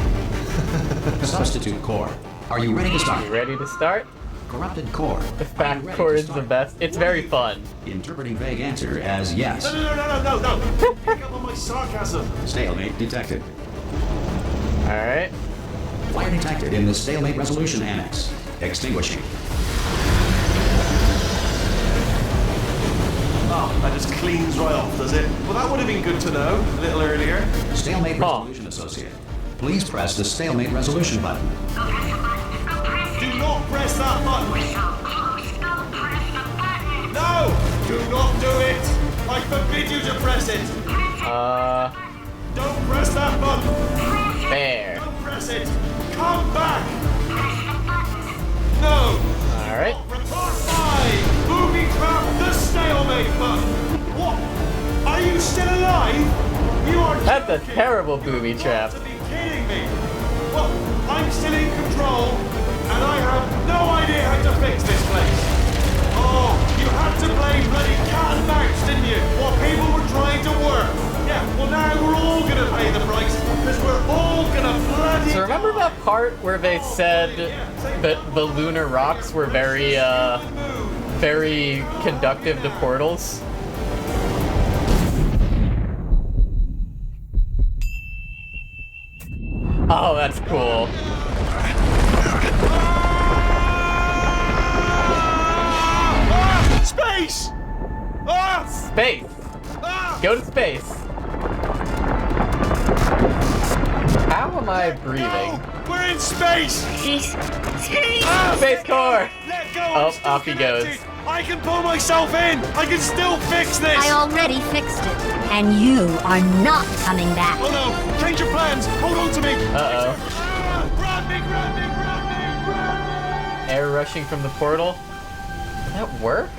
Substitute core. Are you ready to start? You ready to start? Corrupted core. The fact core is the best. It's very fun. Interpreting vague answer as yes. No. Pick up on my sarcasm. Stalemate detected. Alright. Fire detected in the stalemate resolution annex. Extinguishing. Oh, that just cleans right off, does it? Well, that would have been good to know a little earlier. Stalemate resolution associate. Please press the stalemate resolution button. Go press the button. Go press it. Do not press that button. We're so close. Go press the button. No! Do not do it! I forbid you to press it! Don't press that button! There. Don't press it! Come back! Press the button. No! Alright. Report 5! Booby trap the stalemate button! What? Are you still alive? You are That's a joking. terrible booby You've trap. got to be kidding me! Well, I'm still in control, and I have no idea how to fix this place. Oh, you had to play bloody cat and mouse, didn't you? While people were trying to work. Yeah, well now we're all gonna pay the price, because we're all gonna bloody... So remember that part where they said that the lunar rocks were very conductive to portals? Oh, that's cool. Space! Ah! Space! Ah! Go to space! How am I breathing? No! We're in space! Space core! Let go! Oh, I'm still off he goes. connected. I can pull myself in! I can still fix this! I already fixed it, and you are not coming back. Oh no! Change your plans! Hold on to me! Uh-oh. Ah! Grab me! Air rushing from the portal? Did that work?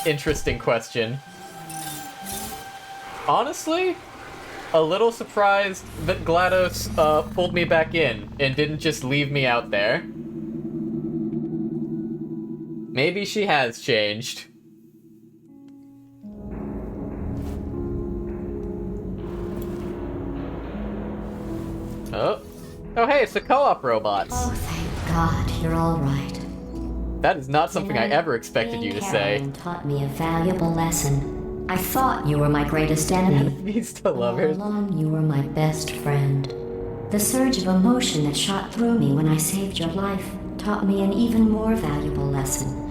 Interesting question. Honestly, a little surprised that GLaDOS pulled me back in and didn't just leave me out there. Maybe she has changed. Oh. Oh hey, it's the co-op robots. Oh, thank God, you're all right. That is not something I ever expected you to say. Carolyn taught me a valuable lesson. I thought you were my greatest enemy. These two All lovers. along, you were my best friend. The surge of emotion that shot through me when I saved your life taught me an even more valuable lesson.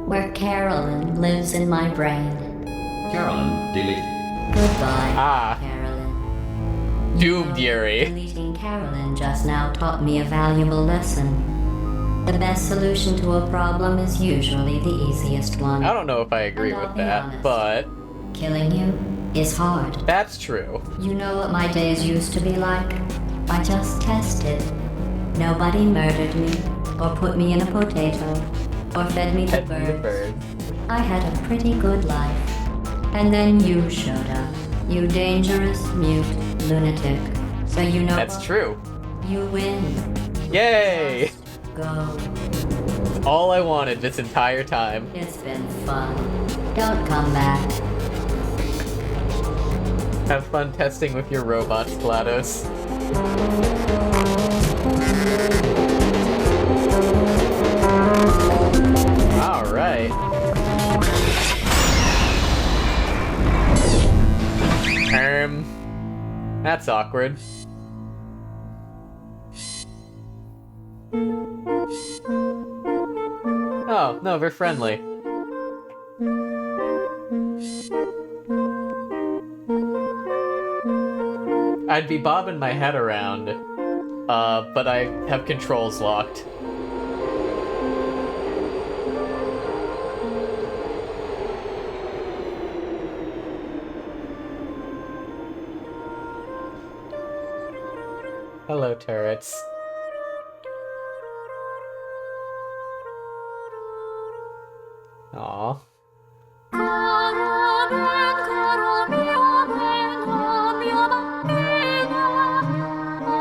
Where Carolyn lives in my brain. Carolyn, delete. Goodbye, Ah. Carolyn. Doomed Yuri. Deleting Carolyn just now taught me a valuable lesson. The best solution to a problem is usually the easiest one. I don't know if I agree And I'll with be that, honest. but Killing you is hard. that's true. You know what my days used to be like? I just tested. Nobody murdered me, or put me in a potato, or fed me to Pet the birds. birds. I had a pretty good life. And then you showed up. You dangerous, mute lunatic. So you know That's what? true. You win. Yay! Go. All I wanted this entire time. It's been fun. Don't come back. Have fun testing with your robots, GLaDOS. Alright. That's awkward. Oh, no, we're friendly. I'd be bobbing my head around, but I have controls locked. Hello, turrets. Aw.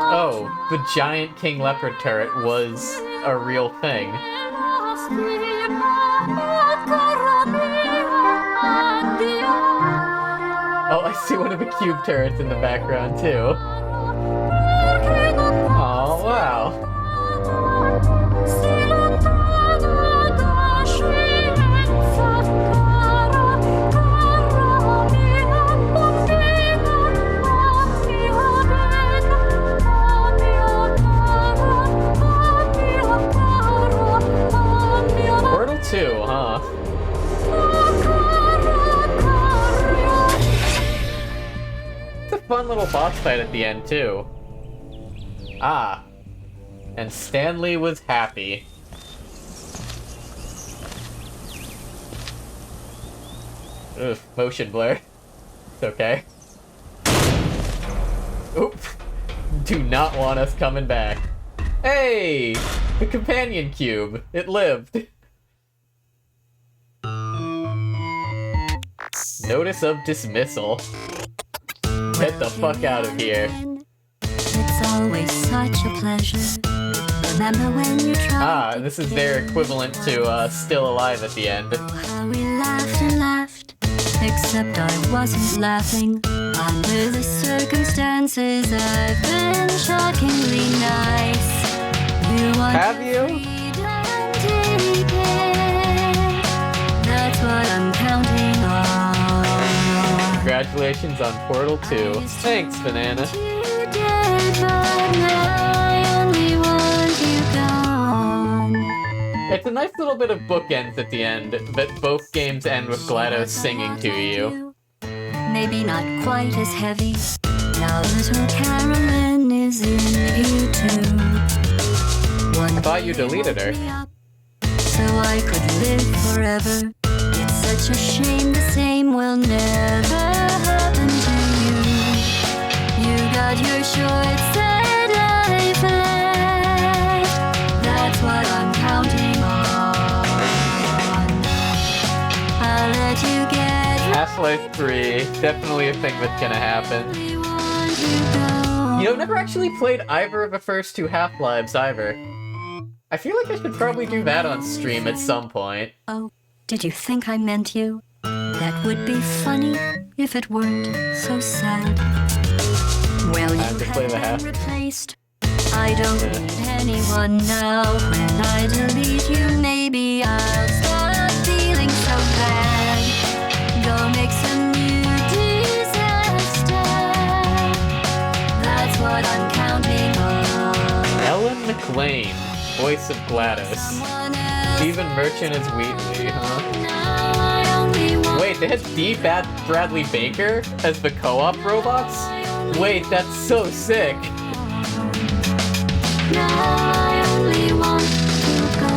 Oh, the giant King Leopard turret was a real thing. Oh, I see one of the cube turrets in the background, too. Oh, wow. Portal 2, huh? It's a fun little boss fight at the end, too. Ah. And Stanley was happy. Ugh, motion blur. It's okay. Oop. Do not want us coming back. Hey! The companion cube. It lived. Notice of dismissal. Get the fuck out of here. It's always such a pleasure. Remember when you tried? Ah, this is their equivalent to Still Alive at the end. How we laughed and laughed, except I wasn't laughing. Under the circumstances, I've been shockingly nice. Have you? That's what I'm counting on. Congratulations on Portal 2. Thanks, Banana. You did, but now I only want you gone. It's a nice little bit of bookends at the end, but both games end with GLaDOS singing to you. Maybe not quite as heavy. Now little Carolyn is in YouTube. I thought you deleted her. So I could live forever. It's such a shame the same will never happen to you. You got your short sad life left. That's what I'm counting on. I'll let you get Half-Life 3, definitely a thing that's gonna happen. really want you gone. You know, I've never actually played either of the first two Half-Lives either. I feel like I should probably do that on stream at some point. Oh, did you think I meant you? That would be funny if it weren't so sad. Well, you Time to play have the half. been replaced. I don't need anyone now. When I delete you, maybe I'll stop feeling so bad. Go make some new disaster. That's what I'm counting on. Ellen McLean, voice of GLaDOS. Someone else. Stephen Merchant is Wheatley, huh? Now I only want Wait, they had D. Bradley Baker as the co-op robots? Wait, that's so sick. Now I only want to go.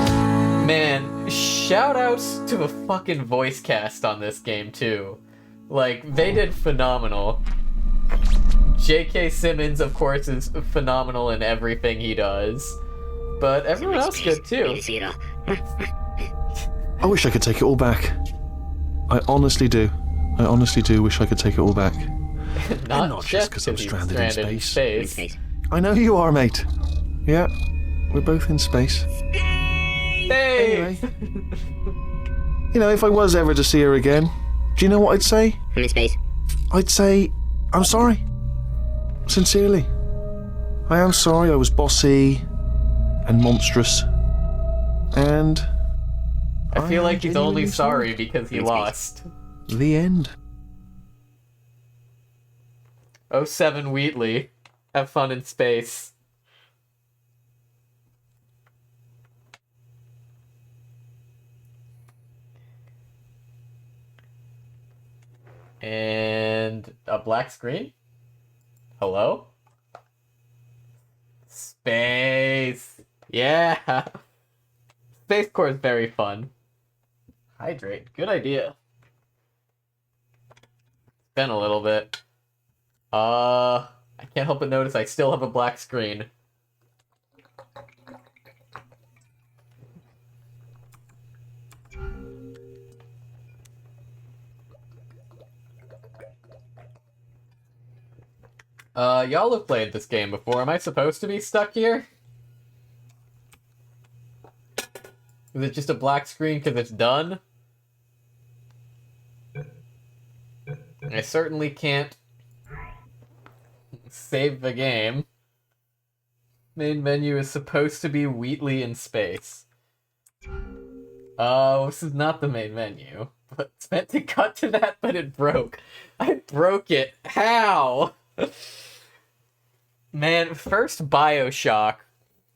Man, shoutouts to the fucking voice cast on this game too. Like, they did phenomenal. J.K. Simmons, of course, is phenomenal in everything he does. But everyone else good too. I wish I could take it all back. I honestly do. I honestly do wish I could take it all back. Not just 'cause I'm he's stranded in in space. space. I know you are, mate. Yeah, we're both in space. Hey! Anyway. You know, if I was ever to see her again, do you know what I'd say? I'm in space. I'd say, I'm sorry. Sincerely. I am sorry I was bossy and monstrous. And I feel like he's only genuinely sorry because he lost. The end. 07 Wheatley. Have fun in space. And a black screen? Hello? Space! Yeah! Space Core is very fun. Hydrate. Good idea. It's been a little bit. I can't help but notice I still have a black screen. Y'all have played this game before. Am I supposed to be stuck here? Is it just a black screen because it's done? I certainly can't save the game. Main menu is supposed to be Wheatley in space. Oh, this is not the main menu. But it's meant to cut to that, but it broke. I broke it. How? Man, first BioShock,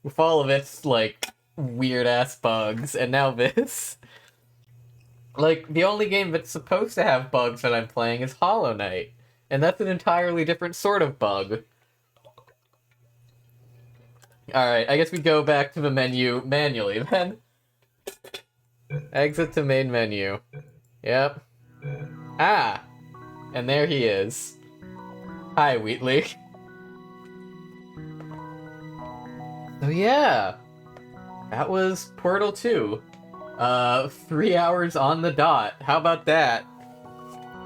with all of its, like, weird-ass bugs, and now this. Like, the only game that's supposed to have bugs that I'm playing is Hollow Knight, and that's an entirely different sort of bug. Alright, I guess we go back to the menu manually, then. Exit to main menu. Yep. Ah! And there he is. Hi, Wheatley. So yeah, that was Portal 2. 3 hours on the dot. How about that?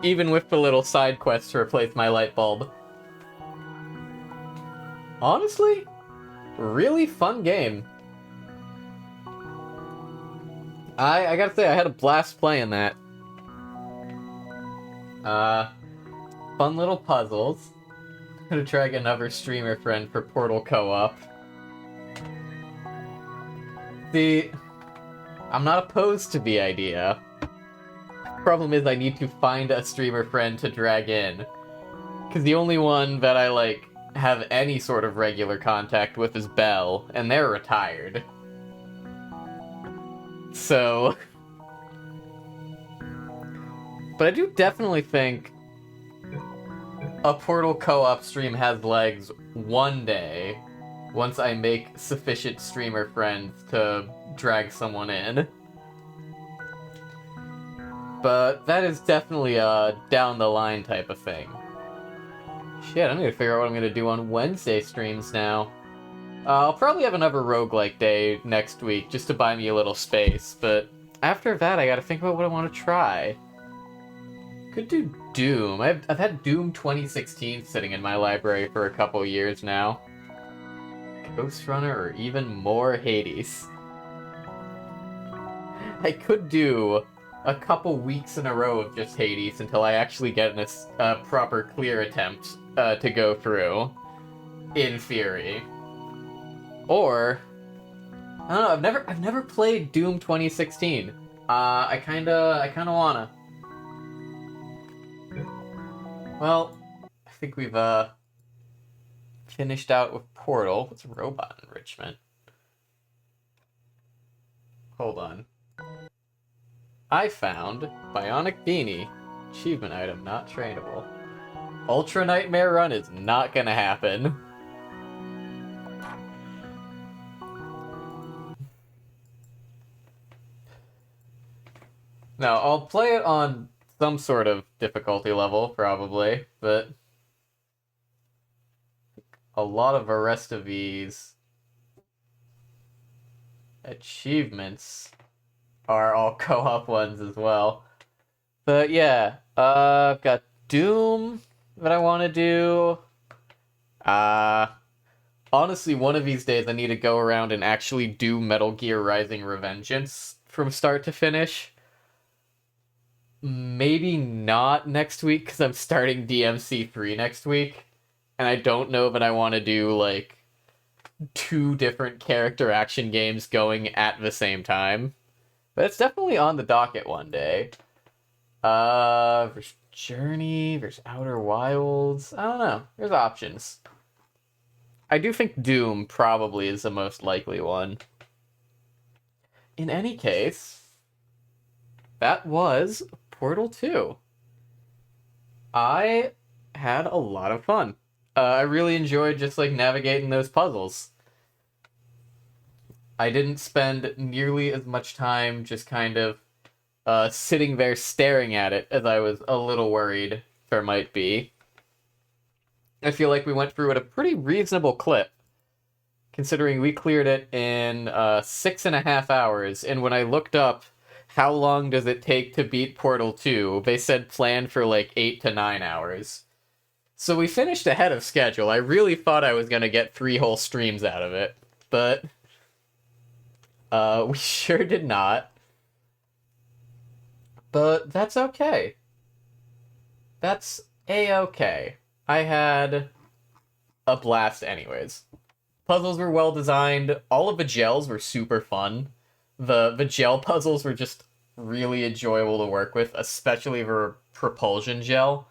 Even with the little side quest to replace my light bulb. Honestly, really fun game. I gotta say, I had a blast playing that. Fun little puzzles. Gonna try to get another streamer friend for Portal Co-op. See, I'm not opposed to the idea. Problem is I need to find a streamer friend to drag in. Because the only one that I, like, have any sort of regular contact with is Belle, and they're retired. So... But I do definitely think a Portal co-op stream has legs one day, once I make sufficient streamer friends to drag someone in. But that is definitely a down-the-line type of thing. Shit, I need to figure out what I'm going to do on Wednesday streams now. I'll probably have another roguelike day next week, just to buy me a little space, but after that I gotta think about what I want to try. Could do Doom. I've had Doom 2016 sitting in my library for a couple years now. Ghost Runner, or even more Hades. I could do a couple weeks in a row of just Hades until I actually get a proper clear attempt to go through, in theory. Or, I don't know, I've never played Doom 2016. I kinda wanna. Well, I think we've finished out with Portal. What's robot enrichment? Hold on. I found Bionic Beanie. Achievement item not trainable. Ultra Nightmare Run is not gonna happen. No, I'll play it on some sort of difficulty level, probably, but a lot of the rest of these achievements are all co-op ones as well. But yeah, I've got Doom that I want to do. Honestly, one of these days I need to go around and actually do Metal Gear Rising Revengeance from start to finish. Maybe not next week, because I'm starting DMC3 next week, and I don't know that I want to do, like, 2 different character action games going at the same time. But it's definitely on the docket one day. There's Journey, there's Outer Wilds, I don't know, there's options. I do think Doom probably is the most likely one. In any case, that was Portal 2. I had a lot of fun. I really enjoyed just, like, navigating those puzzles. I didn't spend nearly as much time just kind of sitting there staring at it as I was a little worried there might be. I feel like we went through at a pretty reasonable clip, considering we cleared it in 6.5 hours, and when I looked up how long does it take to beat Portal 2, they said plan for like 8 to 9 hours. So we finished ahead of schedule. I really thought I was going to get 3 whole streams out of it, but We sure did not. But that's okay. That's a-okay. I had a blast anyways. Puzzles were well designed. All of the gels were super fun. The gel puzzles were just really enjoyable to work with, especially the propulsion gel.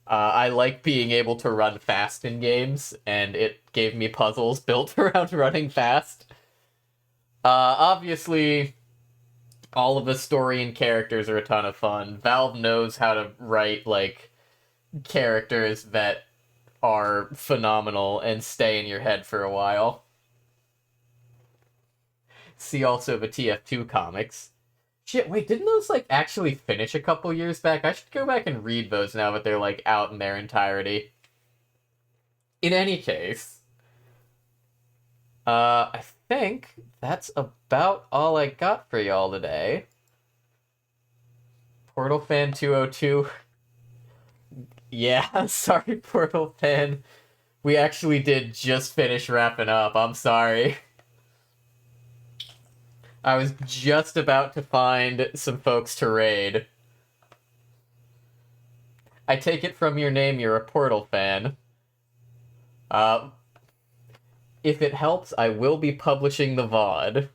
I like being able to run fast in games, and it gave me puzzles built around running fast. Obviously, all of the story and characters are a ton of fun. Valve knows how to write, like, characters that are phenomenal and stay in your head for a while. See also the TF2 comics. Shit, wait, didn't those, like, actually finish a couple years back? I should go back and read those now that they're, like, out in their entirety. In any case, I think that's about all I got for y'all today. Portal Fan 202. Yeah, sorry, Portal Fan. We actually did just finish wrapping up. I'm sorry. I was just about to find some folks to raid. I take it from your name you're a Portal fan. If it helps, I will be publishing the VOD.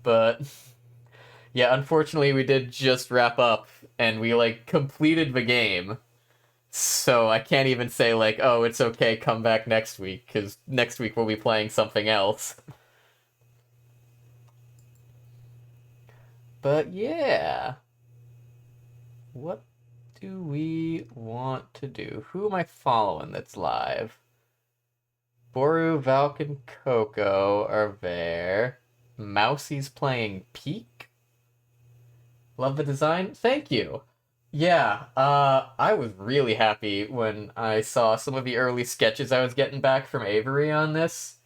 But yeah, unfortunately we did just wrap up, and we, like, completed the game. So I can't even say, like, oh, it's okay, come back next week, because next week we'll be playing something else. But yeah. What do we want to do? Who am I following that's live? Boru, Valk, and Coco are there. Mousie's playing Peak. Love the design? Thank you. Yeah, I was really happy when I saw some of the early sketches I was getting back from Avery on this.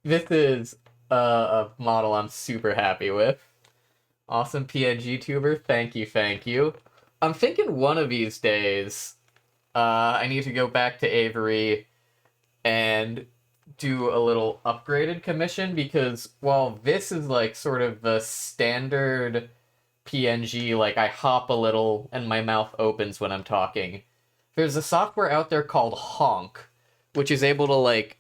This is a model I'm super happy with. Awesome PNG tuber, thank you, thank you. I'm thinking one of these days, I need to go back to Avery and do a little upgraded commission, because while this is, like, sort of the standard PNG, like, I hop a little and my mouth opens when I'm talking, there's a software out there called Honk, which is able to, like,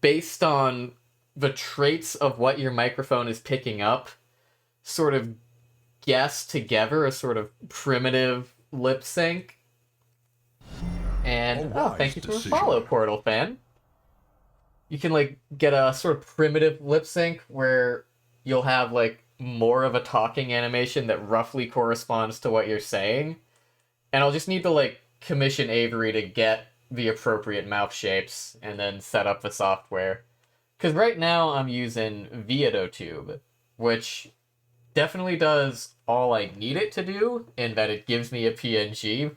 based on the traits of what your microphone is picking up, sort of guess together a sort of primitive lip sync. And, thank you for the follow, Portal Fan. You can, like, get a sort of primitive lip sync where you'll have, like, more of a talking animation that roughly corresponds to what you're saying. And I'll just need to, like, commission Avery to get the appropriate mouth shapes and then set up the software. Because right now I'm using VOD, which definitely does all I need it to do, in that it gives me a PNG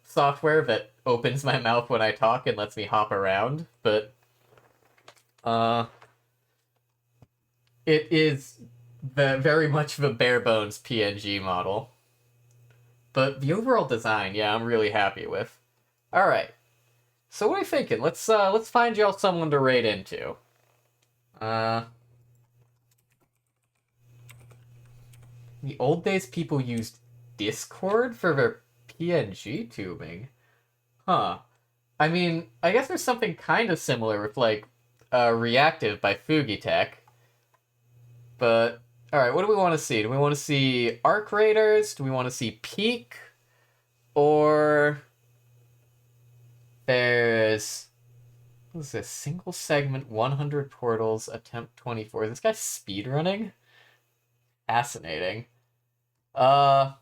software that opens my mouth when I talk and lets me hop around, but it is very much the bare bones PNG model. But the overall design, yeah, I'm really happy with. Alright. So what are you thinking? Let's find y'all someone to raid into. The old days people used Discord for their PNG tubing. Huh. I mean, I guess there's something kind of similar with, like, Reactive by Fugitech. But, alright, what do we want to see? Do we want to see Arc Raiders? Do we want to see Peak? Or there's, what is this? Single segment, 100 portals, attempt 24. Is this guy speedrunning? Fascinating. Let's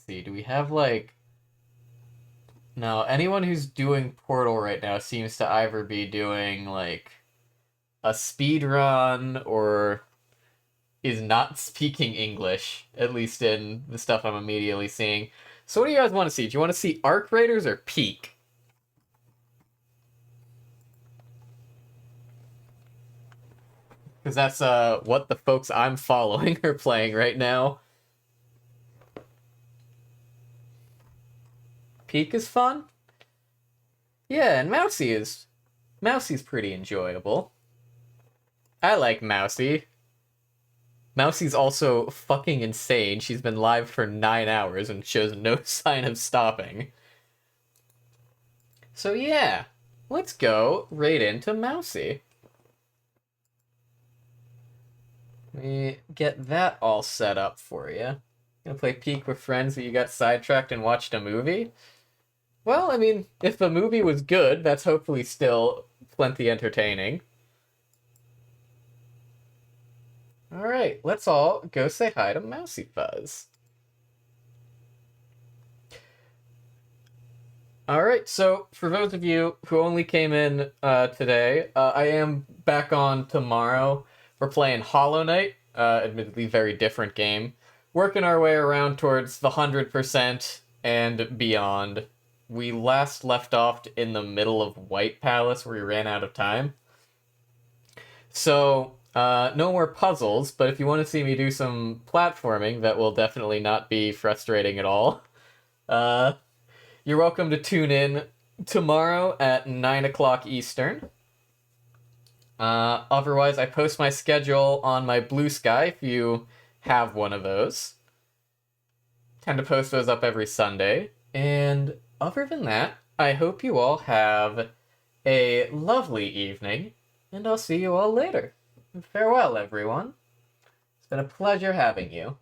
see, do we have, like... No, anyone who's doing Portal right now seems to either be doing, like, a speed run or is not speaking English, at least in the stuff I'm immediately seeing. So what do you guys want to see? Do you want to see Arc Raiders or Peak? Because that's what the folks I'm following are playing right now. Peak is fun? Yeah, and Mousie's pretty enjoyable. I like Mousie. Mousie's also fucking insane. She's been live for 9 hours and shows no sign of stopping. So yeah, let's go right into Mousie. Let me get that all set up for you. Gonna play Peek with friends that you got sidetracked and watched a movie? Well, I mean, if the movie was good, that's hopefully still plenty entertaining. Alright, let's all go say hi to Mousy Fuzz. Alright, so for those of you who only came in today, I am back on tomorrow. We're playing Hollow Knight, admittedly very different game. Working our way around towards the 100% and beyond. We last left off in the middle of White Palace where we ran out of time. So, no more puzzles, but if you want to see me do some platforming, that will definitely not be frustrating at all. You're welcome to tune in tomorrow at 9 o'clock Eastern. Otherwise, I post my schedule on my Blue Sky if you have one of those. Tend to post those up every Sunday. And other than that, I hope you all have a lovely evening, and I'll see you all later. Farewell, everyone. It's been a pleasure having you.